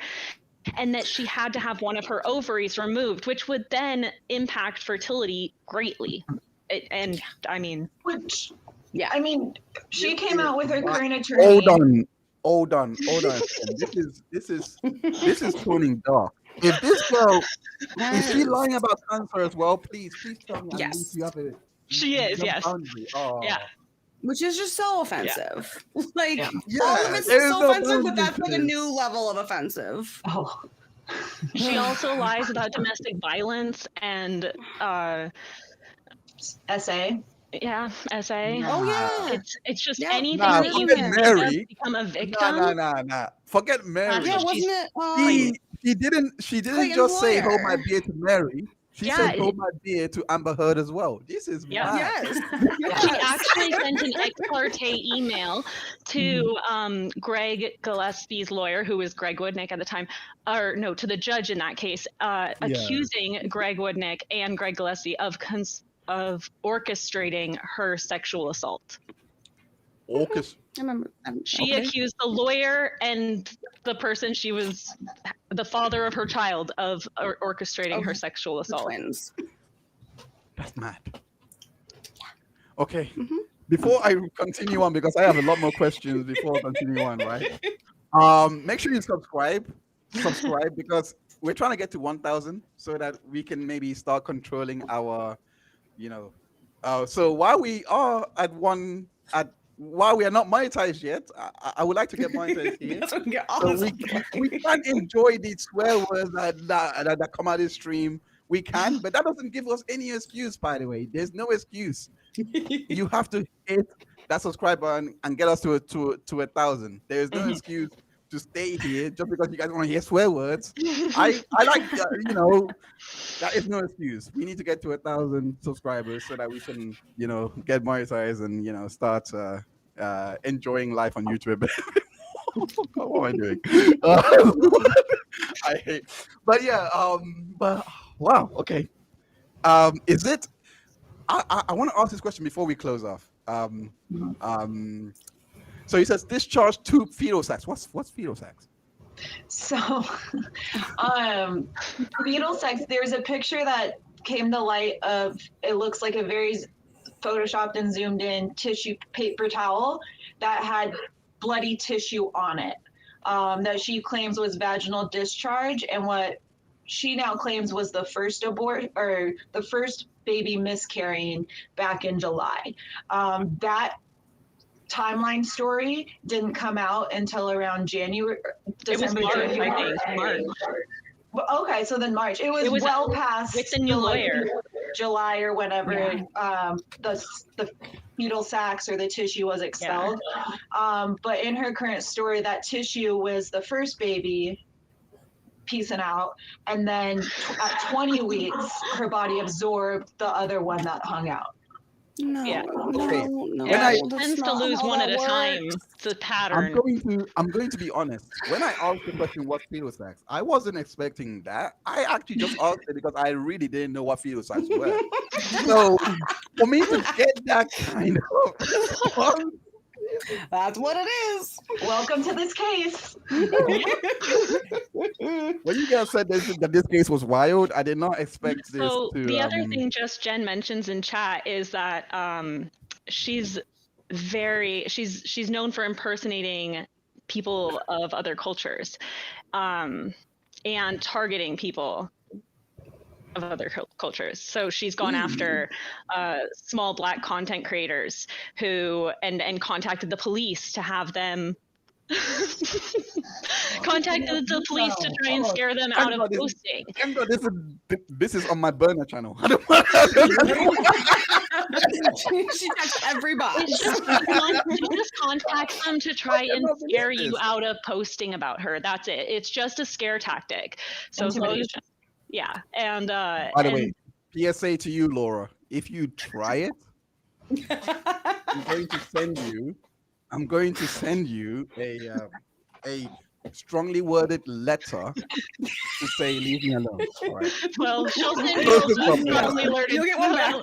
and that she had to have one of her ovaries removed, which would then impact fertility greatly. And I mean, Which, Yeah. I mean, she came out with her current attorney. Hold on. This is turning dark. If this girl is she lying about cancer as well, please tell me. Yes. At least you have a she is, yes. boundary. Oh. Yeah. Which is just so offensive. Like Yeah. all of it's there is so no offensive, but boundary that's to like a this. new level of offensive. Oh, She also lies about domestic violence and SA. yeah, SA. Oh yeah. It's just Yeah. anything Nah, that you forget can Mary. think of to become a victim. Nah. Forget Mary. Yeah, she's- wasn't it? She didn't Clayton's just say hold my lawyer. beer to Mary. She Yeah, said hold my beer to Amber Heard as well. This is Yeah. mad. Yes. She actually sent an ex parte email to Greg Gillespie's lawyer, who was Greg Woodnick at the time, or no, to the judge in that case, accusing Greg Woodnick and Greg Gillespie of orchestrating her sexual assault. Orchestra. I remember. She Okay. accused the lawyer and the person she was, the father of her child, of orchestrating Of her sexual the assault. twins. That's mad. Okay. Mhm. Before I continue on, because I have a lot more questions before I continue on, right? Make sure you subscribe because we're trying to get to 1,000 so that we can maybe start controlling our, so while we are while we are not monetized yet, I would like to get monetized here. That's what we get all So this we can enjoy these swear words that come out of this stream. We can, but that doesn't give us any excuse, by the way. There's no excuse. You have to hit that subscribe button and get us to 1,000. There is no excuse to stay here just because you guys want to hear swear words. I like, that is no excuse. We need to get to 1,000 subscribers so that we can, get monetized and, start enjoying life on YouTube. What am I doing? I hate, but yeah, but wow, okay. Is it? I want to ask this question before we close off. So he says discharge to fetal sex. What's fetal sex? So, fetal sex, there's a picture that came to light of, it looks like a very photoshopped and zoomed in tissue paper towel that had bloody tissue on it, that she claims was vaginal discharge, and what she now claims was the first the first baby miscarrying back in July. That timeline story didn't come out until around December, March, I January. think. March. Okay, so then March. It was well past with the new lawyer. July or whenever the fetal sacs or the tissue was expelled. But in her current story, that tissue was the first baby piecing out, and then at 20 weeks, her body absorbed the other one that hung out. No, Yeah. Okay. no, When I- She that's tends to not lose how one that at a time. works. It's a pattern. I'm going to be honest. When I asked the question what fetal sacs, I wasn't expecting that. I actually just asked it because I really didn't know what fetal sacs were. So for me to get that kind of response, That's what it is. Welcome to this case. when you guys said that this case was wild, I did not expect this So to. the other thing just Jen mentions in chat is that she's known for impersonating people of other cultures and targeting people of other cultures. So she's gone after small Black content creators who and contacted the police to have them contacted the police to try and scare them out of posting. Thank God this is on my burner channel. She checks every box. It's just she just contacts them to try and scare you out of posting about her. That's it. It's just a scare tactic. So as long as, yeah, and By the way, PSA to you, Laura. If you try it, I'm going to send you a strongly worded letter to say leave me alone. All right. well, she'll send you a strongly worded. You'll get one back.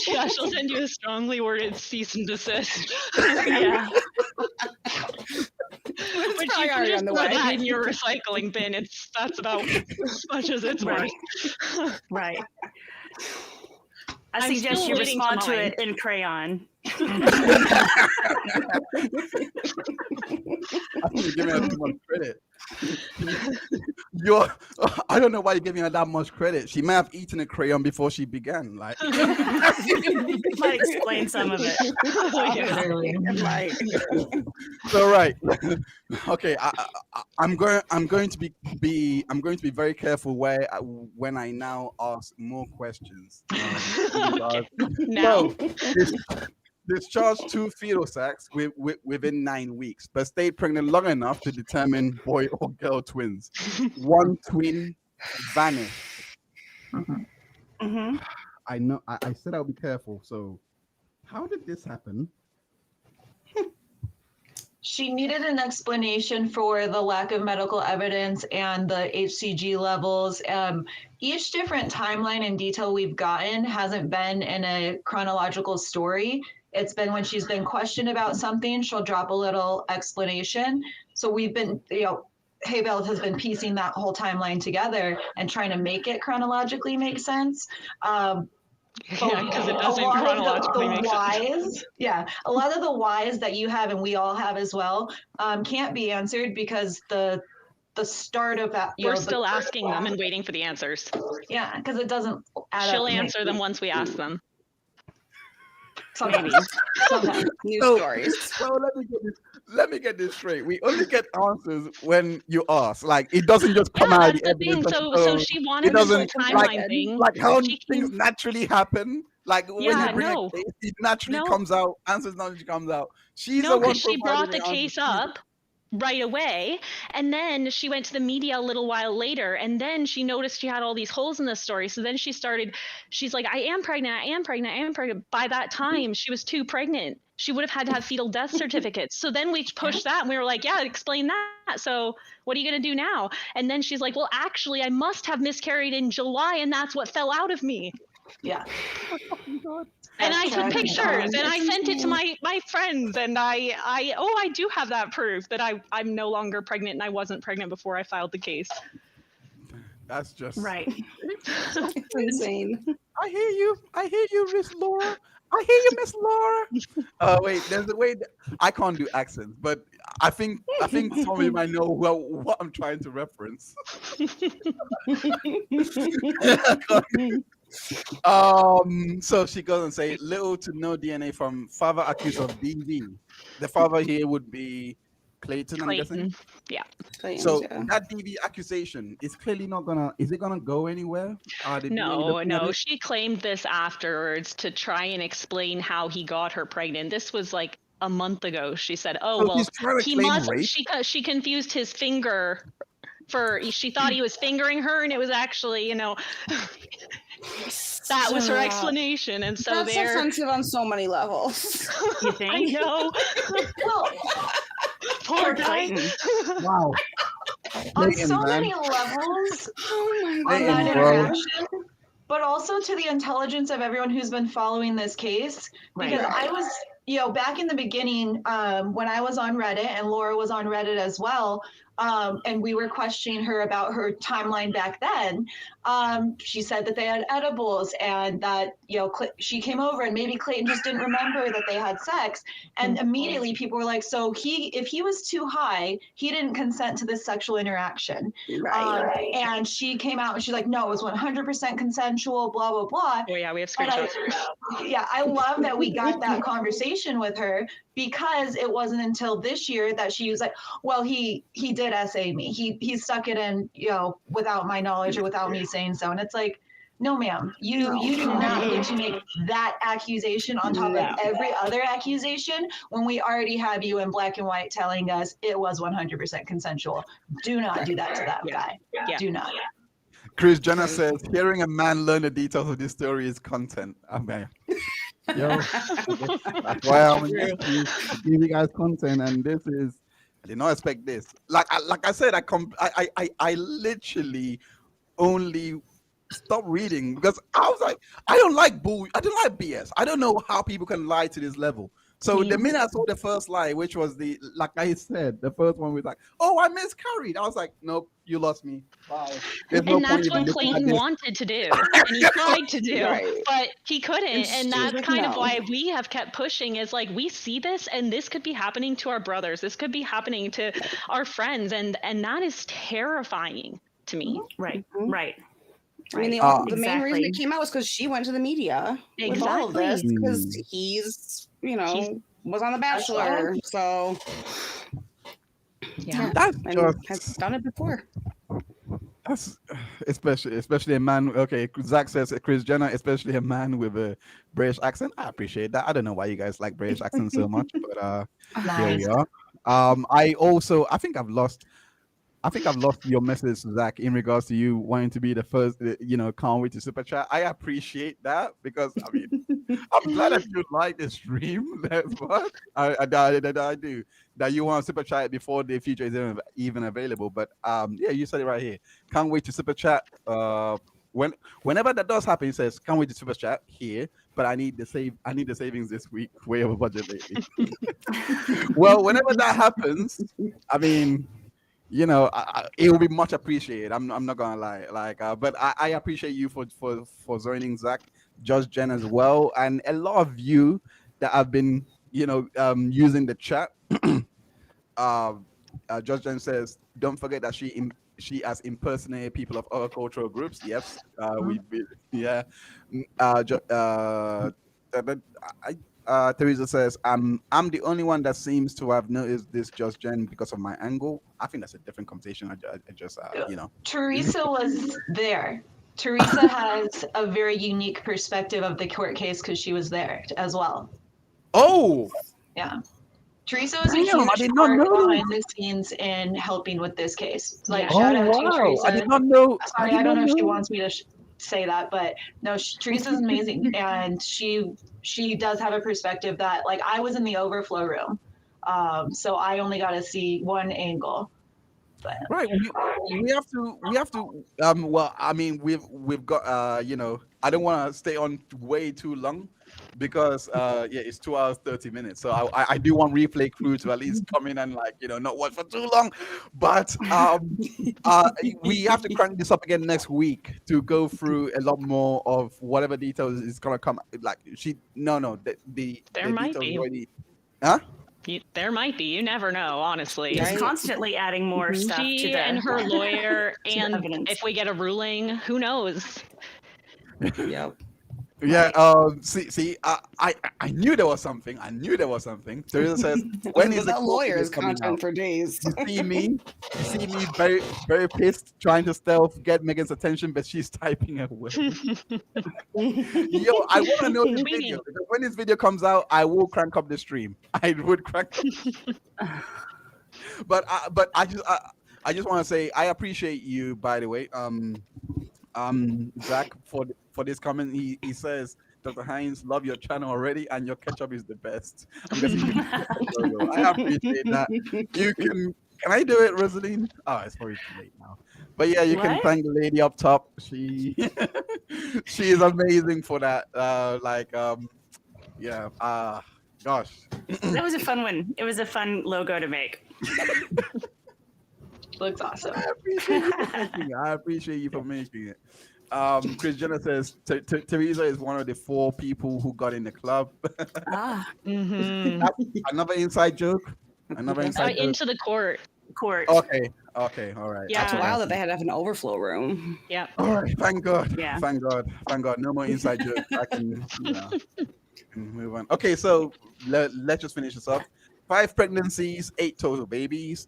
Yeah, she'll send you a strongly worded cease and desist. Yeah. It's Which probably you can already just on the throw way. that in your recycling bin. That's about as much as it's worth. Right. I I'm suggest still you waiting respond to to mine. it in crayon. I think you're giving her too much credit. I don't know why you're giving her that much credit. She may have eaten a crayon before she began. Like, Might explain some of it. Literally. Right. so right. Okay, I'm going to be very careful when I now ask more questions. Now. So, discharged 2 fetal sacs within 9 weeks, but stayed pregnant long enough to determine boy or girl twins. 1 twin vanished. Mm-hmm. I know. I said I'll be careful. So, how did this happen? She needed an explanation for the lack of medical evidence and the HCG levels. Each different timeline and detail we've gotten hasn't been in a chronological story. It's been when she's been questioned about something, she'll drop a little explanation. So we've been, Haybell has been piecing that whole timeline together and trying to make it chronologically make sense. Yeah, because it doesn't a lot chronologically of the make sense. whys, yeah, a lot of the whys that you have and we all have as well can't be answered because the start of that. We're still asking them and waiting for the answers. Yeah, because it doesn't add She'll up. answer them once we ask them. Sometimes. Sometimes. New So- stories. Well, let me get this straight. We only get answers when you ask. Like, it doesn't just come Yeah, out. that's of the the thing. evidence. So she wanted it this whole doesn't, timeline thing. like how She things came- naturally happen. Like when Yeah, you bring no. a case, it naturally No. comes out. Answers naturally comes out. She's No, the one because she brought the providing case answers. up right away, and then she went to the media a little while later, and then she noticed she had all these holes in the story. So then she's like, I am pregnant. By that time, she was 2 pregnant. She would have had to have fetal death certificates. So then we pushed that, and we were like, yeah, explain that. So what are you going to do now? And then she's like, well, actually, I must have miscarried in July, and that's what fell out of me. Yeah. And I took That's pictures, and I That's sent it to insane. my friends, and I do have that proof that I'm no longer pregnant, and I wasn't pregnant before I filed the case. That's just Right. It's insane. I hear you, Miss Laura. I hear you, Miss Laura. Wait, there's a way that I can't do accents, but I think some of you might know what I'm trying to reference. So she goes and say little to no DNA from father accused of DV. The father here would be Clayton, I'm guessing. Clayton. So Yeah. that DV accusation is clearly not gonna. Is it gonna go anywhere? Are they doing No, the- no. She claimed this afterwards to try and explain how he got her pregnant. This was like a month ago. She said, "Oh So well, he's trying to he claim must." rape? She confused his finger for. She thought he was fingering her, and it was actually, that was her explanation. And so That's there, offensive on so many levels. You I think? know. Well, Poor guy. Clayton. Wow. on Clayton, so man. many levels Oh my on that Clayton, bro. interaction, but also to the intelligence of everyone who's been following this case. Because Right. I was, back in the beginning, when I was on Reddit and Laura was on Reddit as well, and we were questioning her about her timeline back then. She said that they had edibles and that, she came over and maybe Clayton just didn't remember that they had sex. And immediately people were like, so if he was too high, he didn't consent to this sexual interaction. Right. And she came out and she's like, no, it was 100% consensual, blah, blah, blah. Oh yeah, we have And screenshots. I love that we got that conversation with her, because it wasn't until this year that she was like, well, he did SA me. He stuck it in, without my knowledge or without me saying so. And it's like, no, ma'am, you do not get to make that accusation on top of every other accusation when we already have you in black and white telling us it was 100% consensual. Do not do that to that guy. Yeah. Do not. Chris Jenner says, hearing a man learn the details of this story is content. I mean, yo, that's why I'm here to give you guys content, and this is, I did not expect this. Like I said, I literally only stopped reading because I was like, I don't like BS. I don't know how people can lie to this level. So the minute I saw the first lie, which was like I said, the first one was like, oh, I miscarried. I was like, nope, you lost me. Bye. And that's what Clayton wanted to do, and he tried to do, but he couldn't. And that's kind of why we have kept pushing, is like, we see this, and this could be happening to our brothers. This could be happening to our friends, and that is terrifying to me. Right. I mean, the main reason it came out was because she went to the media with all of this, because he's, was on The Bachelor. So, that's and has done it before. That's especially a man. Okay, Zach says Chris Jenner, especially a man with a British accent. I appreciate that. I don't know why you guys like British accents so much, but here we are. I think I've lost your message, Zach, in regards to you wanting to be the first, can't wait to super chat. I appreciate that, because I mean, I'm glad that you like the stream. That's what I do. That you want to super chat before the feature is even available. But yeah, you said it right here. Can't wait to super chat. Whenever that does happen, it says can't wait to super chat here. But I need the savings this week. Way over budget lately. Well, whenever that happens, I mean, it will be much appreciated. I'm not gonna lie, but I appreciate you for joining, Zach, Judge Jen as well, and a lot of you that have been using the chat. Judge Jen says, don't forget that she has impersonated people of other cultural groups. Yes, Teresa says, I'm the only one that seems to have noticed this Just Jen because of my angle. I think that's a different conversation. I just, Teresa was there. Teresa has a very unique perspective of the court case because she was there as well. Oh! Yeah. Teresa was a huge part behind the scenes in helping with this case. Like, shout out to Teresa. I did not know. Sorry, I don't know if she wants me to say that, but no, Teresa's amazing. And she does have a perspective that, like, I was in the overflow room. So I only got to see one angle. But. Right. We have to. Well, I mean, we've got. I don't want to stay on way too long, because it's 2 hours 30 minutes. So I do want replay crew to at least come in and not watch for too long. But we have to crank this up again next week to go through a lot more of whatever details is gonna come. Like there might be. Already, huh? There might be. You never know, honestly. She's constantly adding more stuff to the, and her lawyer, and evidence. If we get a ruling, who knows? Yep. Yeah. See, I knew there was something. Teresa says, when is the lawyer's coming content out? for days? You see me very, very pissed, trying to stealth get Megan's attention, but she's typing away. Yo, I want to know this video, because when this video comes out, I will crank up the stream. I would crank up. But I just want to say I appreciate you, by the way. Zach, for this comment, he says, Dr. Hines, love your channel already, and your ketchup is the best. I'm guessing you can use the logo. I appreciate that. You can I do it, Rosaline? Oh, it's probably too late now. But yeah, you can What? thank the lady up top. She she is amazing for that. Yeah. Gosh. That was a fun one. It was a fun logo to make. Looks awesome. I appreciate you for making it. I appreciate you for making it. Chris Jenner says Teresa is one of the 4 people who got in the club. Ah, Mhm. Another inside joke. Another inside joke. Into the court. court. Okay, all right. Yeah. That's wild that they had to have an overflow room. Yeah. All right, thank God. Yeah. Thank God. No more inside jokes. I can, can move on. Okay, so let's just finish this up. 5 pregnancies, 8 total babies,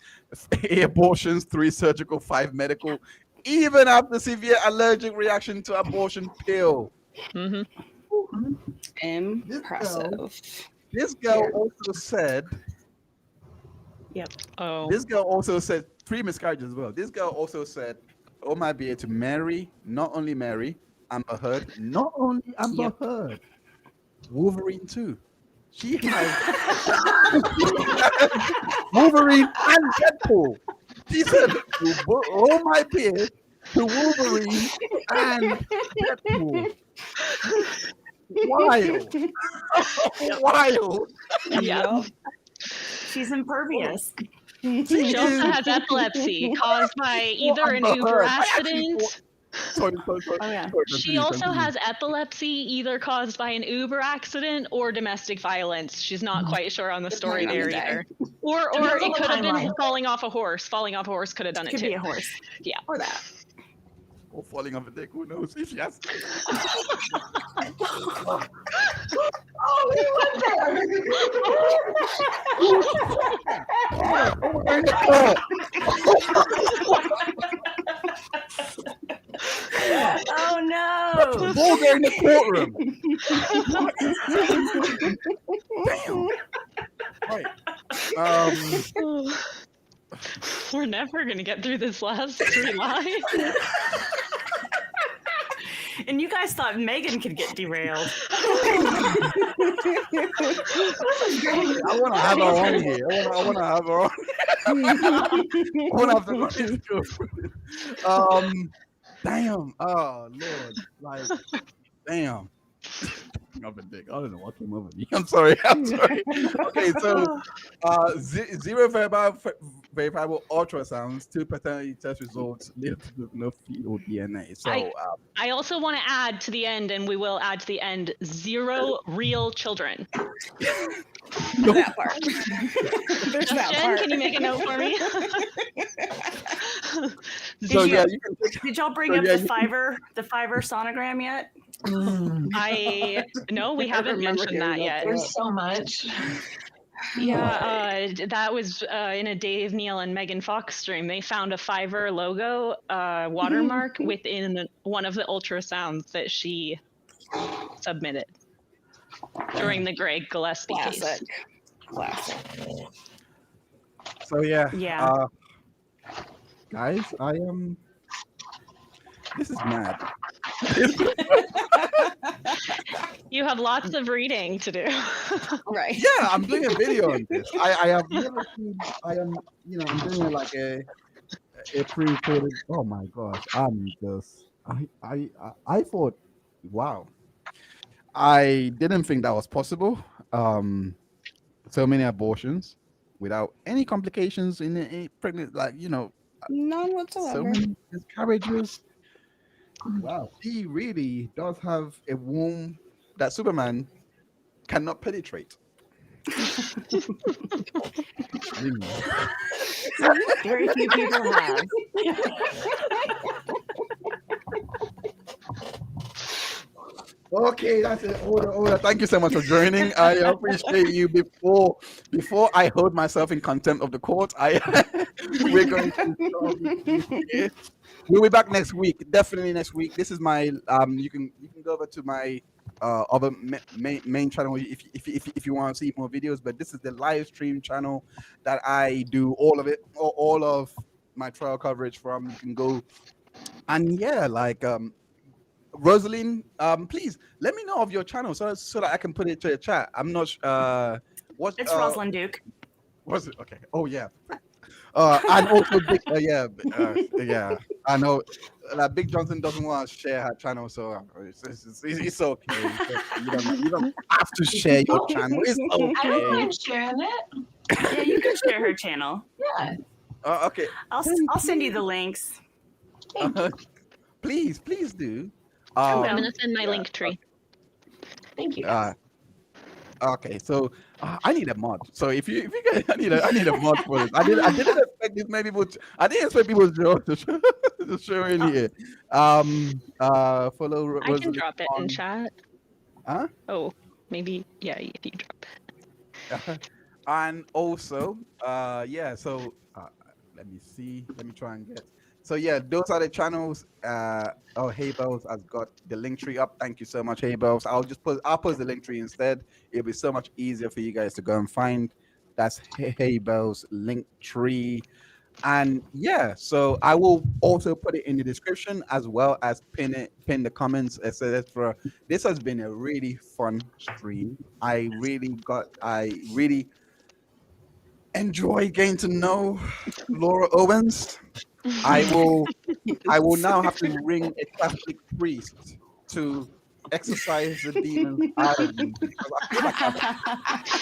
8 abortions, 3 surgical, 5 medical, even after severe allergic reaction to abortion pill. Hmm. Impressive. This girl also said. Oh. This girl also said 3 miscarriages as well. This girl also said, "Oh my be to marry, not only Mary, Amber Heard, not only Amber Heard, Wolverine too. She has Wolverine and Deadpool. She said, "Oh my beard to Wolverine and Deadpool." Wild, wild. Yeah. She's impervious. She also has epilepsy caused by either an Amber Uber Heard. accident. Sorry. Oh, yeah. She also has epilepsy either caused by an Uber accident or domestic violence. She's not quite sure on the story Depending there on the either. Or Depends on it the could have been timeline. falling off a horse. Falling off a horse could have done it Could too. be a horse. Yeah. Or that. Or falling off a dick. Who knows if she has? Oh, we went Oh no! Vulgar in the courtroom. Damn. Right. We're never going to get through this last 3 lines. And you guys thought Megan could get derailed. I want to have her on here. I want to have her on. I want to have the damn. Oh Lord. Like, damn. Of a dick. I don't know what came over me. I'm sorry. Okay, so zero verifiable ultrasounds, 2 paternity test results, no fetal DNA. So I also want to add to the end, and we will add to the end, 0 real children. That part. There's that Jen, part. can you make a note for me? so yeah, you can Did y'all bring So, up yeah, the Fiverr sonogram yet? No, we haven't remember mentioned that hearing yet. that. There's so much. Yeah, that was in a Dave Neal and Megan Fox stream. They found a Fiverr logo watermark within one of the ultrasounds that she submitted during the Greg Gillespie case. Classic. So yeah. Yeah. Guys, I am. This is mad. You have lots of reading to do. Right. Yeah, I'm doing a video on this. I have never seen. I'm doing like a pre-recorded. Oh my gosh, I'm just. I thought, wow. I didn't think that was possible. So many abortions without any complications in a pregnant, None so whatsoever. many miscarriages. Wow, he really does have a womb that Superman cannot penetrate. Very few people have. Okay, that's it. Order. Thank you so much for joining. I appreciate you. Before I hold myself in contempt of the court, we're going to. We'll be back next week. Definitely next week. This is my You can go over to my other main channel if you want to see more videos. But this is the live stream channel that I do all of it, all of my trial coverage from. You can go And yeah, like Rosalind, please let me know of your channel so that I can put it to the chat. I'm not what It's Rosalind Duke. was it okay? Oh yeah. And also big yeah, I know that Big Johnson doesn't want to share her channel, so it's okay. You don't have to share your channel. It's I don't okay. mind sharing it. Yeah, you can share her channel. Yeah. Okay. I'll send you the links. Please do. I'm gonna send my yeah, link tree. Thank you. Okay, so I need a mod. So if you guys, I need a mod for this. I didn't expect this many people. I didn't expect people to show in here. Follow. I can drop it in chat. Huh? Oh, maybe yeah. If you drop it. And also, yeah. So let me see. Let me try and get. So yeah, those are the channels. Oh, Hey Bells has got the link tree up. Thank you so much, Hey Bells. I'll post the link tree instead. It'll be so much easier for you guys to go and find. That's Hey Bells link tree. And yeah, so I will also put it in the description as well as pin the comments, etc. This has been a really fun stream. I really enjoy getting to know Laura Owens. I will now have to ring a Catholic priest to exorcise the demons out of me because I feel like I've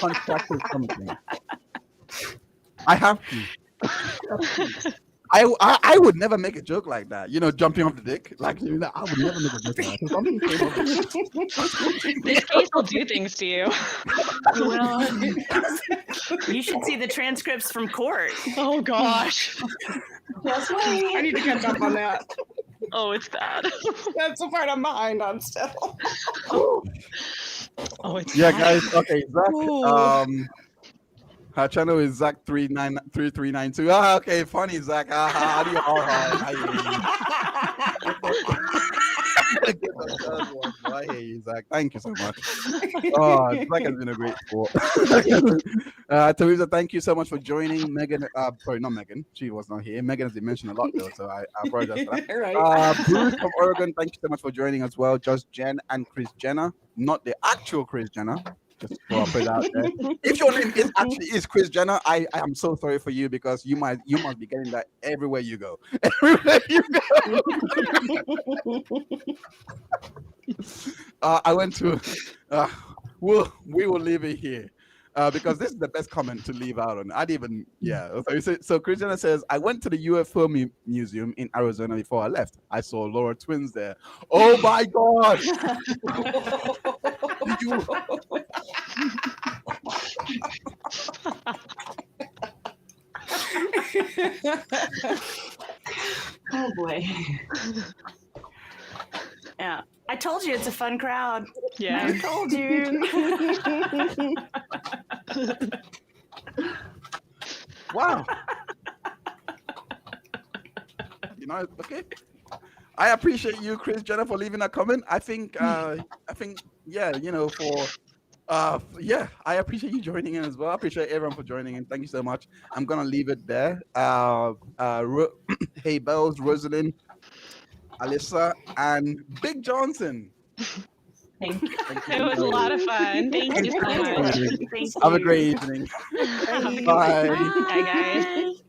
contracted something. I have to. I would never make a joke like that. Jumping off the dick. Like I would never make a joke like that. This case will do things to you. Well, you should see the transcripts from court. Oh gosh. That's right. I need to catch up on that. Oh, it's bad. That's the part I'm behind on still. Oh, it's Yeah, bad. guys. Okay, Zach. Her channel is Zach3392. Okay, funny, Zach. How do you I hear you, Zach. Thank you so much. Zach has been a great sport. Teresa, thank you so much for joining. Megan, sorry, not Megan. She was not here. Megan has been mentioned a lot though, so I apologize for that. Right. Bruce from Oregon, thank you so much for joining as well. Just Jen and Chris Jenner, not the actual Chris Jenner. Just to put it out there. If your name is Chris Jenner, I am so sorry for you because you must be getting that everywhere you go. Everywhere you go. I went to. We will leave it here. Because this is the best comment to leave out on. I'd even, yeah. So Chris Jenner says, I went to the UFO museum in Arizona before I left. I saw Laura twins there. Oh my God! Did you? Oh boy. Yeah. I told you it's a fun crowd. Yeah. I told you. Wow. Okay. I appreciate you, Chris Jenner, for leaving that comment. I think, yeah, yeah, I appreciate you joining in as well. I appreciate everyone for joining in. Thank you so much. I'm gonna leave it there. Hey Bells, Rosalind, Alyssa, and Big Johnson. Thank you. It was a lot of fun. Thank you so much. Thank you. Have a great evening. Bye. Bye. Bye, guys.